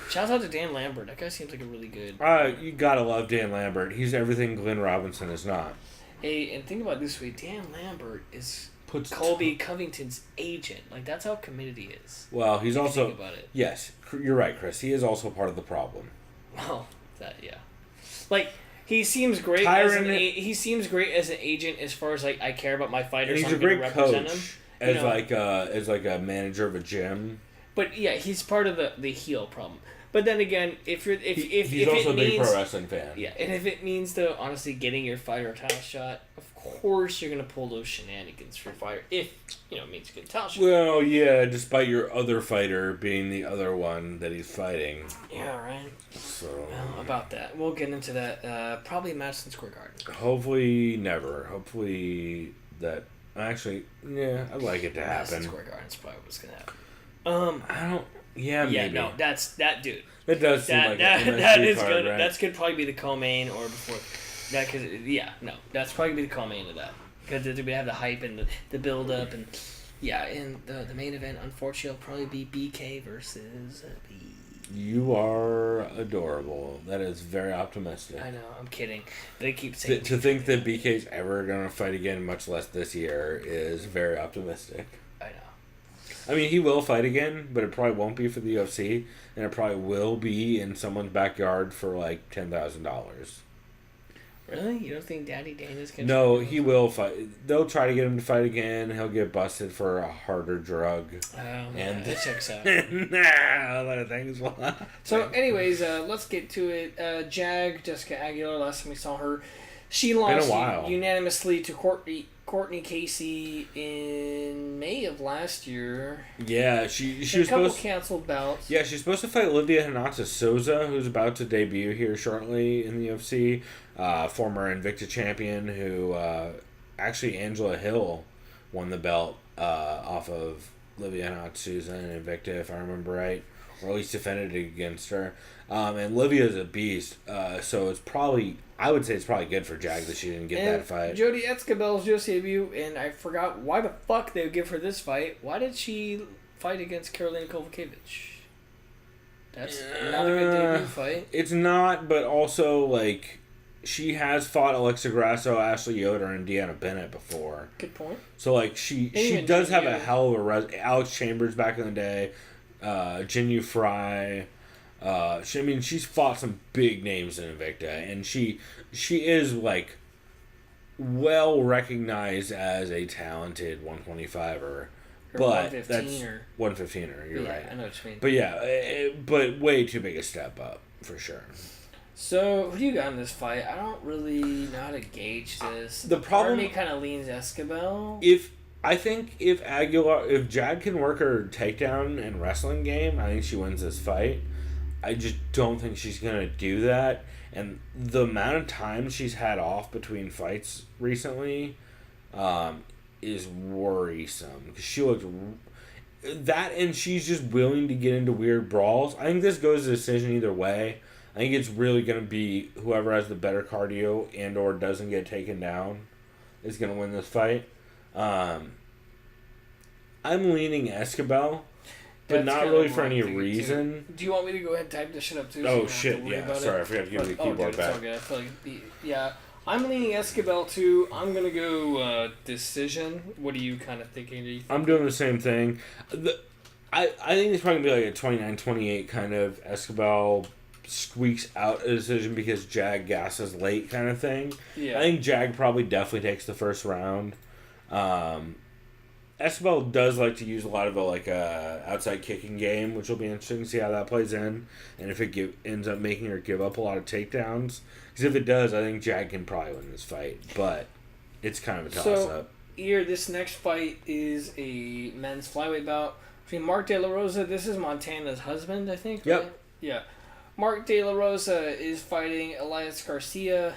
Shout out to Dan Lambert. That guy seems like a really good. You gotta love Dan Lambert. He's everything Glenn Robinson is not. Hey, and think about it this way: Dan Lambert is Puts Colby Covington's agent. Like, that's how committed he is. Well, he's If you also think about it. yes. You're right, Chris. He is also part of the problem. Well, yeah. Like, he seems great. Tyron- he seems great as an agent as far as like I care about my And fighters. he's so a I'm gonna great represent coach. him. as like a manager of a gym. But yeah, he's part of the heel problem. But then again, if he's also a big pro wrestling fan. Yeah, and if it means though, honestly, getting your fighter a title shot, of course you're gonna pull those shenanigans for your fighter. If it means you get a title shot. Well, yeah, despite your other fighter being the other one that he's fighting. Yeah, right. So about that, we'll get into that. Probably Madison Square Garden. Hopefully, never. Hopefully that. Actually, yeah, I'd like it to happen. Madison Square Garden's probably what's gonna happen. I don't. Yeah, maybe. Yeah, no, that's that dude. It does seem like that is card, good. right? That's could probably be the co-main or before that. Cause that's probably gonna be the co-main of that because we have the hype and the build up and and the main event. Unfortunately, will probably be BK versus B. You are adorable. That is very optimistic. I know. I'm kidding. They keep saying to think that BK's ever gonna fight again, much less this year, is very optimistic. I know. I mean, he will fight again, but it probably won't be for the UFC, and it probably will be in someone's backyard for like $10,000. Really? You don't think Daddy Dana's gonna? No, he will fight. They'll try to get him to fight again. He'll get busted for a harder drug. And that checks out. Other things. So, anyways, let's get to it. Jessica Aguilar. Last time we saw her, she lost unanimously to Courtney Casey in May of last year. Yeah, she was supposed a couple canceled bouts. Yeah, she's supposed to fight Livia Hinata Souza, who's about to debut here shortly in the UFC. Former Invicta champion who actually Angela Hill won the belt off of Livia Hinata Souza in Invicta, if I remember right, or at least defended it against her. And Livia's a beast, so it's probably. I would say it's probably good for Jag that she didn't get that fight. Jodie Escobel's UFC debut, and I forgot why the fuck they would give her this fight. Why did she fight against Karolina Kovacevic? That's not a good debut fight. It's not, but also, like, she has fought Alexa Grasso, Ashley Yoder, and Deanna Bennett before. Good point. So, like, she does have a hell of a Alex Chambers back in the day, Jinyu Fry. She's fought some big names in Invicta, and she is like well recognized as a talented 125er, but that's 115er. You're right. I know what you mean. But yeah, but way too big a step up for sure. So who do you got in this fight? I don't really know how to gauge this. The problem me kind of leans Escobel. If Jag can work her takedown and wrestling game, I think she wins this fight. I just don't think she's going to do that. And the amount of time she's had off between fights recently is worrisome. Because she looked... That and she's just willing to get into weird brawls. I think this goes to decision either way. I think it's really going to be whoever has the better cardio and or doesn't get taken down is going to win this fight. I'm leaning Escobel. But not really for any reason. Do you want me to go ahead and type this shit up too? Oh shit! Yeah, sorry, I forgot to give you the keyboard back. It's all good. I feel like I'm leaning Escobel too. I'm gonna go decision. What are you kind of thinking? I'm doing the same thing. I think it's probably gonna be like a 29-28 kind of Escobel squeaks out a decision because Jag gasses late kind of thing. Yeah. I think Jag probably definitely takes the first round. Escobel does like to use a lot of the outside kicking game, which will be interesting to see how that plays in, and if it ends up making her give up a lot of takedowns. Because if it does, I think Jag can probably win this fight, but it's kind of a toss-up. Here, this next fight is a men's flyweight bout between Mark De La Rosa. This is Montana's husband, I think. Yep. Right? Yeah. Mark De La Rosa is fighting Elias Garcia.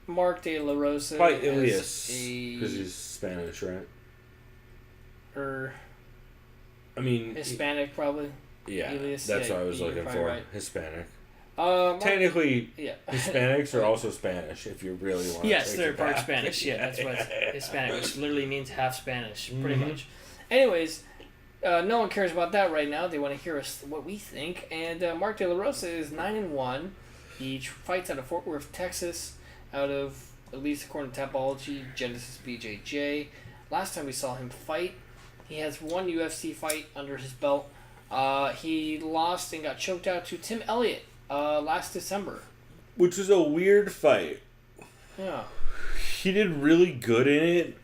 Mark De La Rosa. Fight Elias because he's Spanish, right? Hispanic, probably. Yeah, Elias, that's what I was looking for. Right. Hispanic. Technically, Hispanics are also Spanish, if you really want to. Yes, they're part Spanish. Yeah, that's what Hispanic, which literally means half Spanish, pretty much. Anyways, no one cares about that right now. They want to hear us what we think. And Mark De La Rosa is 9-1. He fights out of Fort Worth, Texas, out of, at least according to Tapology, Genesis BJJ. Last time we saw him fight, he has one UFC fight under his belt. He lost and got choked out to Tim Elliott last December. Which is a weird fight. Yeah. He did really good in it,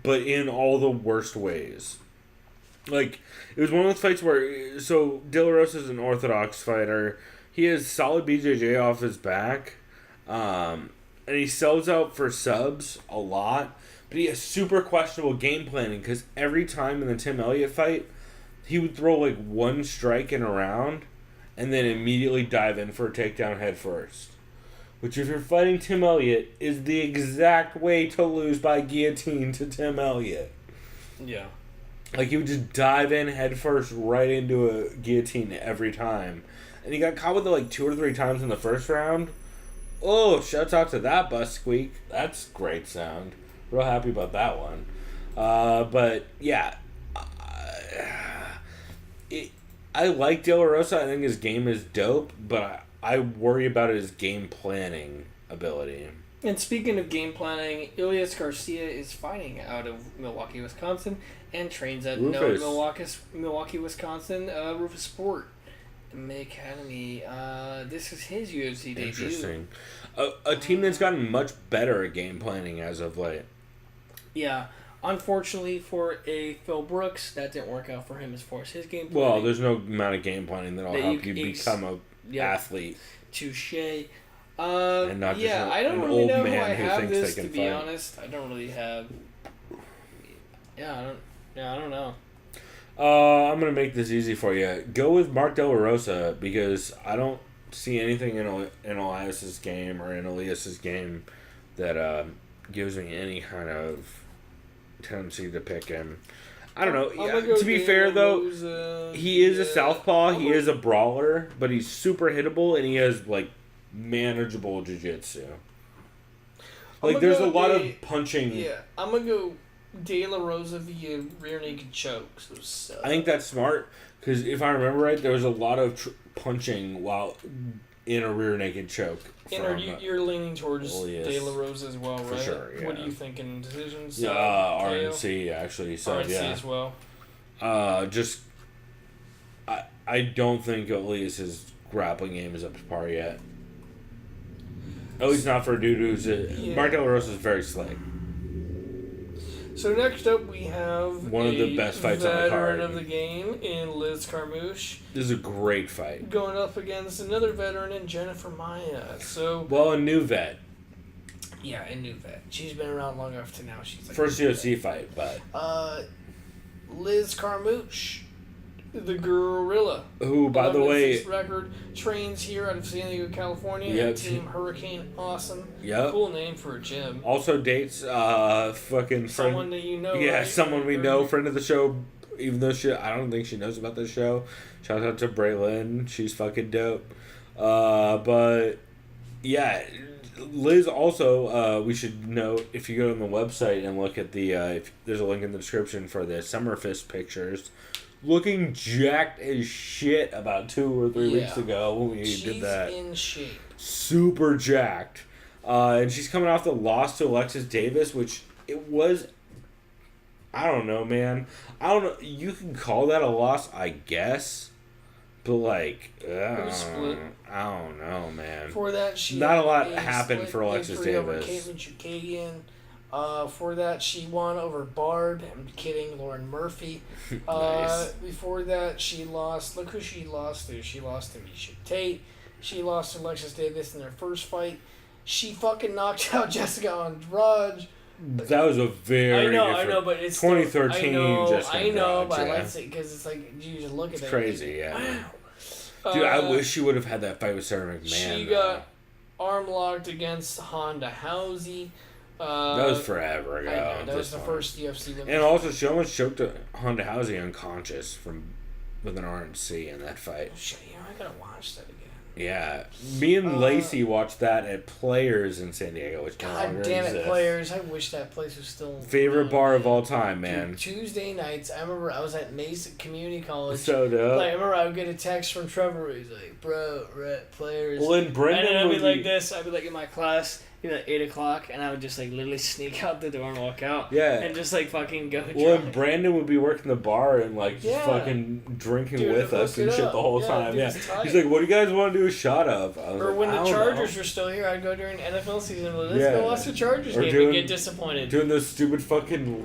but in all the worst ways. Like, it was one of those fights where, so De La Rosa's an orthodox fighter. He has solid BJJ off his back. And he sells out for subs a lot. But he has super questionable game planning because every time in the Tim Elliott fight, he would throw like one strike in a round and then immediately dive in for a takedown head first. Which, if you're fighting Tim Elliott, is the exact way to lose by guillotine to Tim Elliott. Yeah. Like, he would just dive in head first right into a guillotine every time. And he got caught with it like 2 or 3 times in the first round. Oh, shouts out to that bus squeak. That's great sound. Real happy about that one. But, yeah. I like De La Rosa. I think his game is dope. But I worry about his game planning ability. And speaking of game planning, Ilias Garcia is fighting out of Milwaukee, Wisconsin, and trains at Milwaukee, Wisconsin, Rufus Sport MMA Academy. This is his UFC debut. Interesting. A team that's gotten much better at game planning as of late. Yeah. Unfortunately for a Phil Brooks, that didn't work out for him as far as his game planning. Well, there's no amount of game planning that'll help you become a athlete. Touché. And not just I don't an really old know who man I who have thinks this, they to can be fight. honest. I don't really have... I don't know. I'm going to make this easy for you. Go with Mark De La Rosa because I don't see anything in Elias's game or in Elias's game that gives me any kind of tendency to pick him. I don't know. To be fair, though, he is a southpaw. He is a brawler, but he's super hittable, and he has, like, manageable jiu-jitsu. Like, there's a lot of punching. Yeah, I'm going to go De La Rosa via rear naked chokes. I think that's smart, because if I remember right, there was a lot of punching while in a rear naked choke. And you're leaning towards Elias. De La Rosa as well, right? For sure, yeah. What are you thinking? Decisions? Yeah, RNC, actually. So, RNC yeah. as well. I don't think Elias's grappling game is up to par yet. At least not for a dude who's... Mark De La Rosa is very slick. So next up we have one of the best fights on the card of the game in Liz Carmouche. This is a great fight. Going up against another veteran in Jennifer Maya. A new vet. Yeah, a new vet. She's been around long enough to now. She's like first UFC fight, but Liz Carmouche, the gorilla, who, by the way, record trains here out of San Diego, California. Yep. Team Hurricane Awesome. Yep. Cool name for a gym. Also dates fucking friend. Someone that you know. Yeah, right? someone we know, friend of the show. Even though I don't think she knows about the show. Shout out to Braylon. She's fucking dope. But yeah, Liz also. We should note if you go on the website and look at the. There's a link in the description for the Summer Fist pictures. Looking jacked as shit about 2 or 3 weeks ago when we did that. She's in shape. Super jacked. And she's coming off the loss to Alexis Davis, which it was... I don't know, man. I don't know. You can call that a loss, I guess. But, like... It was split. I don't know, man. For that, she not a lot had happened for Alexis Davis. Over Caitlin Chukagian. For that, she won over Barb. I'm kidding, Lauren Murphy. Nice. Before that, she lost. Look who she lost to. She lost to Misha Tate. She lost to Alexis Davis in their first fight. She fucking knocked out Jessica Andrade. That was a very different... I know, but it's 2013 still, Jessica I know, Andrade, but I yeah. like to say because it's like you just look at that. It's crazy, and yeah. Wow. Dude, I wish she would have had that fight with Sarah McMahon. She got arm locked against Honda Housey. That was forever ago. I know, that was the first UFC women's And also, she almost choked Honda Housey unconscious with an RNC in that fight. Oh, shit, I gotta watch that again. Yeah. Me and Lacey watched that at Players in San Diego, which no longer God damn it, exists. Players. I wish that place was still... Favorite bar of all time, man. Dude, Tuesday nights, I remember I was at Mason Community College. So dope. Like, I remember I would get a text from Trevor where he's like, bro, we're at Players. Well, and Brendan and then I'd be would like this. I'd be like in my class, 8 o'clock, and I would just like literally sneak out the door and walk out. Yeah. And just like fucking go. Well, drunk. and Brandon would be working the bar and like just Yeah. fucking drinking Dude, with us hook it and shit up. the whole Yeah, time. dude, Yeah. it's tight. He's like, "What do you guys want to do a shot of?" I was Or like, when "I the don't Chargers know." were still here, I'd go during NFL season. Let's Yeah. go watch the Chargers Or game doing- and get disappointed. Doing those stupid fucking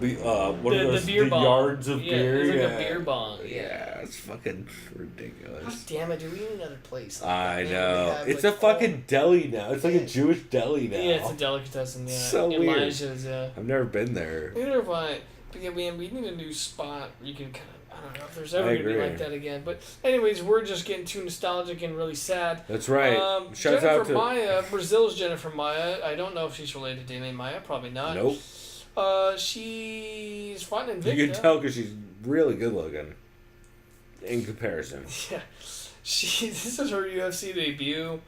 what are those the beer bong. yards of yeah, beer? It's like yeah. a beer bong. Yeah, it's fucking God ridiculous. damn it, dude, we need another place. Like I that, man. know. We have, It's like, a fucking deli now. It's like a Jewish deli now. Yeah, it's a delicatessen. Yeah, So weird. Elijah's. Yeah. I've never been there. Neither have I. But yeah, we need a new spot. You can kind of, I don't know if there's ever I going to be agree. like that again. But anyways, we're just getting too nostalgic and really sad. That's right. Shouts Jennifer out to Maia, Brazil's Jennifer Maia. I don't know if she's related to MMA Maia. Probably not. Nope. She's fighting Invicta. You can tell because she's really good looking. In comparison, Yeah. This is her UFC debut.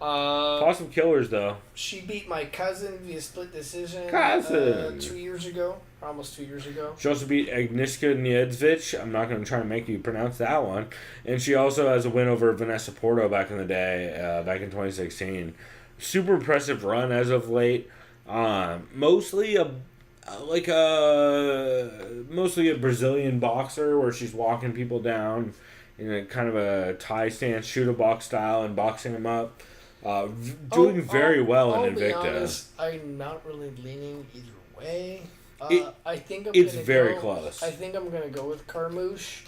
Awesome killers though. She beat my cousin via split decision. Cousin. 2 years ago. Almost 2 years ago. She also beat Agnieszka Niedzwiecz. I'm not going to try and make you pronounce that one. And she also has a win over Vanessa Porto back in the day, back in 2016. Super impressive run as of late. Mostly a Brazilian boxer where she's walking people down in a kind of a Thai stance, shoot a box style, and boxing them up. Doing very well in I'll Invicta. Be honest, I'm not really leaning either way. I think it's gonna very go, close. I think I'm gonna go with Carmouche.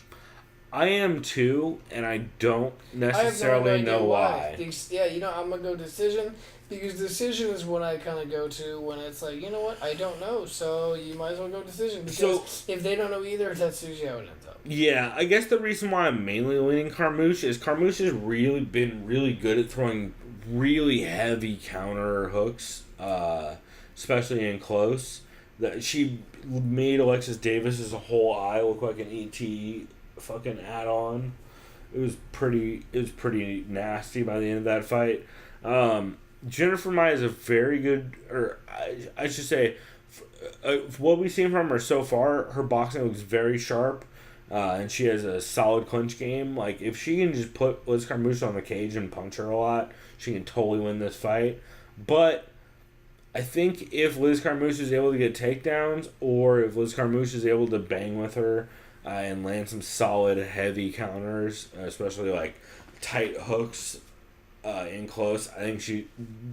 I am too, and I don't I have necessarily no idea know why. why. Yeah, I'm gonna go decision because decision is what I kind of go to when it's like, you know what, I don't know, so you might as well go decision because if they don't know either, that's usually how it ends up. Yeah, I guess the reason why I'm mainly leaning Carmouche is Carmouche has really been really good at throwing really heavy counter hooks, especially in close. That she made Alexis Davis's whole eye look like an ET fucking add-on. It was pretty nasty by the end of that fight. Jennifer Maia is a very good, or I should say, what we've seen from her so far, her boxing looks very sharp, and she has a solid clinch game. Like, if she can just put Liz Carmouche on the cage and punch her a lot, she can totally win this fight. But I think if Liz Carmouche is able to get takedowns, or if Liz Carmouche is able to bang with her and land some solid, heavy counters, especially like tight hooks in close, I think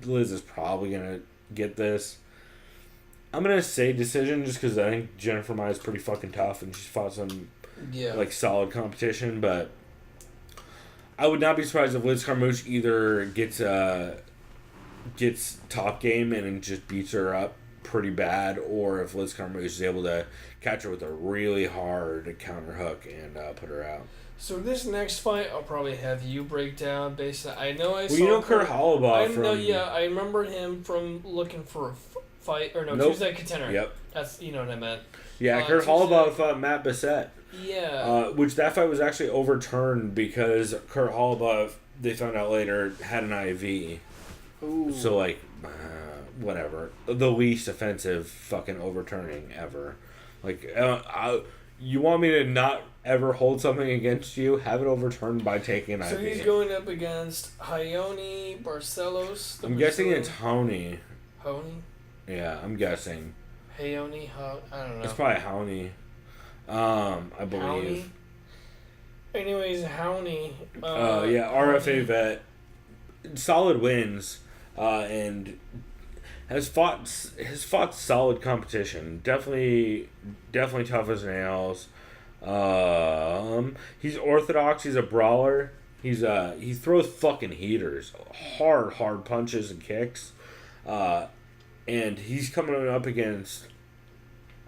Liz is probably gonna get this. I'm gonna say decision just because I think Jennifer Maia is pretty fucking tough and she's fought some like solid competition, but I would not be surprised if Liz Carmouche either gets top game and just beats her up pretty bad, or if Liz Carmouche is able to catch her with a really hard counter hook and put her out. So this next fight, I'll probably have you break down based on. I know I saw. Well, you know Kurt Hollabaugh from. I remember him from looking for a fight or no Nope. Tuesday Contender. Yep. That's what I meant. Yeah, Kurt Tuesday. Hollabaugh fought Matt Bissett. Yeah. Which that fight was actually overturned because Kurt Hollabaugh, they found out later, had an IV. Ooh. So, like, whatever. The least offensive fucking overturning ever. Like, you want me to not ever hold something against you? Have it overturned by taking an So IV. he's going up against Ione Barcelos. I'm guessing it's Honey. Honey? Yeah, I'm guessing. Hayoni? I don't know. It's probably Honey. I believe. Howney? Anyways, Howney. Yeah, RFA vet. Solid wins. And has fought solid competition. Definitely tough as nails. He's orthodox. He's a brawler. He throws fucking heaters, hard punches and kicks. And he's coming up against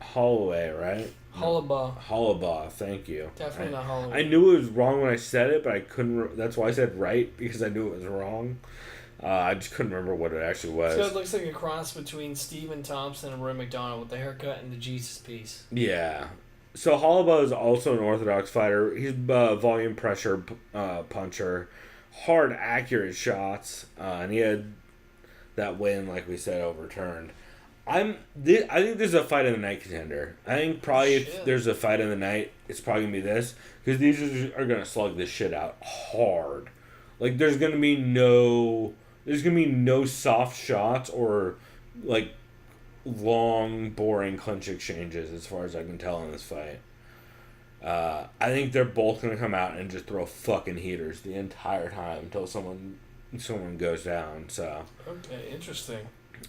Holloway, right? Hollabaugh, thank you. Definitely not Holloway. I knew it was wrong when I said it, but I couldn't. That's why I said right, because I knew it was wrong. I just couldn't remember what it actually was. So it looks like a cross between Stephen Thompson and Roy McDonald with the haircut and the Jesus piece. Yeah. So Hollabaugh is also an orthodox fighter. He's a volume pressure puncher, hard, accurate shots, and he had that win, like we said, overturned. I think this is a fight of the night contender. I think probably if there's a fight of the night, it's probably gonna be this, because these are gonna slug this shit out hard. Like, there's gonna be no There's going to be no soft shots or, like, long, boring clinch exchanges as far as I can tell in this fight. I think they're both going to come out and just throw fucking heaters the entire time until someone goes down. So Okay, interesting.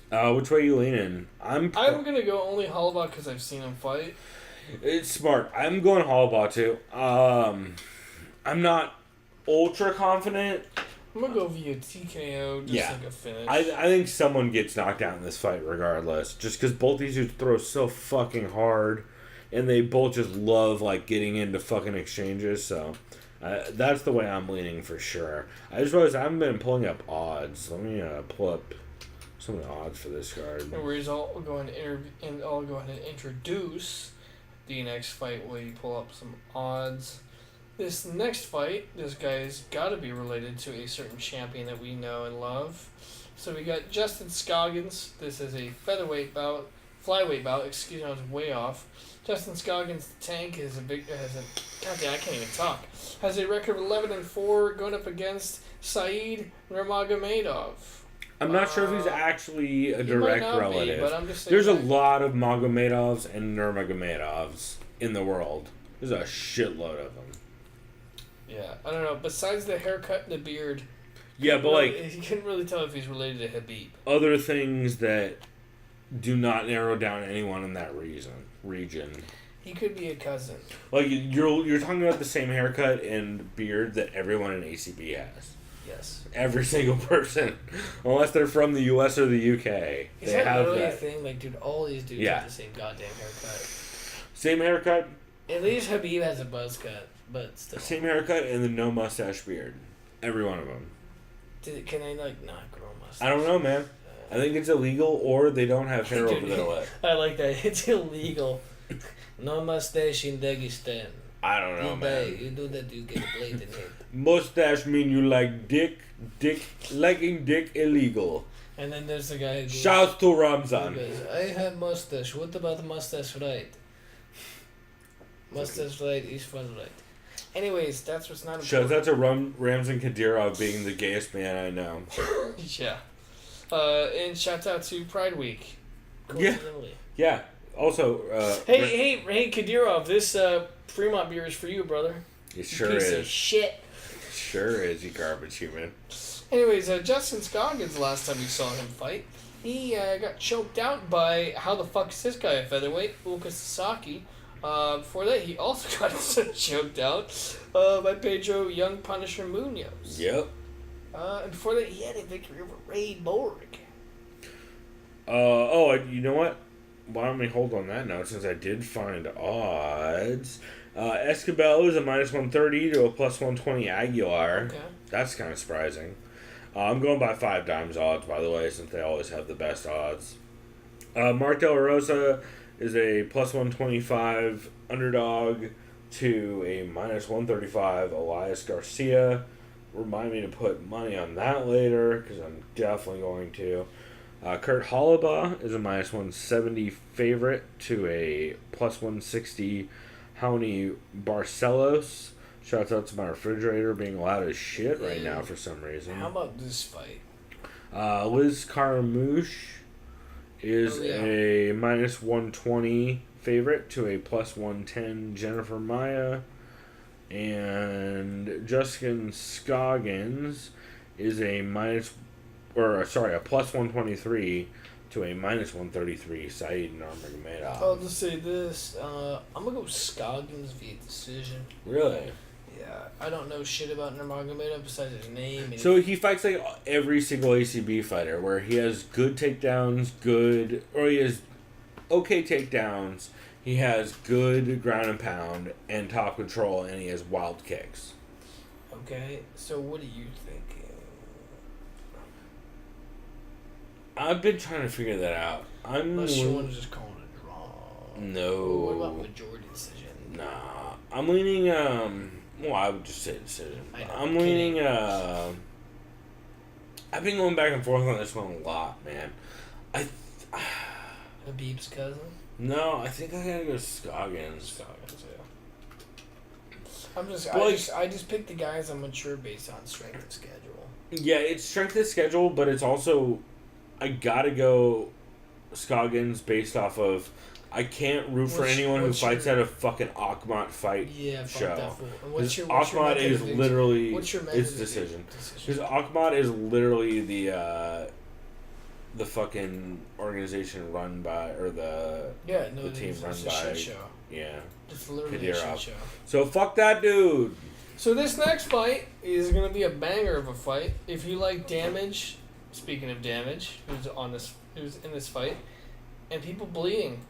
which way you leaning? I'm gonna go only Hollabaugh because I've seen him fight. It's smart. I'm going Hollabaugh too. I'm not ultra confident. I'm gonna go via TKO, just like a finish. I think someone gets knocked out in this fight regardless, just because both these dudes throw so fucking hard, and they both just love like getting into fucking exchanges. So that's the way I'm leaning for sure. I just realized I haven't been pulling up odds. Let me pull up some of the odds for this card. No worries. I'll go ahead and introduce the next fight while you pull up some odds. This next fight, this guy's got to be related to a certain champion that we know and love. So we got Justin Scoggins. This is a flyweight bout. Excuse me, I was way off. Justin Scoggins, the tank, has a record of 11-4 going up against Said Nurmagomedov. I'm not sure if he's actually a direct relative. But I'm just saying There's a lot of Magomedovs and Nurmagomedovs in the world. There's a shitload of them. Yeah, I don't know. Besides the haircut and the beard, Yeah, but like you couldn't really tell if he's related to Habib. other things that do not narrow down anyone in that region. He could be a cousin. Like you're talking about the same haircut and beard that everyone in ACB has. Yes. Every single person, unless they're from the U.S. or the U.K. Is they that have really a that. thing? Like, dude, all these dudes Yeah. have the same goddamn haircut. Same haircut, At least Habib has a buzz cut, but still. same haircut, and the no mustache beard. Every one of them. Can they, like, not grow a mustache? I don't know, man. I think it's illegal, or they don't have hair over their lip. I like that. It's illegal. No mustache in Dagestan. I don't know, man. You do that, you get a blade in it. Mustache mean you like dick, liking dick illegal. And then there's the guy who goes, Shouts to Ramzan. I have mustache. What about mustache right? Mustache right is fun right. Anyways, that's what's not Shouts important. out to Ramzan Kadyrov being the gayest man I know. Yeah. And shout out to Pride Week. Coincidentally. Yeah. Also, Hey, Kadyrov, this Fremont beer is for you, brother. it sure Piece of is. shit. Sure is, you garbage human. Anyways, Justin Scoggins, last time we saw him fight, he got choked out by, how the fuck is this guy a featherweight? Uka Sasaki. Before that, he also got choked out by Pedro Young Punisher Munoz. Yep. And before that, he had a victory over Ray Borg. You know what? Why don't we hold on that note since I did find odds. Escobar is a -130 to a +120 Aguilar. Okay. That's kind of surprising. I'm going by 5 dimes odds, by the way, since they always have the best odds. Mark De La Rosa is a +125 underdog to a -135 Elias Garcia. Remind me to put money on that later, because I'm definitely going to. Kurt Hollabaugh is a -170 favorite to a +160 Jaime Barcelos. Shouts out to my refrigerator being loud as shit right now for some reason. How about this fight? Liz Carmouche is a -120 favorite to a +110 Jennifer Maya. And Justin Scoggins is a +123 to a -133 Said Nurmagomedov. I'll just say this. I'm going to go Scoggins via decision. Really? Yeah, I don't know shit about Nurmagomedov besides his name. And So he fights like every single ACB fighter, where he has good takedowns, he has okay takedowns, he has good ground and pound and top control, and he has wild kicks. Okay, so what are you thinking? I've been trying to figure that out. Unless you want to just call it a draw. No. What about majority decision? Nah. I'm leaning, I would just say decision. I'm leaning, I've been going back and forth on this one a lot, man. Habib's cousin? No, I think I gotta go Scoggins. Scoggins, yeah. I just pick the guys I'm unsure based on strength of schedule. Yeah, it's strength of schedule, but it's also I gotta go Scoggins based off of I can't root for anyone who fights at a fucking Akhmat fight show. That fool. And what's your Akhmat is literally what's your its decision. Because Akhmat is literally the fucking organization run by the team run by shit show. Yeah. It's literally a shit show. So fuck that dude. So this next fight is gonna be a banger of a fight. If you like Damage, speaking of Damage, who's in this fight, and people bleeding.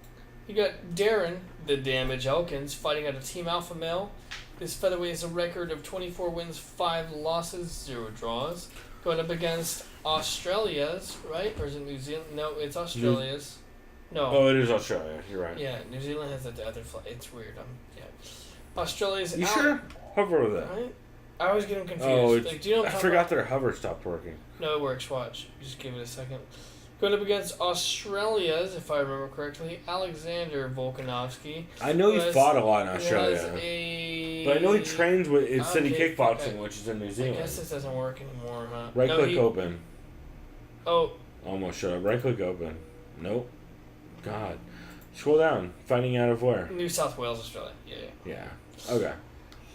You got Darren, the Damage Elkins, fighting out of Team Alpha Male. This featherweight has a record of 24 wins, 5 losses, 0 draws. Going up against Australia's, right? Or is it New Zealand? No, it's Australia's. No. Oh, it is Australia. You're right. Yeah, New Zealand has the other flag. It's weird. Australia's. You sure? Hover with that. Right? I always get them confused. Oh, like, do you know what I forgot their hover stopped working. No, it works. Watch. Just give it a second. Going up against Australia's, if I remember correctly, Alexander Volkanovski. I know he fought a lot in Australia. But I know he trains with City Kickboxing, which is in New Zealand. I guess this doesn't work anymore, huh? Right click open. Oh. Almost shut up. Right click open. Nope. God. Scroll down. Fighting out of where? New South Wales, Australia. Yeah. Okay.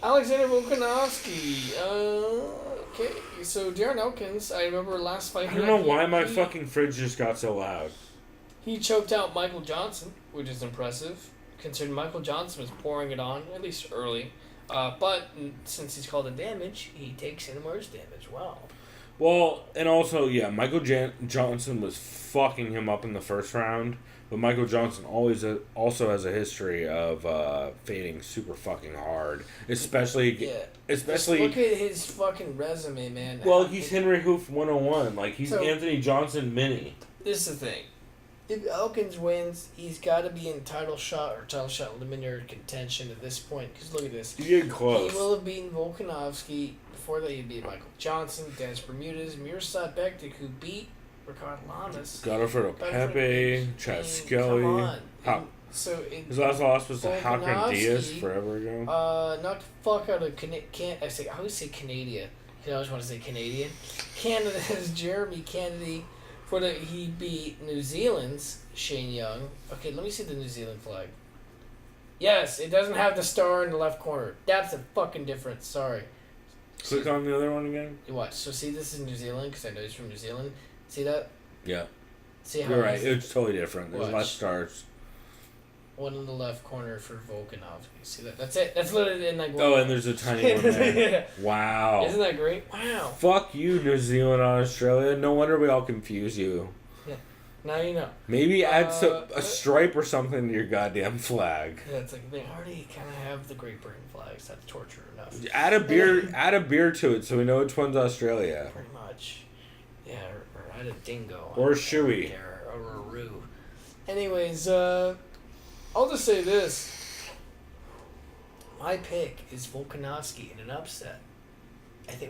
Alexander Volkanovski. Okay. So Darren Elkins, I remember last fight. I don't know why my fucking fridge just got so loud. He choked out Michael Johnson, which is impressive, considering Michael Johnson was pouring it on, at least early. But since he's called a Damage, he takes in worse damage. Wow. Well, and also, yeah, Michael Johnson was fucking him up in the first round. But Michael Johnson also has a history of fading super fucking hard, especially. Just look at his fucking resume, man. Well, he's Henry Hoof 101. Like he's Anthony Johnson mini. This is the thing. If Elkins wins, he's got to be in title shot eliminator contention at this point. Because look at this. He's getting close. He will have beaten Volkanovski. Before that, he beat Michael Johnson, Dennis Bermudez, Mirsad Bektik, who beat Ricardo Lamas. Godofredo Pepe, Chad Skelly. Come on. His last loss was to Halcon Diaz forever ago. Knocked the fuck out of I always say Canada. I always want to say Canadian. Canada's Jeremy Kennedy. He beat New Zealand's Shane Young. Okay, let me see the New Zealand flag. Yes, it doesn't have the star in the left corner. That's a fucking difference. Sorry. Click on the other one again. You watch. So see, this is New Zealand because I know he's from New Zealand. See that? Yeah. See how you're right. It's totally different. There's watch. less stars. One in the left corner for Volkanovski. See that? That's it. That's literally in like. Oh, and there's a tiny one there. Yeah. Wow. Isn't that great? Wow. Fuck you, New Zealand and Australia. No wonder we all confuse you. Yeah. Now you know. Maybe add a stripe or something to your goddamn flag. Yeah, it's like they already kind of have the Great Britain flags. That's torture enough. Add a beer to it so we know which one's Australia. Pretty much. Yeah, or add a dingo. Or a shoey. Or a roo. Anyways, I'll just say this. My pick is Volkanovski in an upset.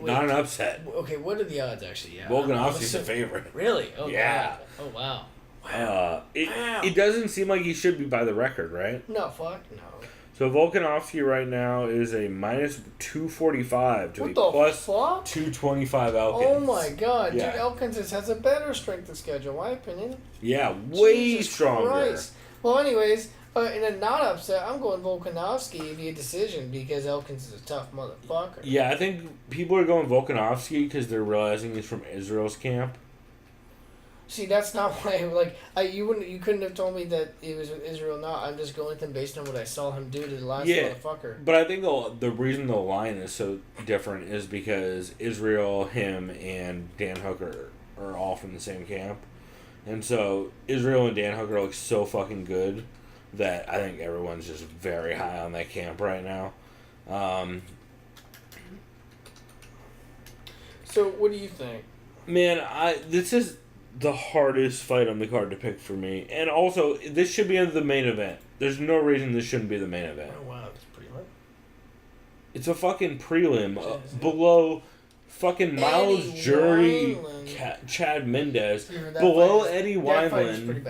Not an upset. Okay, what are the odds actually? Yeah, Volkanovski's a favorite. Really? Oh, yeah. God. Oh, wow. It doesn't seem like he should be by the record, right? No, fuck no. So Volkanovski right now is a minus 245 to what a the plus fuck? 225 Elkins. Oh my god, yeah. Dude, Elkins has a better strength of schedule, in my opinion. Yeah, way Jesus stronger. Christ. Well, anyways, in a not upset, I'm going Volkanovski via decision because Elkins is a tough motherfucker. Yeah, I think people are going Volkanovski because they're realizing he's from Israel's camp. See, that's not why. You couldn't have told me that he was with Israel. No, I'm just going with him based on what I saw him do to the last motherfucker. But I think the reason the line is so different is because Israel, him, and Dan Hooker are all from the same camp, and so Israel and Dan Hooker look so fucking good that I think everyone's just very high on that camp right now. So what do you think? Man, this is the hardest fight on the card to pick for me. And also, this should be in the main event. There's no reason this shouldn't be the main event. Oh, wow, that's pretty low. It's a fucking prelim below fucking Miles Jury, Chad Mendez, below Eddie Wineland,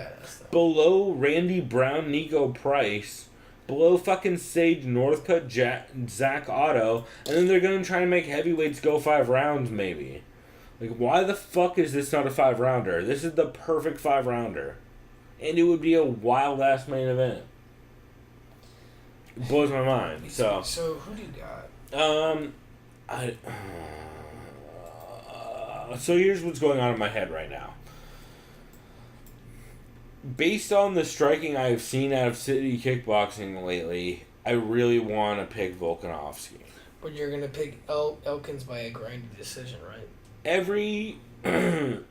below Randy Brown, Nico Price, below fucking Sage Northcutt, Zach Otto, and then they're gonna try to make heavyweights go 5 rounds maybe. Like, why the fuck is this not a 5-rounder? This is the perfect 5-rounder. And it would be a wild-ass main event. It blows my mind. So who do you got? So here's what's going on in my head right now. Based on the striking I've seen out of City Kickboxing lately, I really want to pick Volkanovski. But you're going to pick Elkins by a grinding decision, right? Every thing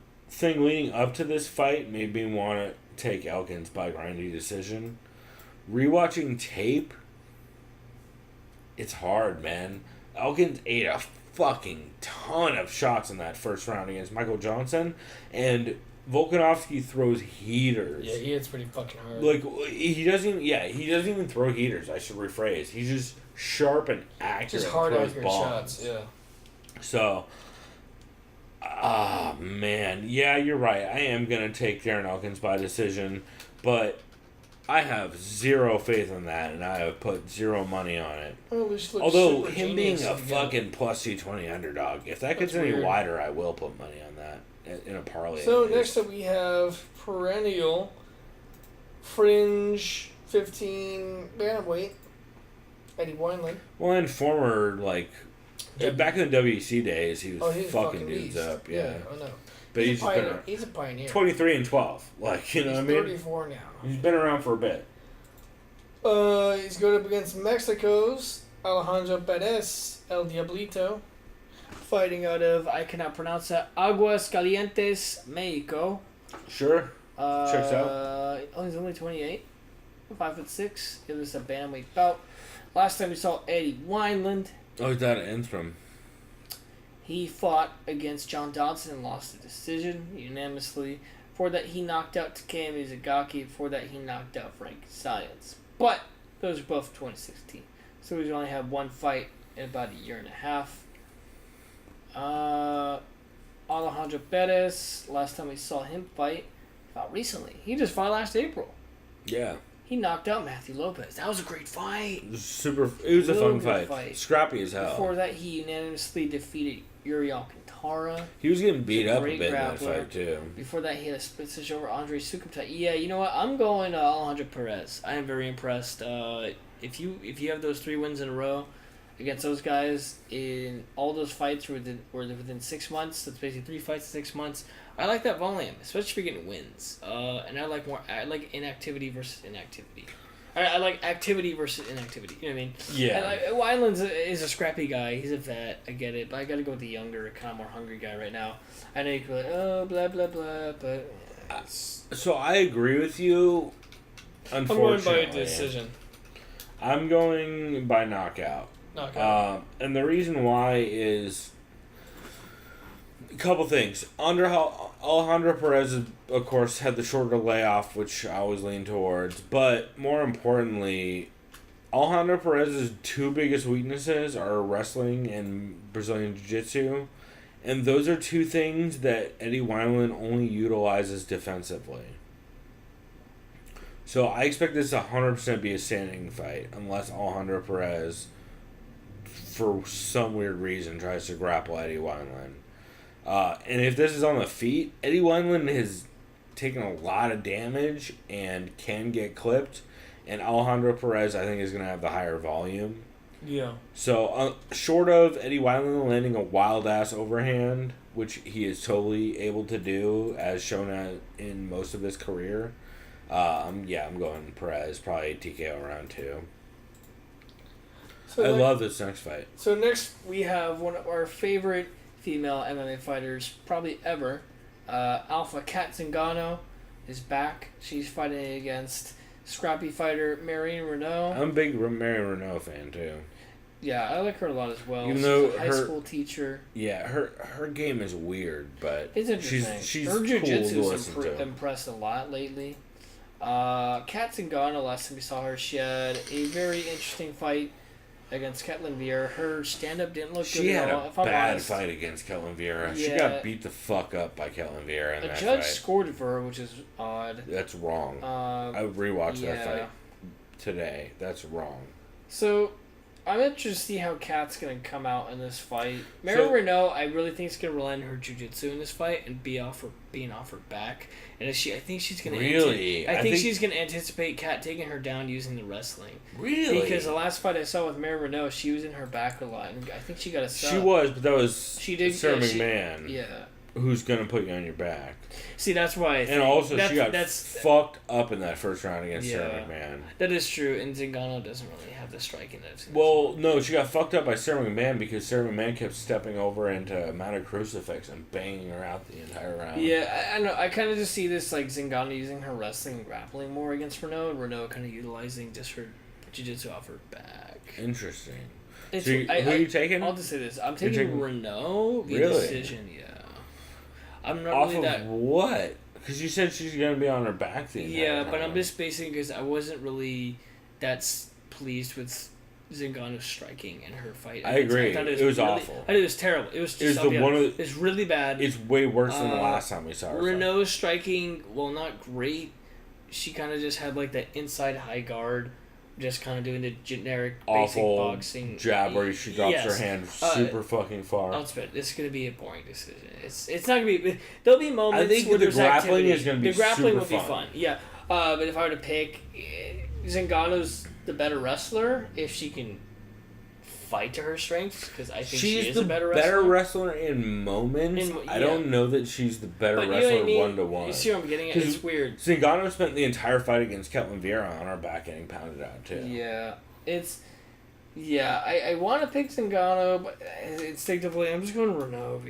leading up to this fight made me want to take Elkins by grinding decision. Rewatching tape, it's hard, man. Elkins ate a fucking ton of shots in that first round against Michael Johnson, and Volkanovski throws heaters. Yeah, he hits pretty fucking hard. Like, he doesn't even throw heaters, I should rephrase. He's just sharp and accurate. Just hard, throws accurate bombs. shots, yeah. So, man. Yeah, you're right. I am going to take Darren Elkins by decision, but I have zero faith in that, and I have put zero money on it. Although, him being a fucking plus 220 underdog, if that gets any wider, I will put money on that in a parlay. So, next up we have perennial fringe 15 bantamweight Eddie Wineland. Well, and former, like, back in the WEC days, he was fucking dudes up. Yeah, I know. But he's a pioneer. 23 and 12. Like, you know what I mean? 34 now. He's been around for a bit. He's going up against Mexico's Alejandro Perez, El Diablito, fighting out of, I cannot pronounce that, Aguas Calientes, Mexico. Sure. Checks out. He's only 28. 5'6". It was a bantamweight bout. Last time we saw Eddie Wineland. Oh, he's out of Innsbruck. He fought against John Dodson and lost the decision unanimously. Before that, he knocked out Takeo Mizugaki. Before that, he knocked out Frank Science. But those are both 2016. So he's only had one fight in about a year and a half. Alejandro Perez, last time we saw him fight, fought recently. He just fought last April. Yeah. He knocked out Matthew Lopez. That was a great fight. It was a fun fight. Scrappy as hell. Before that, he unanimously defeated Yuri Alcantara. He was getting beat up a bit in grappler. that fight, too. Before that, he had a split decision over Andre Sukhumtay. Yeah, you know what? I'm going Alejandro Perez. I am very impressed. If you have those 3 wins in a row against those guys in all those fights were within 6 months, that's basically 3 fights in 6 months. I like that volume, especially if you're getting wins. And I like inactivity versus inactivity. I like activity versus inactivity. You know what I mean? Yeah. Wineland is a scrappy guy. He's a vet. I get it. But I got to go with the younger, kind of more hungry guy right now. I know you could be like, oh, blah, blah, blah. But so I agree with you, unfortunately. I'm going by decision. I'm going by knockout. And the reason why is a couple things. Alejandro Perez, of course, had the shorter layoff, which I always lean towards. But more importantly, Alejandro Perez's 2 biggest weaknesses are wrestling and Brazilian Jiu-Jitsu. And those are 2 things that Eddie Wineland only utilizes defensively. So I expect this to 100% be a standing fight, unless Alejandro Perez, for some weird reason, tries to grapple Eddie Wineland. And if this is on the feet, Eddie Wineland has taken a lot of damage and can get clipped. And Alejandro Perez, I think, is going to have the higher volume. Yeah. So, short of Eddie Wineland landing a wild-ass overhand, which he is totally able to do, as shown in most of his career, I'm going Perez, probably TKO round 2. So I love this next fight. So next we have one of our favorite female MMA fighters probably ever. Alpha Kat Zingano is back. She's fighting against scrappy fighter Marion Renault. I'm a big Marion Renault fan too. Yeah, I like her a lot as well. Even though she's a high school teacher. Yeah, her game is weird, but it's interesting. She's her jiu-jitsu's cool to impressed a lot lately. Kat Zingano, last time we saw her, she had a very interesting fight against Ketlin Vieira. Her stand-up didn't look good at all. She had a bad fight against Ketlin Vieira. Yeah. She got beat the fuck up by Ketlin Vieira in that fight. A judge scored for her, which is odd. That's wrong. I rewatched that fight today. That's wrong. So, I'm interested to see how Kat's going to come out in this fight. Marion Renault, I really think is going to rely on her jiu-jitsu in this fight and being off her back. And I think she's going to... Really? I think she's going to anticipate Kat taking her down using the wrestling. Really? Because the last fight I saw with Marion Renault, she was in her back a lot. And I think she got a sub. She was, but that was Sarah yeah, McMahon. Yeah. Who's going to put you on your back. See, that's why I think... And also, she got fucked up in that first round against Sarah McMahon. That is true, and Zingano doesn't really have the striking that I've seen. Well, no, she got fucked up by Sarah McMahon because Sarah McMahon kept stepping over into Mount of Crucifix and banging her out the entire round. Yeah, I know. I kind of just see this, like, Zingano using her wrestling and grappling more against Renault, and Renault kind of utilizing just her jiu-jitsu off her back. Interesting. So who are you taking? I'll just say this. I'm taking Renault via Really? decision, yeah. I'm not Off really of that... what? Because you said she's going to be on her back the entire Yeah, but round. I'm just basing because I wasn't really that pleased with Zingano's striking in her fight. I agree. I thought it was really, awful. I thought it was terrible. It was just... It was really bad. It's way worse than the last time we saw her. Renault's striking, well, not great. She kind of just had, like, that inside high guard, just kind of doing the generic Awful basic boxing jab where she drops her hand super fucking far. I'll spit. This is gonna be a boring decision. It's not gonna be. There'll be moments. I think where the there's grappling activity. is gonna be the grappling super will be fun. Yeah, but if I were to pick, Zingano's the better wrestler if she can fight to her strengths, because I think she is the a better wrestler. in moments. I yeah. don't know that she's the better But you know wrestler what I mean? 1-to-1. You see what I'm getting at? It's weird. Zingano spent the entire fight against Ketlin Vieira on her back getting pounded out too. Yeah, it's... Yeah, I want to pick Zingano, but instinctively I'm just going Renault.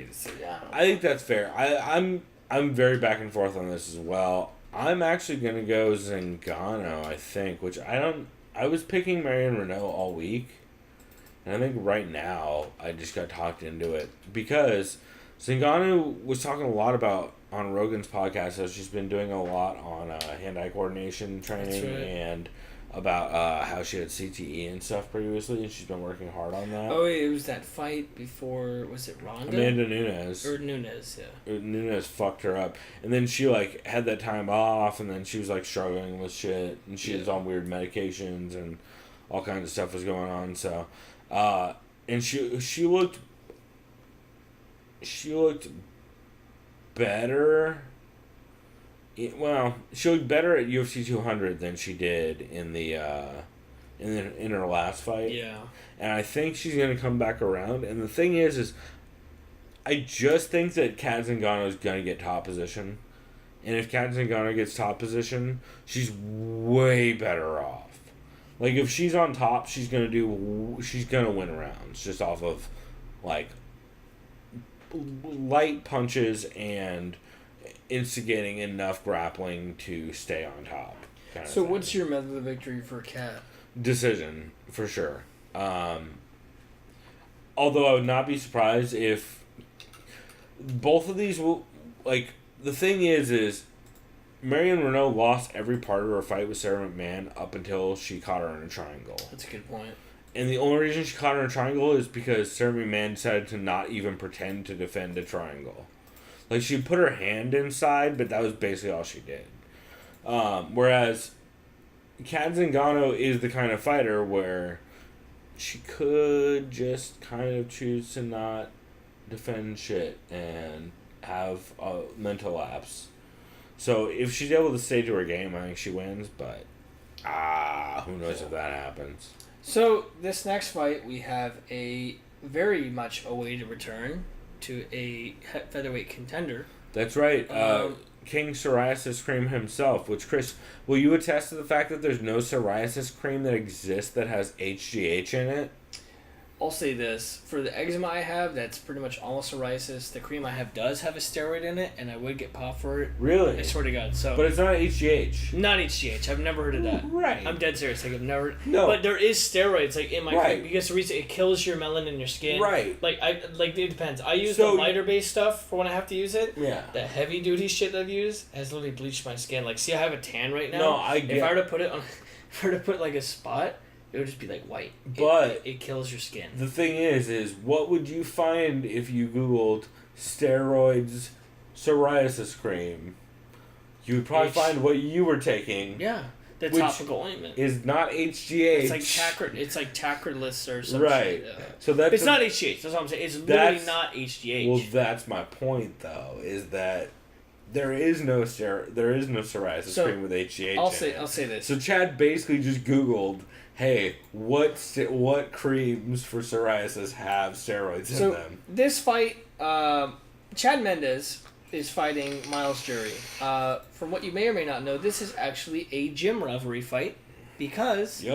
I think that's fair. I'm very back and forth on this as well. I'm actually gonna go Zingano, I think, which I was picking Marion Renault all week, and I think right now I just got talked into it because Zingano was talking a lot about on Rogan's podcast. So she's been doing a lot on hand-eye coordination training and about how she had CTE and stuff previously, and she's been working hard on that. Oh, wait, it was that fight before, was it Ronda? Amanda Nunes. Or Nunes, yeah. Nunes fucked her up. And then she, like, had that time off, and then she was, like, struggling with shit, and she was on weird medications, and all kinds of stuff was going on, so... and she looked better... Well, she looked better at UFC 200 than she did in in her last fight. Yeah. And I think she's going to come back around. And the thing is I just think that Kat Zingano is going to get top position. And if Kat Zingano gets top position, she's way better off. Like, if she's on top, she's going to win rounds just off of, like, light punches and instigating enough grappling to stay on top. So what's your method of victory for Kat? Decision, for sure. Although I would not be surprised if both of these will... Like, the thing is Marion Renault lost every part of her fight with Sarah McMahon up until she caught her in a triangle. That's a good point. And the only reason she caught her in a triangle is because Sarah McMahon decided to not even pretend to defend a triangle. Like, she put her hand inside, but that was basically all she did. Whereas Kat Zingano is the kind of fighter where she could just kind of choose to not defend shit and have a mental lapse. So if she's able to stay to her game, I think she wins, but who knows if that happens. So this next fight, we have a very much awaited return to a featherweight contender. That's right. King Psoriasis Cream himself, which, Chris, will you attest to the fact that there's no psoriasis cream that exists that has HGH in it? I'll say this. For the eczema I have, that's pretty much almost psoriasis. The cream I have does have a steroid in it, and I would get popped for it. Really? I swear to God. So, but it's not HGH. Not HGH. I've never heard of that. Right. I'm dead serious. Like, I've never... No. But there is steroids, like, in my Right. cream. Because the reason it kills your melanin in your skin. Right. Like, it depends. I use the lighter-based stuff for when I have to use it. Yeah. The heavy-duty shit that I've used has literally bleached my skin. Like, see, I have a tan right now. No, I get... If I were to put it on... If I were to put, like, a spot... It would just be like white. But it kills your skin. The thing is what would you find if you Googled steroids psoriasis cream? You would probably find what you were taking. Yeah. The which topical ointment. is not HGH. It's like tacrolimus or something. Right. So that's it's not HGH. That's what I'm saying. It's literally not HGH. Well, that's my point, though, is that there is no psoriasis cream with HGH. I'll say this. So Chad basically just Googled, hey, what creams for psoriasis have steroids in them? This fight, Chad Mendes is fighting Miles Jury. From what you may or may not know, this is actually a gym rivalry fight because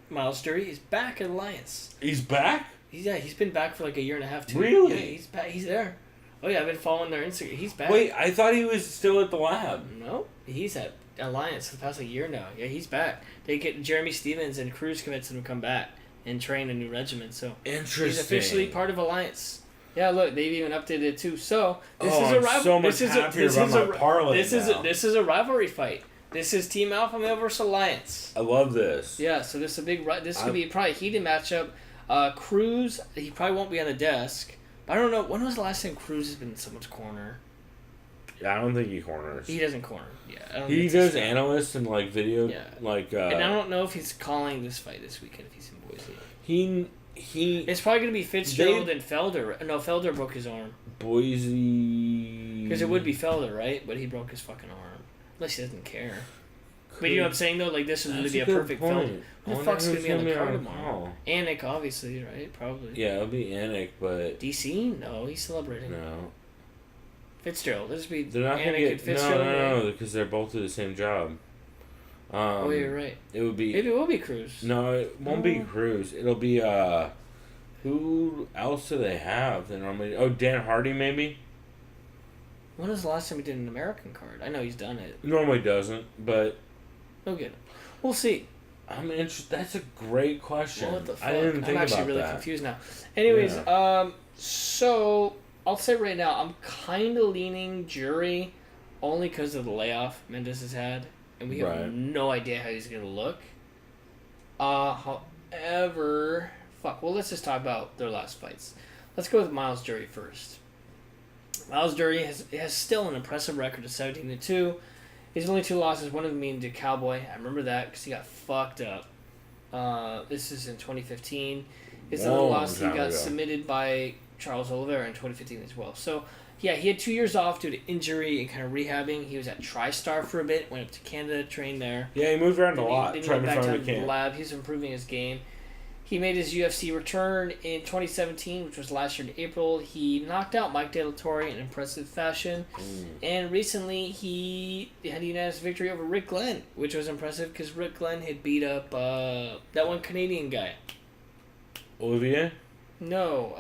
Miles Jury is back at Alliance. He's back? He's been back for like a year and a half, 2 Really? Yeah, he's back. He's there. Oh yeah, I've been following their Instagram. He's back. Wait, I thought he was still at the lab. No, he's at Alliance for the past year now. Yeah, he's back. They get Jeremy Stevens and Cruz commits him to come back and train a new regiment. So interesting. He's officially part of Alliance. Yeah, look, they've even updated it too. So this is a rivalry. So much happier about my parlay now. This is a rivalry fight. This is Team Alpha Male versus Alliance. I love this. Yeah, so this is a big. This could be probably a heated matchup. Cruz, he probably won't be on the desk. But I don't know. When was the last time Cruz has been in someone's corner? Yeah, I don't think he corners. He doesn't corner. Yeah, I don't he does analysts and like video. Yeah. Like. And I don't know if he's calling this fight this weekend if he's in Boise. He. It's probably gonna be Fitzgerald and Felder. No, Felder broke his arm. Boise. Because it would be Felder, right? But he broke his fucking arm. Unless he doesn't care. But you know what I'm saying though? Like this is gonna be a perfect film. Who the fuck's gonna be on the card tomorrow? Anik, obviously, right? Probably. Yeah, it'll be Anik, but DC? No, he's celebrating. No. Fitzgerald. This would be they're not gonna Anik get and Fitzgerald. no, because they're both do the same job. Oh, you're right. It would be. Maybe it will be Cruz. No, it won't be Cruz. It'll be who else do they have? They normally Dan Hardy maybe. When was the last time he did an American card? I know he's done it. Normally doesn't, but We'll get it. We'll see. I'm interested. That's a great question. What the fuck? I didn't think I'm actually about really that. confused now. Anyways, so I'll say right now, I'm kind of leaning Jury only because of the layoff Mendes has had, and we have no idea how he's gonna look. However, well, let's just talk about their last fights. Let's go with Miles Jury first. Miles Jury has still an impressive record of 17-2. His only 2 losses, one of them being to Cowboy. I remember that because he got fucked up. This is in 2015. His other loss, he got submitted by Charles Oliveira in 2015 as well. So, yeah, he had 2 years off due to injury and kind of rehabbing. He was at TriStar for a bit, went up to Canada, trained there. Yeah, he moved around a lot. Then he went back to the lab. He's improving his game. He made his UFC return in 2017, which was last year in April. He knocked out Mike De La Torre in impressive fashion. And recently, he had a unanimous victory over Rick Glenn, which was impressive because Rick Glenn had beat up that one Canadian guy. Olivier? No.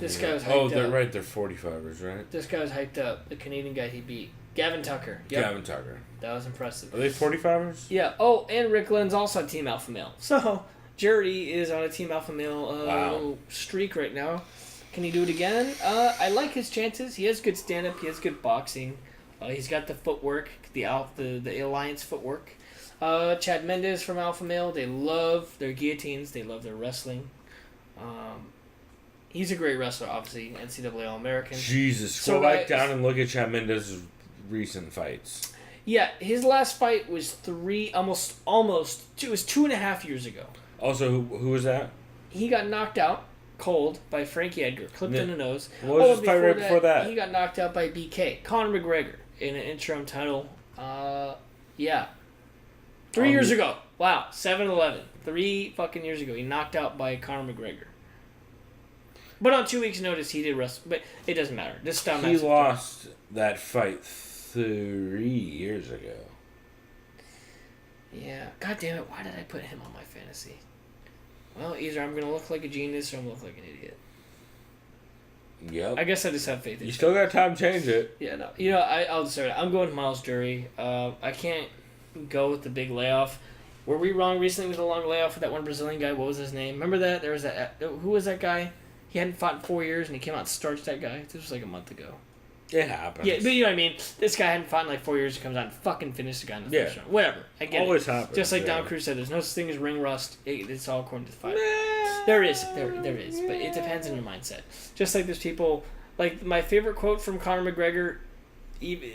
This guy was hyped up. Oh, they're right. They're 45ers, right? This guy was hyped up. The Canadian guy he beat. Gavin Tucker. Yep. Gavin Tucker. That was impressive. Are they 45ers? Yeah. Oh, and Rick Glenn's also on Team Alpha Male. So, Jury is on a Team Alpha Male streak right now. Can he do it again? I like his chances. He has good stand-up. He has good boxing. He's got the footwork, the Alliance footwork. Chad Mendes from Alpha Male. They love their guillotines. They love their wrestling. He's a great wrestler, obviously. NCAA All-American. Jesus. So go back down and look at Chad Mendes' recent fights. Yeah, his last fight was it was 2.5 years ago. Also, who was that? He got knocked out cold by Frankie Edgar, clipped in the nose. What was his fight right before that? He got knocked out by BK, Conor McGregor, in an interim title. 3 years ago. Wow, 7-11. 3 fucking years ago, he knocked out by Conor McGregor. But on 2 weeks' notice, he did wrestle. But it doesn't matter. This time he lost that fight 3 years ago. Yeah. God damn it! Why did I put him on my fantasy? Well, either I'm gonna look like a genius or I'm gonna look like an idiot. Yep. I guess I just have faith in you. Still got time to change it. Yeah. No. You know, I'll decide. I'm going Miles Jury. I can't go with the big layoff. Were we wrong recently with a long layoff with that one Brazilian guy? What was his name? Remember that? There was that. Who was that guy? He hadn't fought in 4 years, and he came out and starched that guy. This was like a month ago. It happens. Yeah, but you know what I mean? This guy hadn't fought in like 4 years. He comes out and fucking finishes the guy in the first round. Whatever. I get Always it. happens. Just like Don Cruz said, there's no such thing as ring rust. It's all according to the fight. There is. There is. But it depends on your mindset. Just like there's people... Like, my favorite quote from Conor McGregor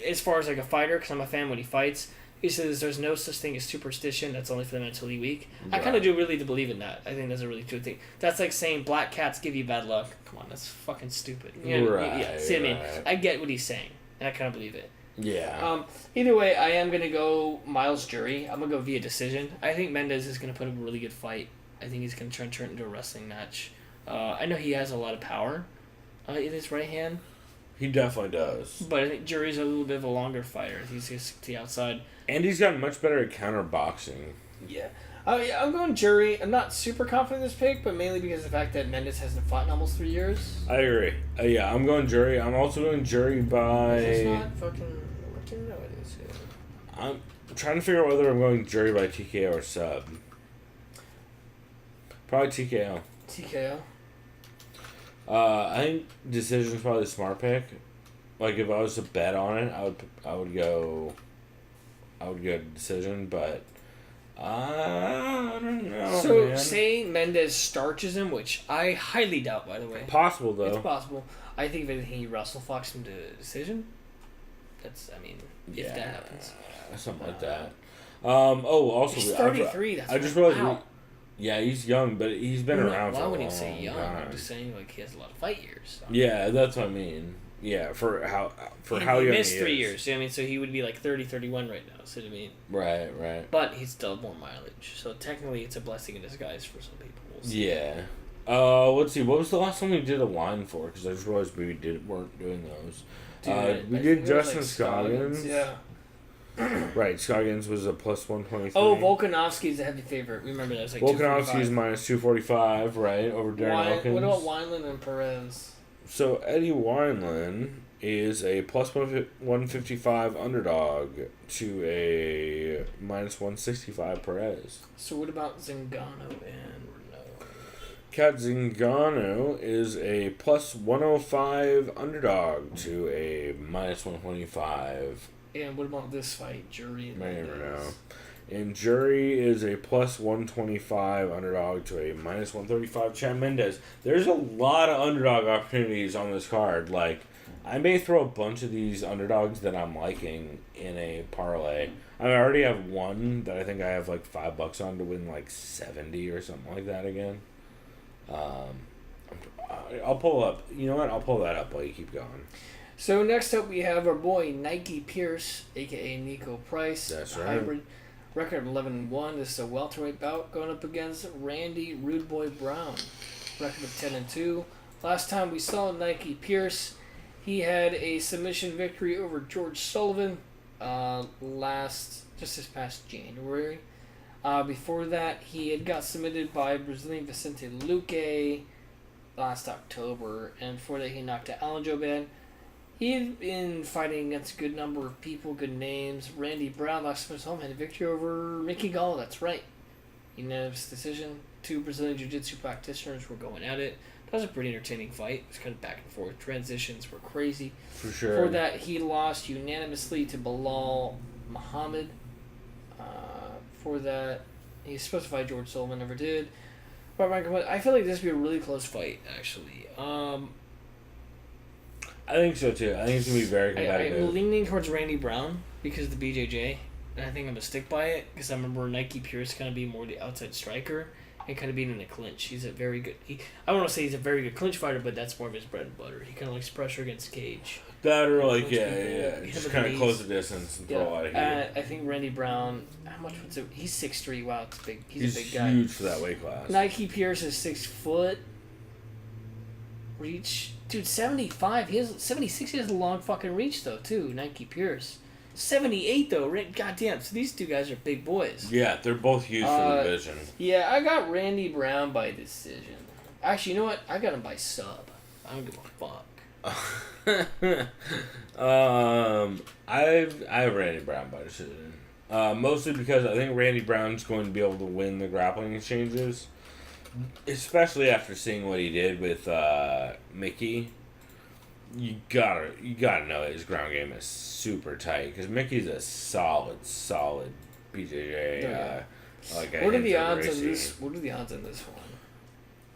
as far as like a fighter, because I'm a fan when he fights, he says there's no such thing as superstition. That's only for the mentally weak. I kind of do really believe in that. I think that's a really true thing. That's like saying black cats give you bad luck. Come on, that's fucking stupid. You know, Right, see what I mean? right. I get what he's saying, and I kind of believe it. Yeah. Either way, I am going to go Miles Jury. I'm going to go via decision. I think Mendez is going to put up a really good fight. I think he's going to turn it into a wrestling match. I know he has a lot of power in his right hand, He definitely does. but I think Jury's a little bit of a longer fighter. He's just to the outside. And he's gotten much better at counter boxing. Yeah. I'm going Jury. I'm not super confident in this pick, but mainly because of the fact that Mendez hasn't fought in almost 3 years. I agree. Yeah, I'm going Jury. I'm also going Jury by... It's not fucking... What do you know it is? I'm trying to figure out whether I'm going Jury by TKO or sub. Probably TKO. TKO. I think decision's probably the smart pick. Like if I was to bet on it, I would go decision, but I don't know. So, man. say Mendez starches him, which I highly doubt, by the way. Possible though. It's possible. I think if anything, he Russell Fox him to decision. That's, I mean, if that happens. Something like that. Also, He's 33. I just realized. wow. Yeah, he's young, but he's been around for a Why long wouldn't you say young? time. I'm just saying, like, he has a lot of fight years. So. Yeah, that's what I mean. Yeah, for how And young he he missed is. 3 years. You know what I mean? So he would be like 30, 31 right now. So what I mean? Right. But he's still more mileage. So technically, it's a blessing in disguise for some people. We'll see. Yeah. Let's see. What was the last time we did a line for? Because I just realized we weren't doing those. Dude, We I did think it was, Justin like, Scoggins. Yeah. Right, Scoggins was a plus 123. Oh, Volkanovski's a heavy favorite. Remember that? It was like Volkanovski's 245. minus 245, right, over Darren Elkins. What about Wineland and Perez? So Eddie Wineland is a plus 155 underdog to a minus 165 Perez. So what about Zingano and Renault? Kat Zingano is a plus 105 underdog to a minus 125. And what about this fight, Jury? And I never Mendez? know. And Jury is a plus 125 underdog to a minus 135 Chad Mendez. There's a lot of underdog opportunities on this card. Like, I may throw a bunch of these underdogs that I'm liking in a parlay. I already have one that I think I have like $5 on to win like 70 or something like that again. I'll pull up. You know what? I'll pull that up while you keep going. So next up we have our boy Nike Pierce, aka Nico Price. That's a right. Hybrid record of 11-1. This is a welterweight bout going up against Randy Rude Boy Brown. Record of 10-2. Last time we saw Nike Pierce, he had a submission victory over George Sullivan this past January. Before that, he had got submitted by Brazilian Vicente Luque last October, and before that he knocked out Alan Joban. He had been fighting against a good number of people, good names. Randy Brown last time home had a victory over Mickey Gall, that's right. Unanimous decision. 2 Brazilian Jiu-Jitsu practitioners were going at it. That was a pretty entertaining fight. It was kind of back and forth. Transitions were crazy. For sure. Before that, he lost unanimously to Bilal Muhammad. Before that, he was supposed to fight George Sullivan, never did. But I feel like this would be a really close fight, actually. I think so too. I think it's going to be very competitive. I'm leaning towards Randy Brown because of the BJJ. And I think I'm going to stick by it because I remember Nike Pierce kind of being more the outside striker and kind of being in a clinch. He's a very good... I don't want to say he's a very good clinch fighter, but that's more of his bread and butter. He kind of likes pressure against cage. That or like, Clinch people. just Hit kind him of with close knees. the distance and throw a lot of heat. I think Randy Brown... How much was it? He's 6'3". Wow, it's big. He's a big He's guy. huge for that weight class. Nike Pierce is 6 foot. Reach, dude, 75. He has 76. He has a long fucking reach though too. Nike Pierce, 78 though. Goddamn. So these two guys are big boys. Yeah, they're both huge for the division. Yeah, I got Randy Brown by decision. Actually, you know what? I got him by sub. I don't give a fuck. I have Randy Brown by decision. Mostly because I think Randy Brown's going to be able to win the grappling exchanges. Especially after seeing what he did with Mickey, you gotta know that his ground game is super tight because Mickey's a solid BJJ. What are the odds on this? What are the odds on this one?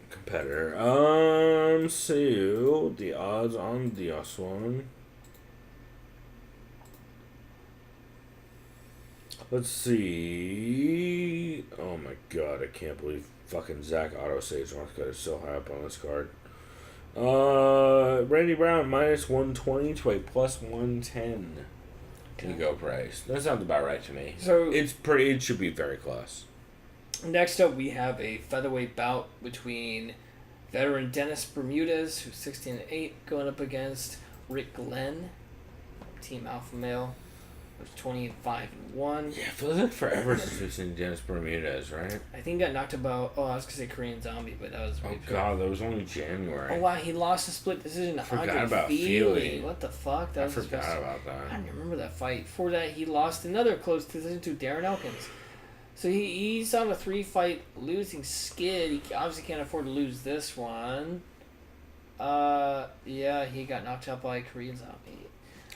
Competitor. So the odds on this one. Let's see. Oh my god, I can't believe fucking Zach Otto Sage Northcutt is so high up on this card. Randy Brown minus 120 to a plus 110. Can you go price? That sounds about right to me. So It's pretty. It should be very close. next up, we have a featherweight bout between veteran Dennis Bermudez, who's 16-8, going up against Rick Glenn, Team Alpha Male, who's 25-1. Yeah, it feels like forever since we've seen Dennis Bermudez, right? I think he got knocked about. Oh, I was gonna say Korean Zombie, but that was. Oh way before. god, that was only January. Oh wow, he lost a split decision to Forgot Andre about Feely. Feely. What the fuck? That I was forgot disgusting. about that. I don't remember that fight. Before that, he lost another close decision to Darren Elkins. So he's on a 3-fight losing skid. He obviously can't afford to lose this one. Yeah, he got knocked out by Korean Zombie.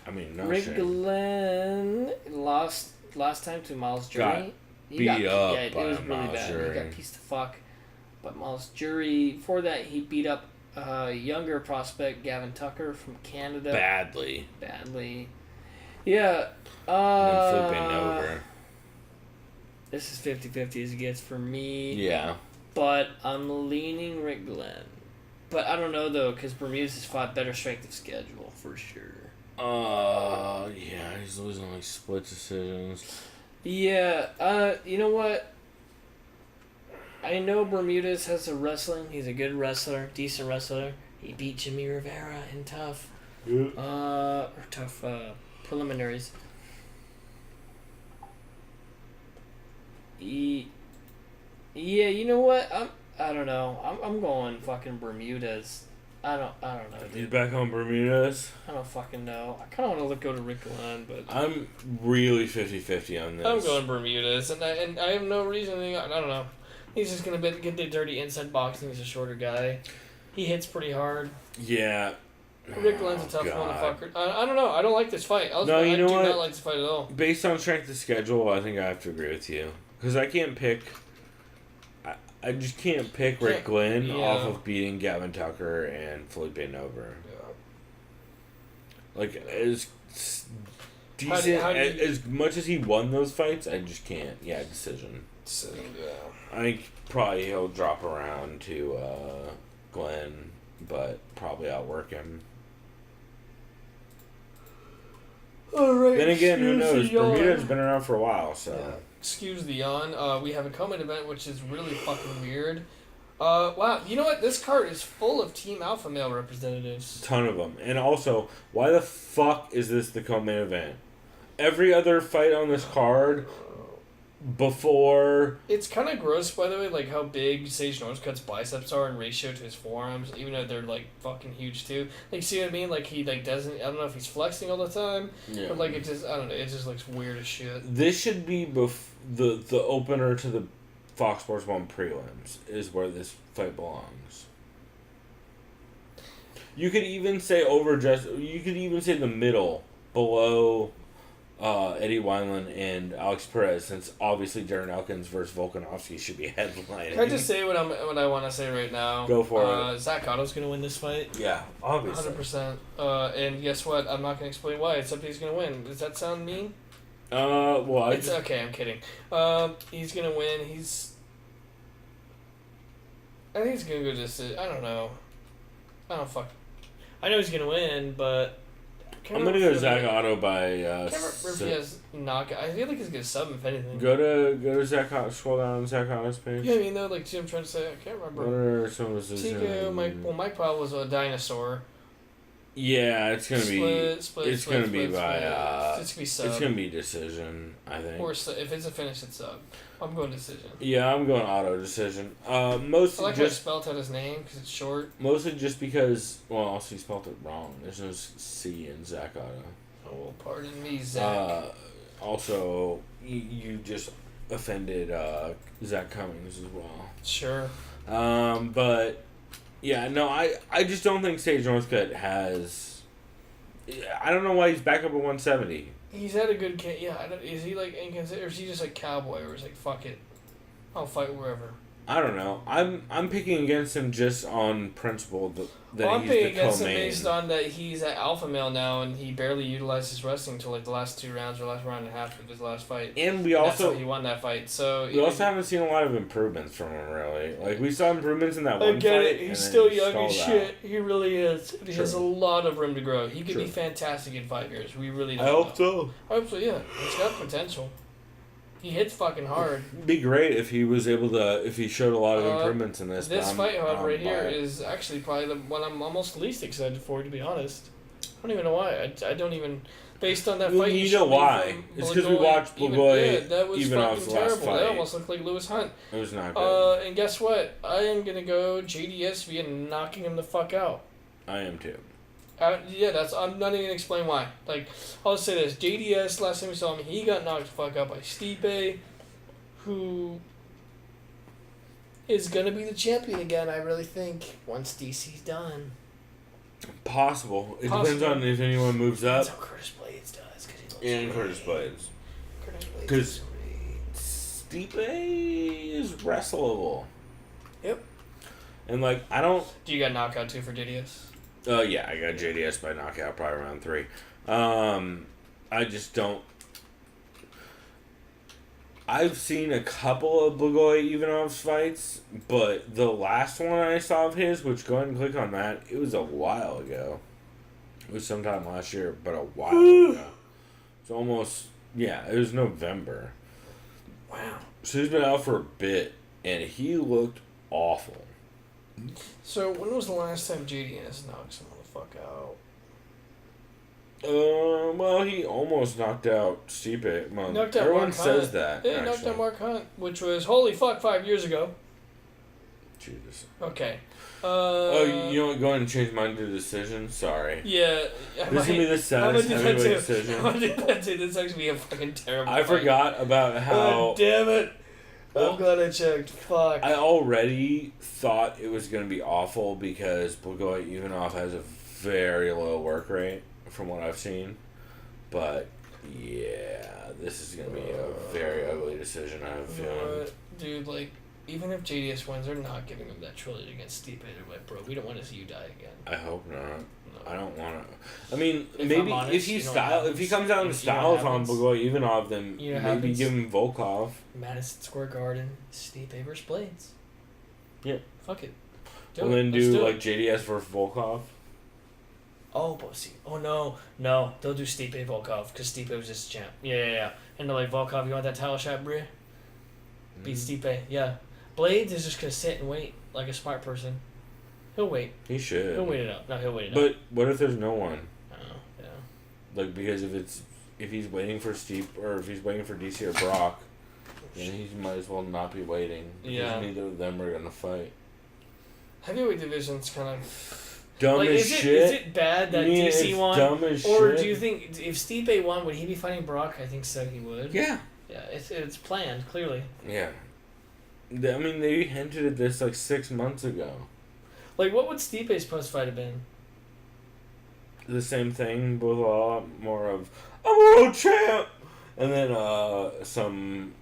I mean, no Rick shame. Glenn lost last time to Miles Jury. Beat up yeah, it by was really Miles bad. Jury. He got pieced to fuck by Miles Jury. Before that, he beat up younger prospect Gavin Tucker from Canada. Badly. Yeah. And then flipping over. This is 50-50 as it gets for me. Yeah. But I'm leaning Rick Glenn. But I don't know, though, because Bermudez has fought better strength of schedule, for sure. Yeah, he's losing like split decisions. Yeah, you know what? I know Bermudez has a wrestling. He's a good wrestler, decent wrestler. He beat Jimmy Rivera in tough, preliminaries. Yeah, you know what? I don't know. I'm going fucking Bermudez. I don't know, He's dude. back on Bermudez. I don't fucking know. I kind of want to go to Rick Glenn, but I'm really 50-50 on this. I'm going Bermudez, and I have no reasoning. I don't know. He's just gonna get the dirty inside boxing. He's a shorter guy. He hits pretty hard. Yeah. Rick Glenn's a tough motherfucker. I don't know. I don't like this fight. I do not like this fight at all. Based on strength of schedule, I think I have to agree with you. Because I can't pick... I just can't pick Rick Glenn off of beating Gavin Tucker and Felipe Nover. Yeah. Like, as decent... as much as he won those fights, I just can't. Yeah, decision. I think probably he'll drop around to Glenn, but probably outwork him. Alright. Then again, who knows? Bermuda's been around for a while, so... Yeah. Excuse the yawn. We have a co-main event, which is really fucking weird. Wow, you know what? This card is full of Team Alpha Male representatives. Ton of them. And also, why the fuck is this the co-main event? Every other fight on this card before... It's kind of gross, by the way, like how big Sage Northcutt's biceps are in ratio to his forearms, even though they're like fucking huge too. Like, see what I mean? Like he like doesn't. I don't know if he's flexing all the time, but like it just. I don't know. It just looks weird as shit. This should be the opener to the Fox Sports 1 prelims is where this fight belongs. You could even say you could even say the middle below Eddie Wineland and Alex Perez, since obviously Darren Elkins versus Volkanovski should be headlining. Can I just say what I want to say right now? Go for it. Zach Otto's gonna win this fight. Yeah, obviously. 100%. And guess what? I'm not gonna explain why. Except he's gonna win. Does that sound mean? Well, It's okay. I'm kidding. He's gonna win. I think he's gonna go I don't know. I know he's gonna win, but. I'm gonna go Zach Otto by. I can't remember if he has knockout. I feel like he's gonna sub if anything. Go to Zach Otto. Scroll down on Zach Otto's page. Yeah, I mean though, like see what I'm trying to say. I can't remember. What are some of his? Mike Powell was a dinosaur. Yeah, it's gonna be. It's gonna be decision. I think. Or if it's a finish, it's sub. I'm going decision. Yeah, I'm going auto decision. Mostly I like how he spelled out his name because it's short. Mostly just because, well, also he spelled it wrong. There's no C in Zach Otto. Oh, well, pardon me, Zach. Also, you just offended Zach Cummings as well. Sure. But yeah, no, I just don't think Sage Northcutt has. I don't know why he's back up at 170. He's had a good is he like inconsistent, or is he just like cowboy, or is like fuck it, I'll fight wherever? I don't know. I'm picking against him just on principle that I'm he's picking the against him co-main. based on that he's an alpha male now, and he barely utilized his wrestling until like the last 2 rounds or last round and a half of his last fight. And we That's also how he won that fight. So we also haven't seen a lot of improvements from him, really. Like, we saw improvements in that I one get fight. it. and He's then still he young stalled as out. shit. He really is. He has a True. lot of room to grow. He could be True. fantastic in 5 years. We really don't I hope know. so. I hope so, yeah. He's got potential. He hits fucking hard. It'd be great if he was able to, if he showed a lot of improvements in this. This but fight, however, I'm right here biased. is actually probably the one I'm almost least excited for, to be honest. I don't even know why. I don't even... Based on that Well, fight, you showed know me why. from It's 'cause we Blagoy watched Blagoy Yeah, that was Ivanov's fucking last terrible. fight. That almost looked like Lewis Hunt. It was not good. And guess what? I am going to go JDS via knocking him the fuck out. I am too. I'm not even gonna explain why. Like, I'll just say this: JDS. Last time we saw him, he got knocked the fuck out by Stipe, who is gonna be the champion again. I really think once DC's done. Possible. It Possible. depends on if anyone moves up. That's how Curtis Blades does, because he looks And great. Curtis Blades. Curtis Blades 'Cause- is great. Stipe is wrestleable. Yep. And like, I don't. Do you got knockout too for JDS? Yeah, I got JDS by knockout, probably round 3. I just don't. I've seen a couple of Blagoy Ivanov's fights, but the last one I saw of his, which go ahead and click on that, it was a while ago. It was sometime last year, but a while ago. It's almost, yeah, it was November. Wow. So he's been out for a bit, and he looked awful. So when was the last time JDS knocked someone the fuck out? Well, he almost knocked out Stipe. Well, Knocked out everyone Mark says Hunt. that. Yeah, he knocked actually. out Mark Hunt, which was holy fuck 5 years ago. Jesus. Okay. Oh, you know what? Go ahead and change mine to decision. Sorry. Yeah. This is gonna be the saddest heavyweight decision. I'm gonna do that too. This is actually be a fucking terrible I fight. forgot about how. Oh, damn it. Well, I'm glad I checked. Fuck. I already thought it was going to be awful because Blagoy Ivanov has a very low work rate from what I've seen. But, yeah, this is going to be a very ugly decision, I have a You know feeling. what? Dude, like, even if JDS wins, they're not giving him that trilogy against Stipe. They're like, bro, we don't want to see you die again. I hope not. No. I don't want to. I mean, If maybe I'm honest, if he you know what style, if he happens? comes out and You know what styles on happens? Blagoy Ivanov, then You know what maybe happens? give him Volkov. Madison Square Garden, Stipe versus Blades. Yeah. Fuck it. Do And it. then Let's do it. like JDS versus Volkov. Oh, but see. Oh, no. They'll do Stipe Volkov because Stipe was just champ. Yeah. And they're like, Volkov, you want that title shot, bro? Beat Stipe. Yeah. Blades is just going to sit and wait like a smart person. He'll wait. He should. He'll wait it out. No, he'll wait it out. But what if there's no one? Oh, yeah. Like, because if he's waiting for Steve, or if he's waiting for DC or Brock, then he might as well not be waiting. Because Yeah. neither of them are gonna fight. Heavyweight division's kind of... Dumb like, as is shit. Is it bad that You mean DC it's won? dumb as Or shit? do you think if Stipe won, would he be fighting Brock? I think so. He would. Yeah. Yeah. It's planned clearly. Yeah. I mean, they hinted at this like 6 months ago. Like, what would Stipe's post fight have been? The same thing, but with a lot more of I'm a world champ, and then some.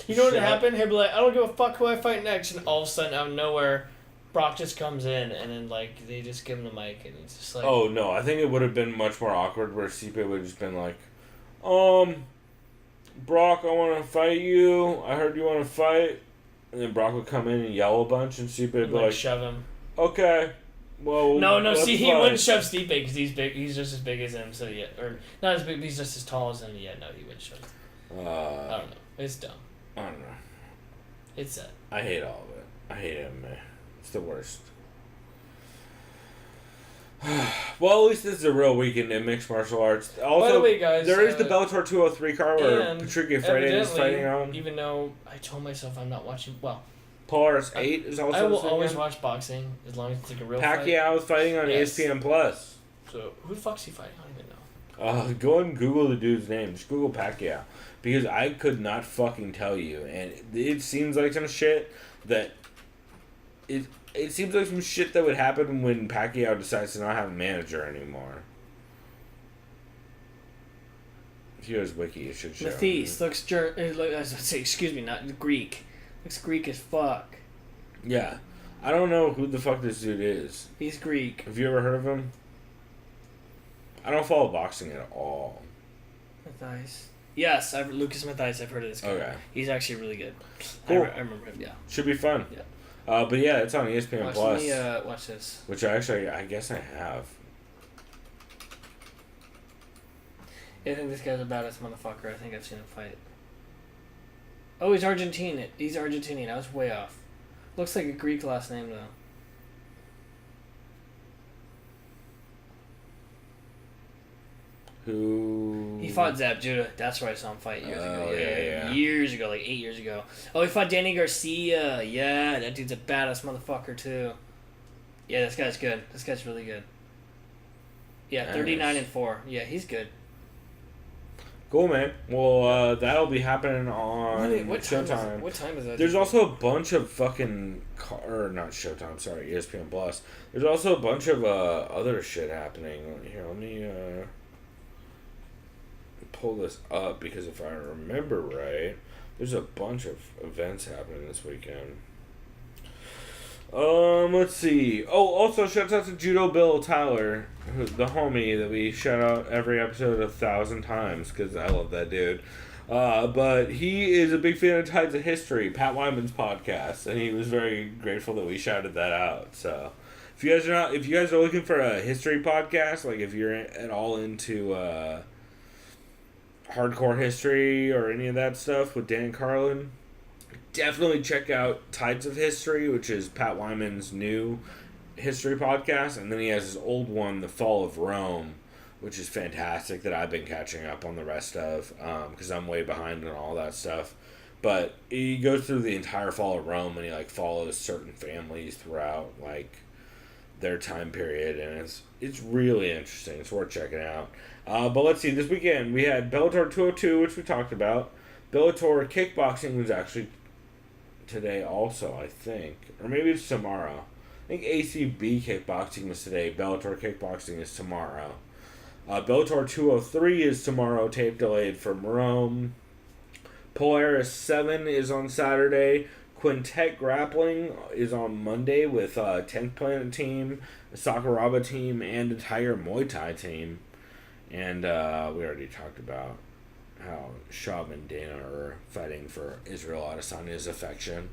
You know what shit. happened? He'd be like, I don't give a fuck who I fight next, and all of a sudden, out of nowhere, Brock just comes in, and then like they just give him the mic, and it's just like, Oh no! I think it would have been much more awkward where Stipe would have just been like, Brock, I want to fight you. I heard you want to fight, and then Brock would come in and yell a bunch, and Stipe would be like like, shove him. okay, well. No, let's see, he fight." wouldn't shove Stipe because he's big. He's just as big as him, so yeah, or not as big. But he's just as tall as him. Yeah, no, he wouldn't shove him. I don't know. It's dumb. I don't know. It's sad. I hate all of it. I hate MMA. It's the worst. Well, at least this is a real weekend in mixed martial arts. Also, By the way, guys, there is the Bellator 203 card where and Patrick Freire is fighting on. Even though I told myself I'm not watching, well, Polaris 8 is also I will this always weekend. watch boxing as long as it's like a real fight. Pacquiao is fighting on Yes. ESPN Plus. So who the fuck's he fighting? I don't even know. Go and Google the dude's name. Just Google Pacquiao. Because I could not fucking tell you. And it seems like some shit that... It seems like some shit that would happen when Pacquiao decides to not have a manager anymore. If you guys wiki, it should show. Matisse looks I was about to say, excuse me, not Greek. Looks Greek as fuck. Yeah. I don't know who the fuck this dude is. He's Greek. Have you ever heard of him? I don't follow boxing at all. Matthijs. Yes, Lucas Matthijs. I've heard of this guy. Okay. He's actually really good. Cool. I remember him. Yeah. Should be fun. Yeah. But yeah, it's on ESPN Plus. Let me watch this. Which I guess I have. Yeah, I think this guy's a badass motherfucker. I think I've seen him fight. Oh, he's Argentine. He's Argentinian. I was way off. Looks like a Greek last name though. Who? He fought Zab Judah. That's where I saw him fight years ago. Yeah. Years ago, like 8 years ago. Oh, he fought Danny Garcia. Yeah, that dude's a badass motherfucker too. Yeah, this guy's good. This guy's really good. Yeah, Nice. 39-4. Yeah, he's good. Cool, man. Well, that'll be happening on What time Showtime. What time is that? There's also a bunch of fucking not Showtime, sorry, ESPN Plus. There's also a bunch of other shit happening. Here, let me pull this up because if I remember right, there's a bunch of events happening this weekend. Let's see. Oh, also shout out to Judo Bill Tyler, who's the homie that we shout out every episode 1,000 times because I love that dude. But he is a big fan of Tides of History, Pat Wyman's podcast, and he was very grateful that we shouted that out. So, if you guys are looking for a history podcast, like if you're at all into hardcore history or any of that stuff with Dan Carlin, definitely check out Tides of History, which is Pat Wyman's new history podcast, and then he has his old one, The Fall of Rome, which is fantastic that I've been catching up on the rest of because I'm way behind on all that stuff. But he goes through the entire fall of Rome and he like follows certain families throughout like their time period, and it's really interesting. It's worth checking out. But let's see, this weekend we had Bellator 202, which we talked about. Bellator kickboxing was actually today also, I think, or maybe it's tomorrow. I think ACB kickboxing was today. Bellator kickboxing is tomorrow. Bellator 203 is tomorrow, tape delayed from Rome. Polaris 7 is on Saturday. Quintet Grappling is on Monday with 10th Planet team, a Sakuraba team, and a Tiger Muay Thai team. And we already talked about how Shab and Dana are fighting for Israel Adesanya's affection.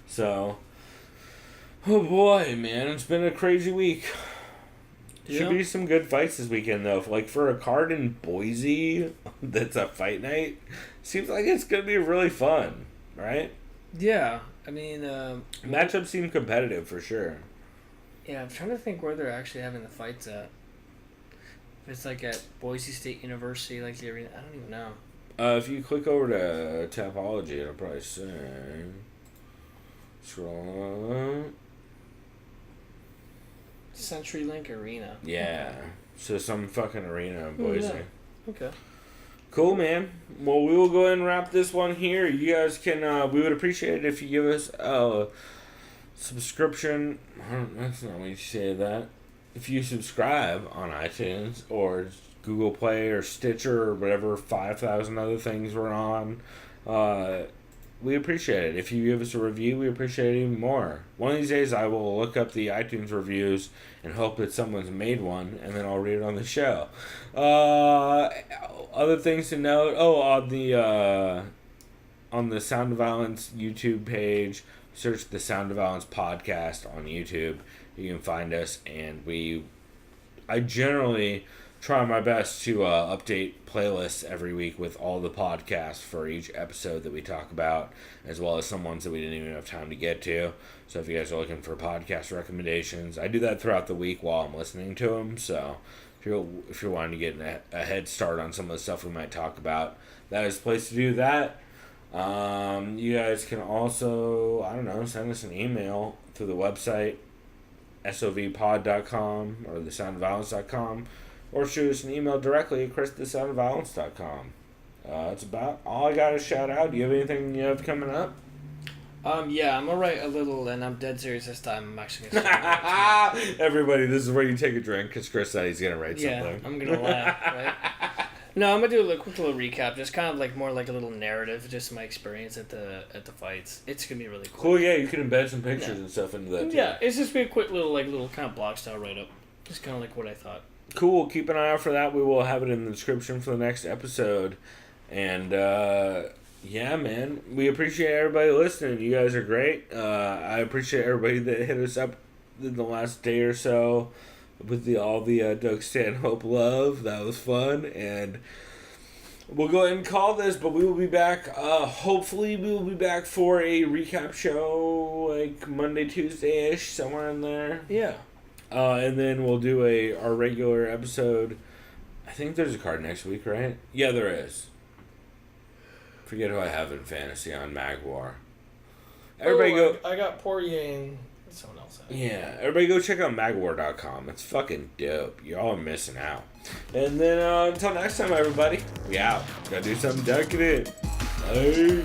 So, oh boy, man, it's been a crazy week. Should be some good fights this weekend, though. Like, for a card in Boise that's a fight night, seems like it's going to be really fun, right? Yeah, I mean... matchups seem competitive, for sure. Yeah, I'm trying to think where they're actually having the fights at. If it's like at Boise State University, like the arena, I don't even know. If you click over to Tapology, it'll probably say... Scroll up. CenturyLink Arena. Yeah. So some fucking arena in Boise. Oh, yeah. Okay. Cool, man. Well, we will go ahead and wrap this one here. You guys can, we would appreciate it if you give us a subscription. That's not what you say that. If you subscribe on iTunes or Google Play or Stitcher or whatever 5,000 other things we're on, we appreciate it. If you give us a review, we appreciate it even more. One of these days, I will look up the iTunes reviews and hope that someone's made one, and then I'll read it on the show. Other things to note. On the Sound of Violence YouTube page, search the Sound of Violence podcast on YouTube. You can find us, and I generally try my best to update playlists every week with all the podcasts for each episode that we talk about, as well as some ones that we didn't even have time to get to. So if you guys are looking for podcast recommendations, I do that throughout the week while I'm listening to them. So if you're wanting to get a head start on some of the stuff we might talk about, that is the place to do that. You guys can also, send us an email through the website, sovpod.com or thesoundofviolence.com, or shoot us an email directly at chris@thesoundofviolence.com. That's about all I got to shout out. Do you have anything you have coming up? Yeah, I'm gonna write a little, and I'm dead serious this time. I'm actually gonna start Everybody, this is where you take a drink because Chris said he's gonna write something. I'm gonna laugh, right? No, I'm gonna do a quick little recap, just kind of like more like a little narrative, just my experience at the fights. It's gonna be really Cool, yeah, you can embed some pictures and stuff into that too. Yeah, it's just be a quick little kind of blog style write up. Just kind of like what I thought. Cool, keep an eye out for that. We will have it in the description for the next episode. And yeah, man, we appreciate everybody listening. You guys are great. I appreciate everybody that hit us up in the last day or so with all the Doug Stanhope love. That was fun. And we'll go ahead and call this, but we will be back. Hopefully we will be back for a recap show like Monday, Tuesday-ish, somewhere in there. Yeah. And then we'll do our regular episode. I think there's a card next week, right? Yeah, there is. Forget who I have in fantasy on Magwar. Everybody go. I got Poirier and someone else. Yeah, everybody go check out magwar.com. It's fucking dope. Y'all are missing out. And then until next time, everybody, we out. Gotta do something decadent. Hey.